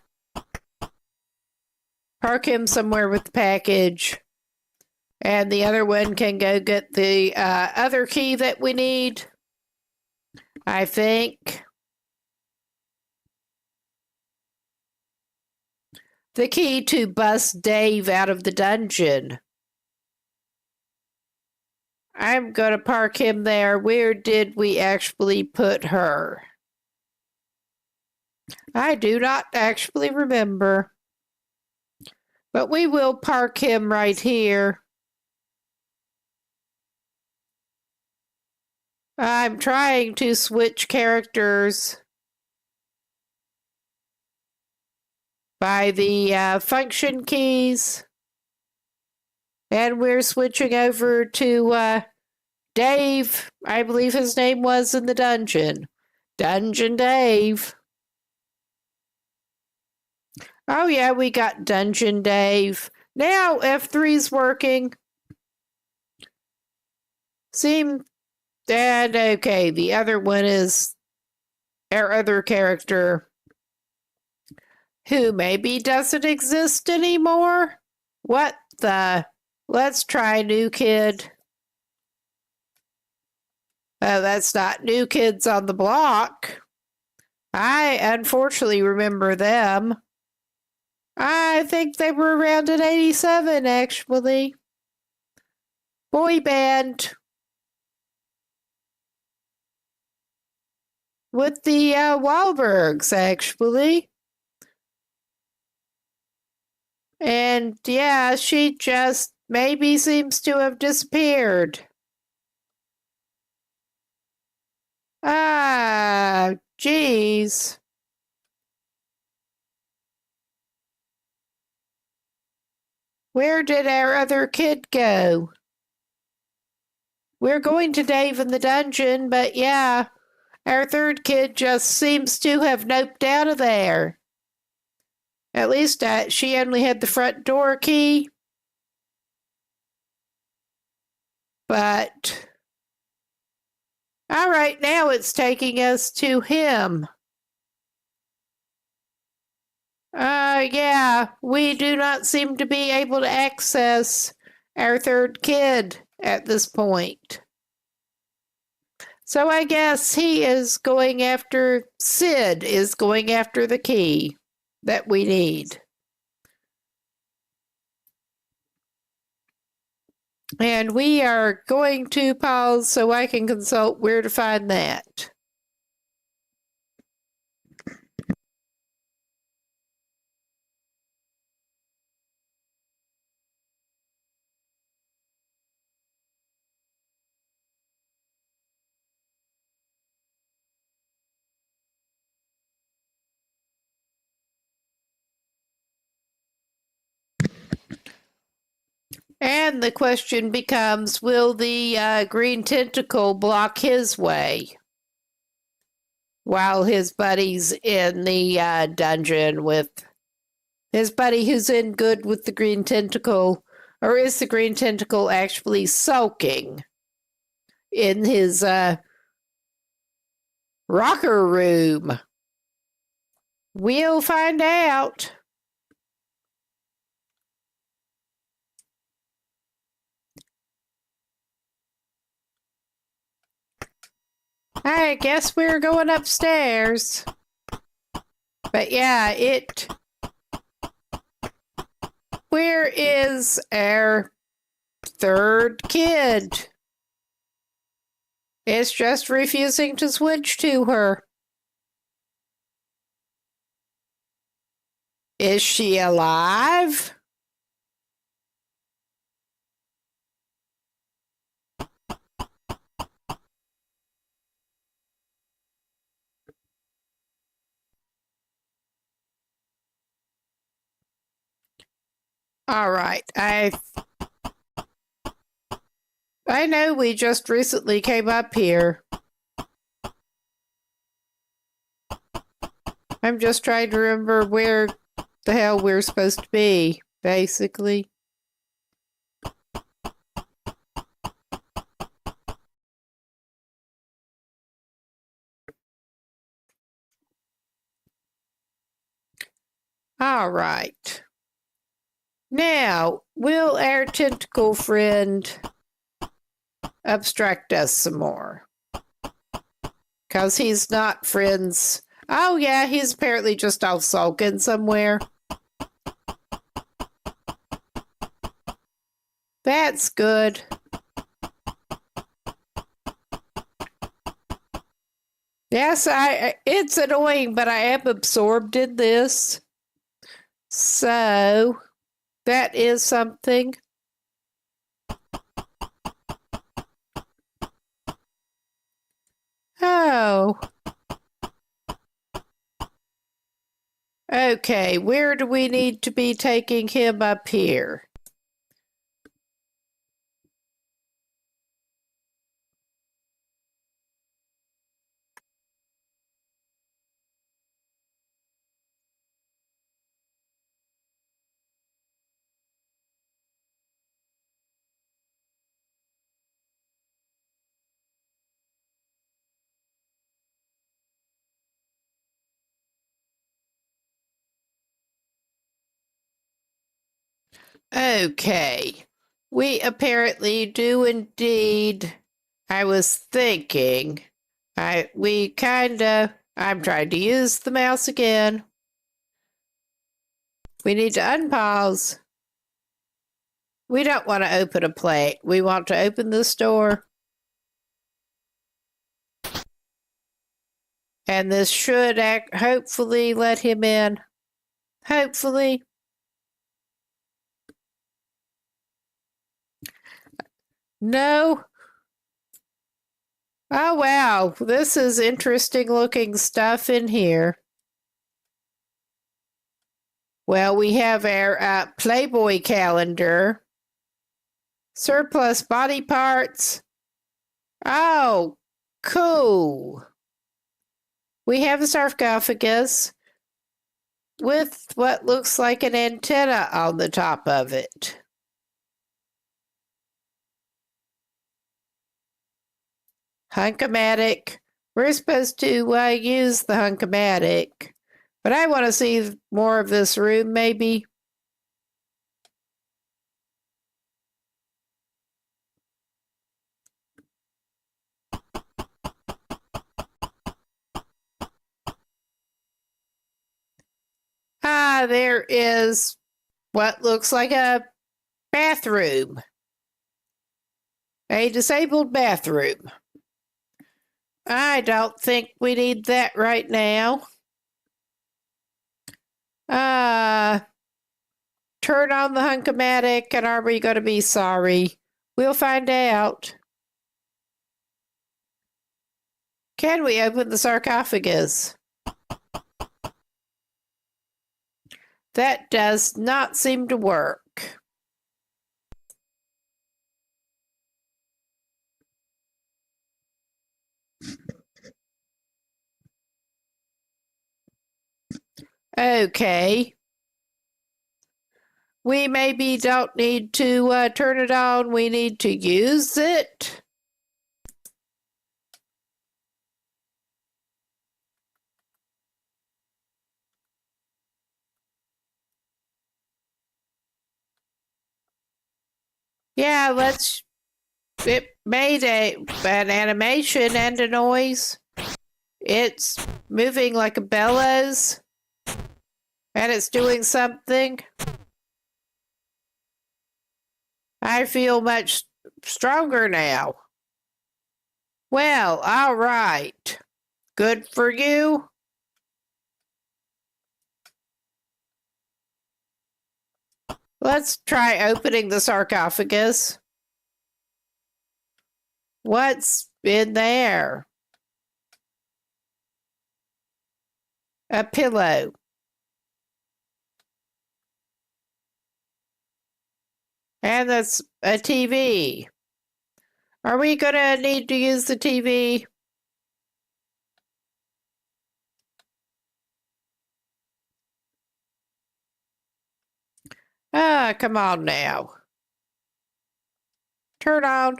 A: Park him somewhere with the package. And the other one can go get the other key that we need, I think. The key to bust Dave out of the dungeon. I'm going to park him there. Where did we actually put her? I do not actually remember. But we will park him right here. I'm trying to switch characters by the function keys. And we're switching over to Dave, I believe his name was in the dungeon. Dungeon Dave. Oh yeah, we got Dungeon Dave. Now F3's working. And okay, the other one is our other character who maybe doesn't exist anymore. What the? Let's try New Kid. Oh, that's not New Kids on the Block. I unfortunately remember them. I think they were around in 87, actually. Boy band. With the Wahlbergs, actually. And yeah, she just maybe seems to have disappeared. Ah, geez. Where did our other kid go? We're going to Dave in the dungeon, but yeah, our third kid just seems to have noped out of there. At least she only had the front door key. But, all right, now it's taking us to him. Yeah, we do not seem to be able to access our third kid at this point. So I guess he is going after, Sid is going after the key that we need. And we are going to pause so I can consult where to find that. And the question becomes, will the green tentacle block his way while his buddy's in the dungeon with his buddy who's in good with the green tentacle? Or is the green tentacle actually sulking in his rocker room? We'll find out. I guess we're going upstairs. But yeah, where is our third kid? It's just refusing to switch to her. Is she alive? All right, I know we just recently came up here. I'm just trying to remember where the hell we're supposed to be, basically. All right. Now, will our tentacle friend abstract us some more? Because he's not friends. Oh, yeah, he's apparently just off sulking somewhere. That's good. Yes, it's annoying, but I am absorbed in this. So, that is something. Oh. Okay, where do we need to be taking him up here? Okay, we apparently do indeed. I was thinking, I'm trying to use the mouse again. We need to unpause. We don't want to open a plate. We want to open this door. And this should hopefully let him in. Hopefully. No. Oh, wow. This is interesting looking stuff in here. Well, we have our Playboy calendar. Surplus body parts. Oh, cool. We have a sarcophagus with what looks like an antenna on the top of it. Hunk-o-matic. We're supposed to use the hunk-o-matic, but I want to see more of this room, maybe. Ah, there is what looks like a bathroom. A disabled bathroom. I don't think we need that right now. Turn on the hunk-o-matic, and are we going to be sorry? We'll find out. Can we open the sarcophagus? That does not seem to work. Okay. We maybe don't need to turn it on. We need to use it. Yeah, it made an animation and a noise. It's moving like a bellows. And it's doing something. I feel much stronger now. Well, all right. Good for you. Let's try opening the sarcophagus. What's in there? A pillow. And that's a TV. Are we going to need to use the TV? Ah, come on now. Turn on.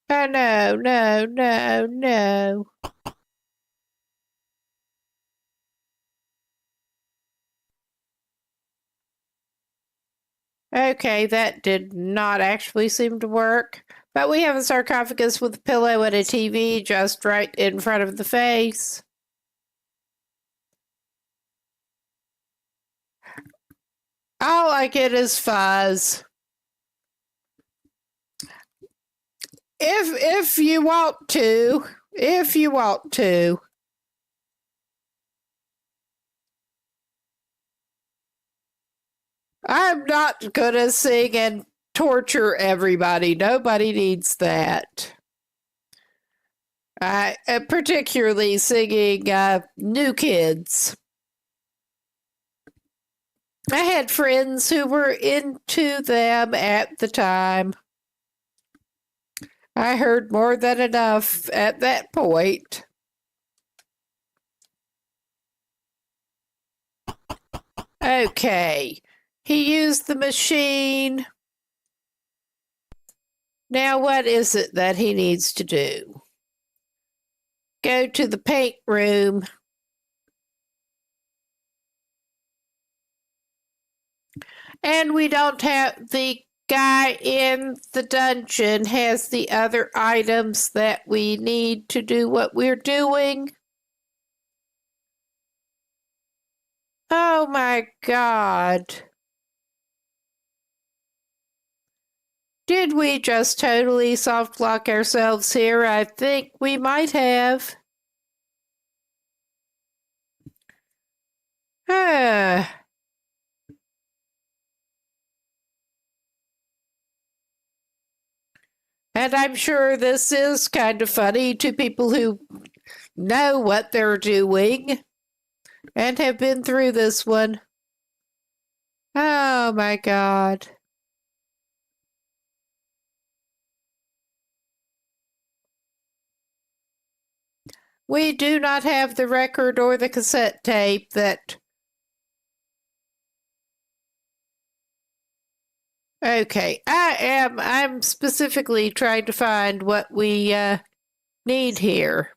A: Oh, no, no, no, no. Okay, that did not actually seem to work. But we have a sarcophagus with a pillow and a TV just right in front of the face. All I get is fuzz. If you want to. I'm not gonna sing and torture everybody. Nobody needs that. Particularly singing New Kids. I had friends who were into them at the time. I heard more than enough at that point. Okay, he used the machine. Now what is it that he needs to do? Go to the paint room. And we don't have the guy in the dungeon has the other items that we need to do what we're doing. Oh my God. Did we just totally soft lock ourselves here? I think we might have. Ah. And I'm sure this is kind of funny to people who know what they're doing and have been through this one. Oh my God. We do not have the record or the cassette tape that... Okay, I'm specifically trying to find what we need here.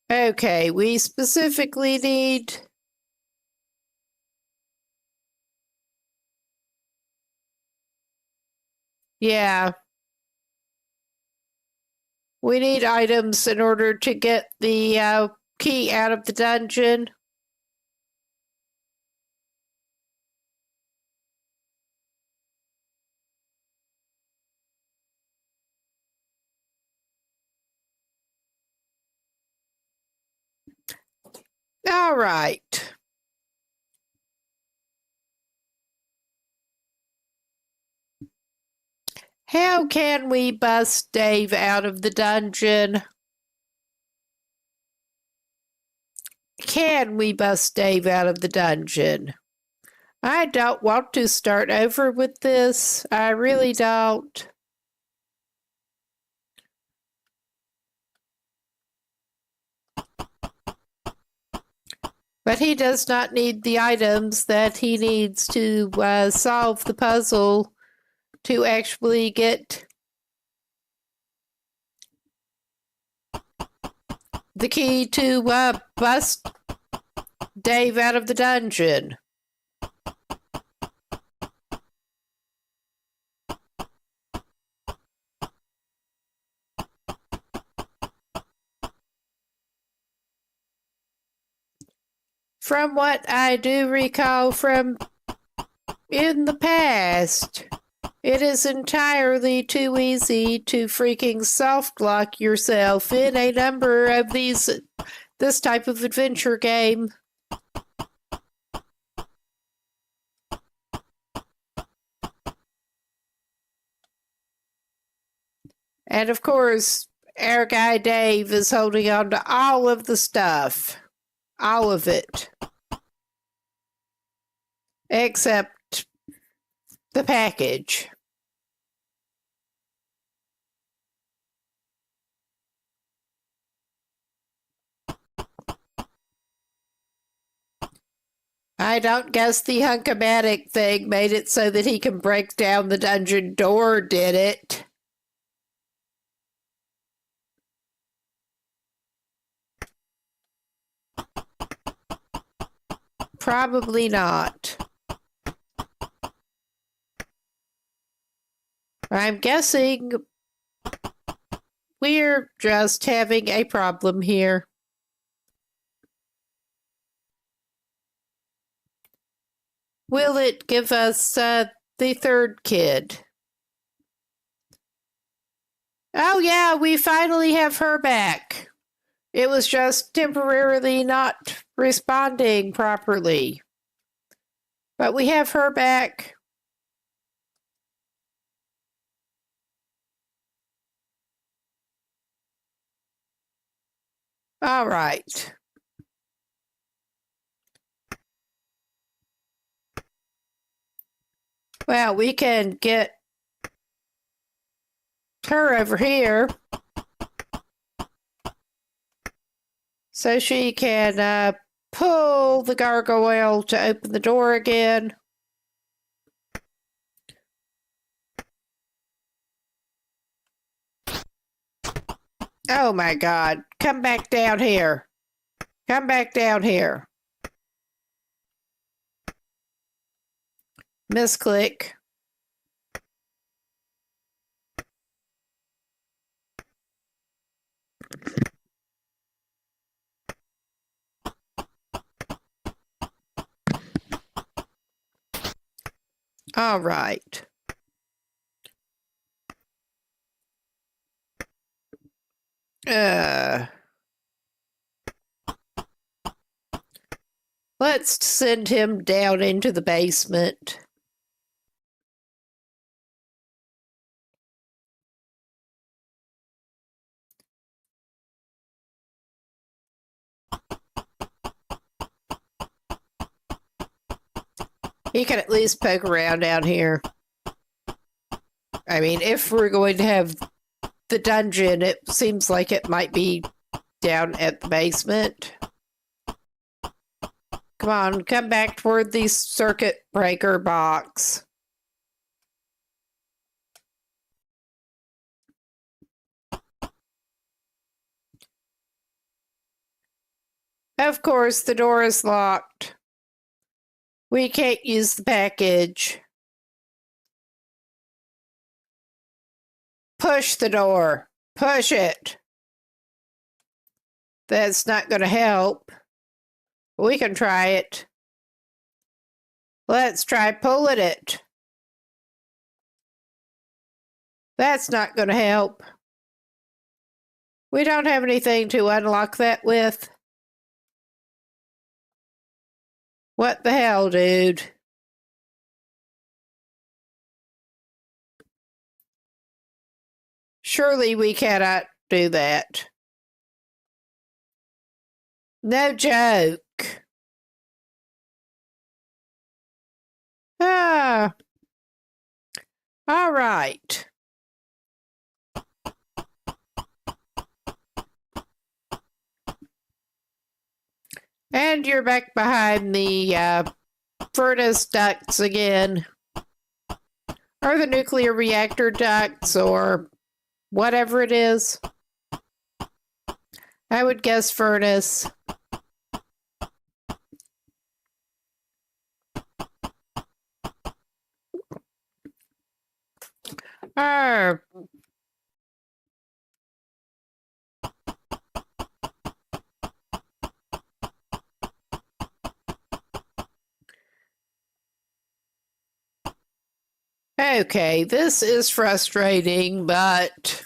A: Okay, we specifically need... Yeah. We need items in order to get the key out of the dungeon. All right. How can we bust Dave out of the dungeon? Can we bust Dave out of the dungeon? I don't want to start over with this. I really don't. But he does not need the items that he needs to solve the puzzle to actually get the key to bust Dave out of the dungeon. From what I do recall from in the past, it is entirely too easy to freaking soft lock yourself in a number of this type of adventure game. And of course, our guy Dave is holding on to all of the stuff. All of it. Except the package. I don't guess the Hunkomatic thing made it so that he can break down the dungeon door, did it? Probably not. I'm guessing we're just having a problem here. Will it give us the third kid? Oh yeah, we finally have her back. It was just temporarily not responding properly. But we have her back. All right. Well, we can get her over here so she can pull the gargoyle to open the door again. Oh my God. Come back down here. Come back down here. Misclick. All right. Let's send him down into the basement. He can at least poke around down here. I mean, if we're going to have the dungeon, it seems like it might be down at the basement. Come on, come back toward the circuit breaker box. Of course, the door is locked. We can't use the package. Push the door. Push it. That's not going to help. We can try it. Let's try pulling it. That's not going to help. We don't have anything to unlock that with. What the hell, dude? Surely we cannot do that. No joke. Ah. All right. And you're back behind the furnace ducts again. Or the nuclear reactor ducts, or whatever it is. I would guess furnace. Ah. Okay, this is frustrating, but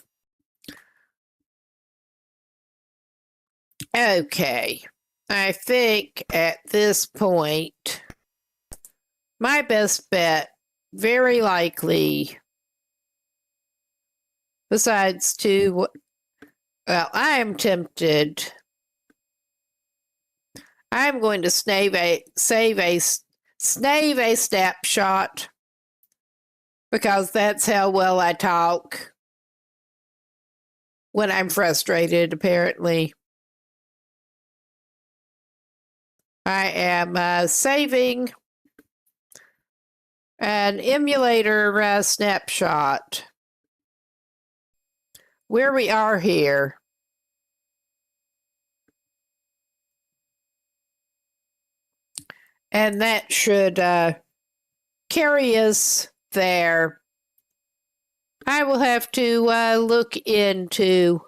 A: okay. I think at this point, my best bet, very likely, besides to, well, I am tempted. I'm going to save a snapshot because that's how well I talk when I'm frustrated, apparently. I am saving an emulator snapshot where we are here. And that should carry us there. I will have to look into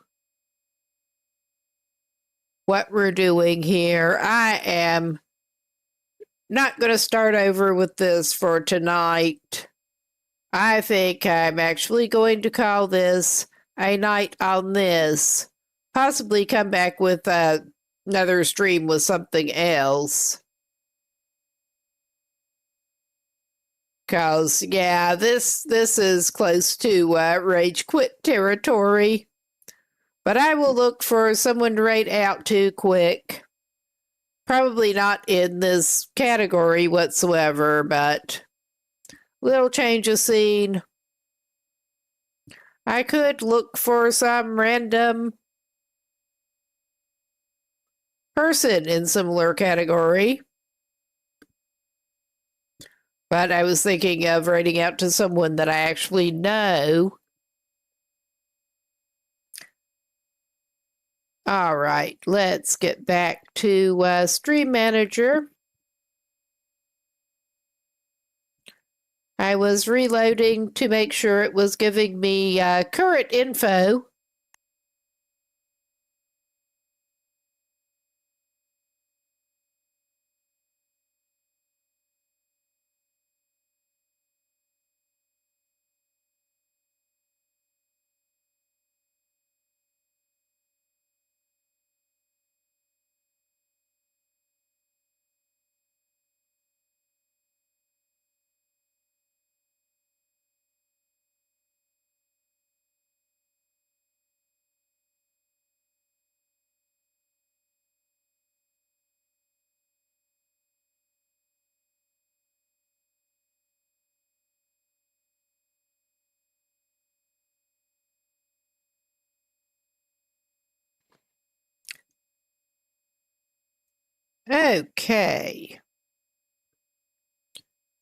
A: what we're doing here. I am not going to start over with this for tonight. I think I'm actually going to call this a night on this. Possibly come back with another stream with something else. Because, yeah, this is close to rage quit territory. But I will look for someone to raid out to quick. Probably not in this category whatsoever, but little change of scene. I could look for some random person in similar category. But I was thinking of writing out to someone that I actually know. All right, let's get back to Stream Manager. I was reloading to make sure it was giving me current info. Okay.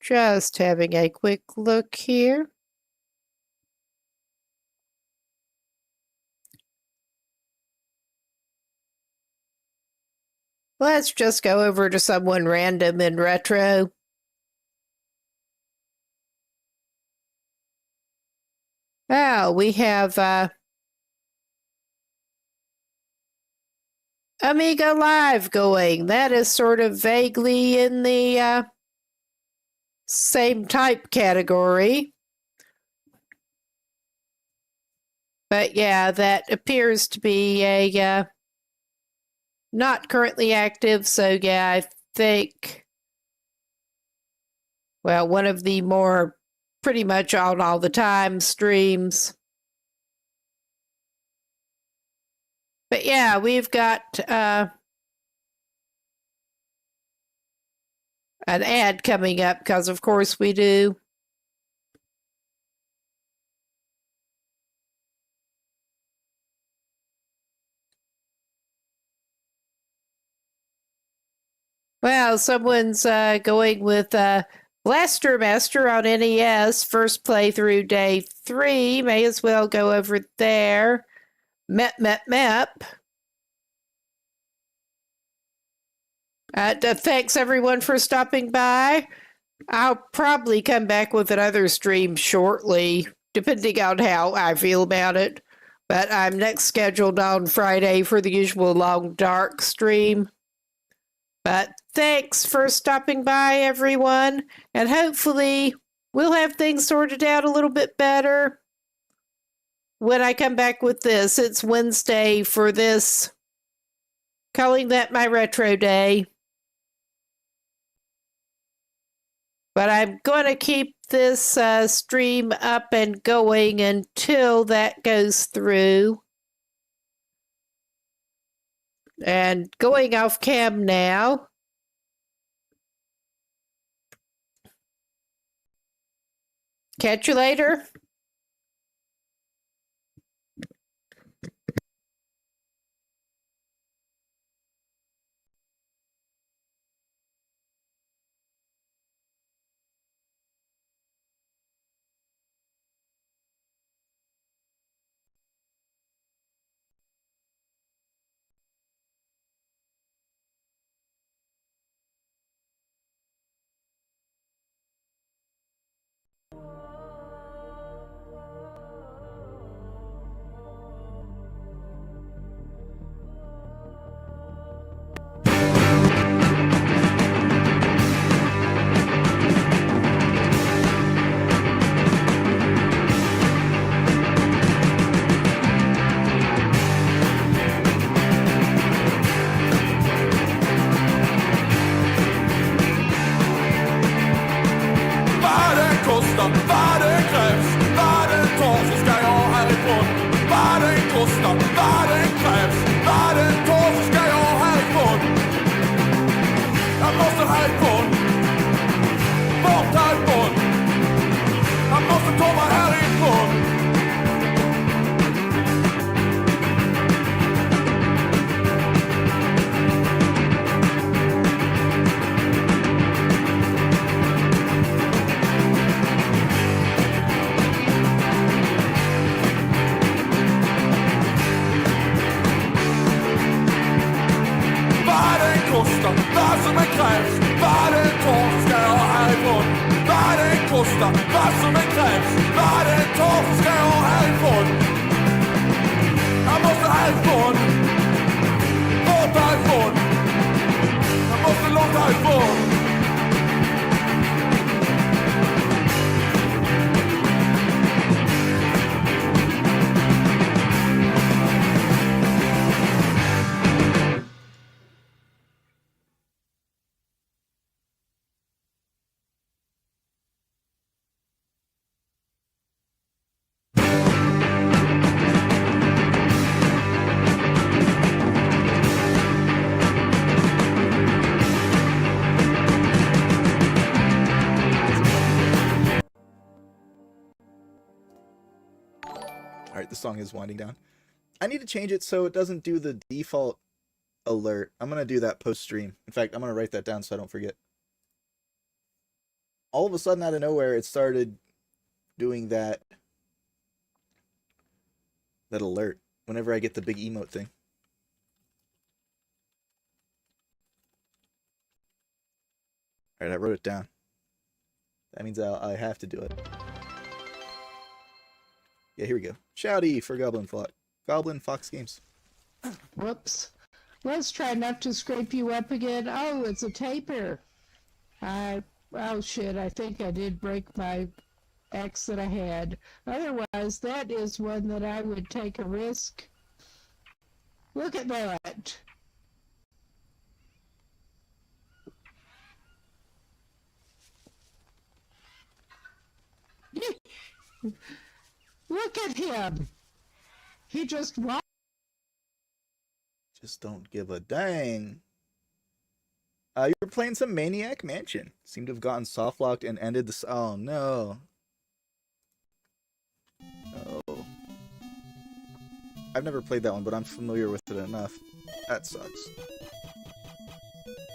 A: Just having a quick look here. Let's just go over to someone random in retro. Oh, we have Amiga Live going. That is sort of vaguely in the same type category. But yeah, that appears to be a not currently active. So yeah, I think, well, one of the more pretty much on all the time streams. But yeah, we've got an ad coming up because of course we do. Well, someone's going with Blaster Master on NES, first playthrough day 3. May as well go over there. Mep. Thanks everyone for stopping by. I'll probably come back with another stream shortly, depending on how I feel about it. But I'm next scheduled on Friday for the usual long dark stream. But thanks for stopping by, everyone, and hopefully We'll have things sorted out a little bit better when I come back with this. It's Wednesday for this, calling that my retro day. But I'm going to keep this stream up and going until that goes through. And going off cam now. Catch you later.
D: Alright, the song is winding down. I need to change it so it doesn't do the default alert. I'm going to do that post-stream. In fact, I'm going to write that down so I don't forget. All of a sudden, out of nowhere, it started doing that alert whenever I get the big emote thing. Alright, I wrote it down. That means I have to do it. Yeah, here we go. Shouty for Goblin Fox Games.
B: Whoops. Let's try not to scrape you up again. Oh, it's a taper. Oh shit, I think I did break my axe that I had. Otherwise, that is one that I would take a risk. Look at that. Look at him. He just walked.
D: Just don't give a dang. You were playing some Maniac Mansion. Seemed to have gotten soft locked and ended this. Oh no. Oh. I've never played that one, but I'm familiar with it enough. That sucks.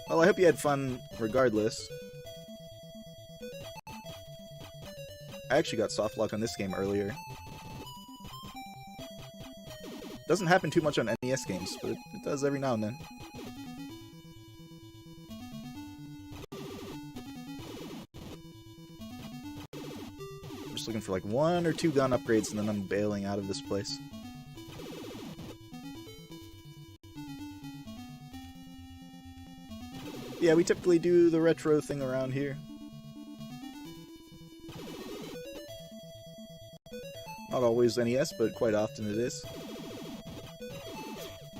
D: Well, I hope you had fun regardless. I actually got soft lock on this game earlier. Doesn't happen too much on NES games, but it does every now and then. I'm just looking for like 1 or 2 gun upgrades and then I'm bailing out of this place. Yeah, we typically do the retro thing around here. Not always NES, but quite often it is.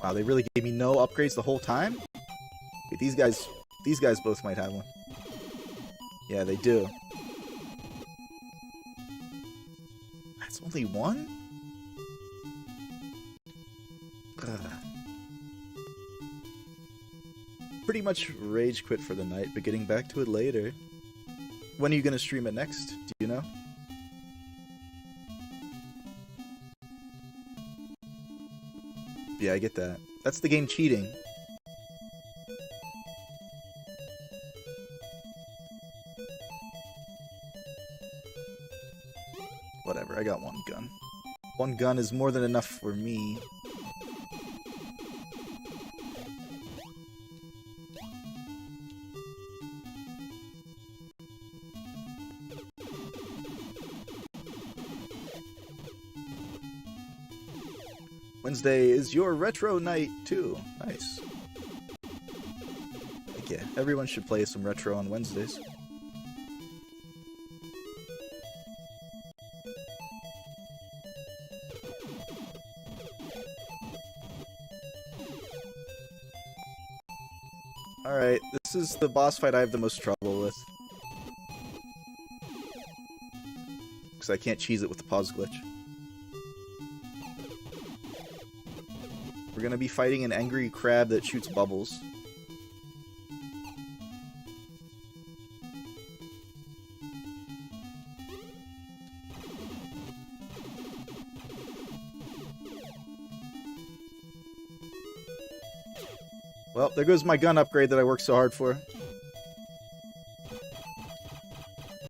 D: Wow, they really gave me no upgrades the whole time? Wait, these guys both might have one. Yeah, they do. That's only one? Ugh. Pretty much rage quit for the night, but getting back to it later. When are you gonna stream it next? Do you know? Yeah, I get that. That's the game cheating. Whatever, I got one gun. One gun is more than enough for me. Wednesday is your retro night, too. Nice. Like, yeah, everyone should play some retro on Wednesdays. Alright, this is the boss fight I have the most trouble with. Because I can't cheese it with the pause glitch. We're gonna be fighting an angry crab that shoots bubbles. Well, there goes my gun upgrade that I worked so hard for.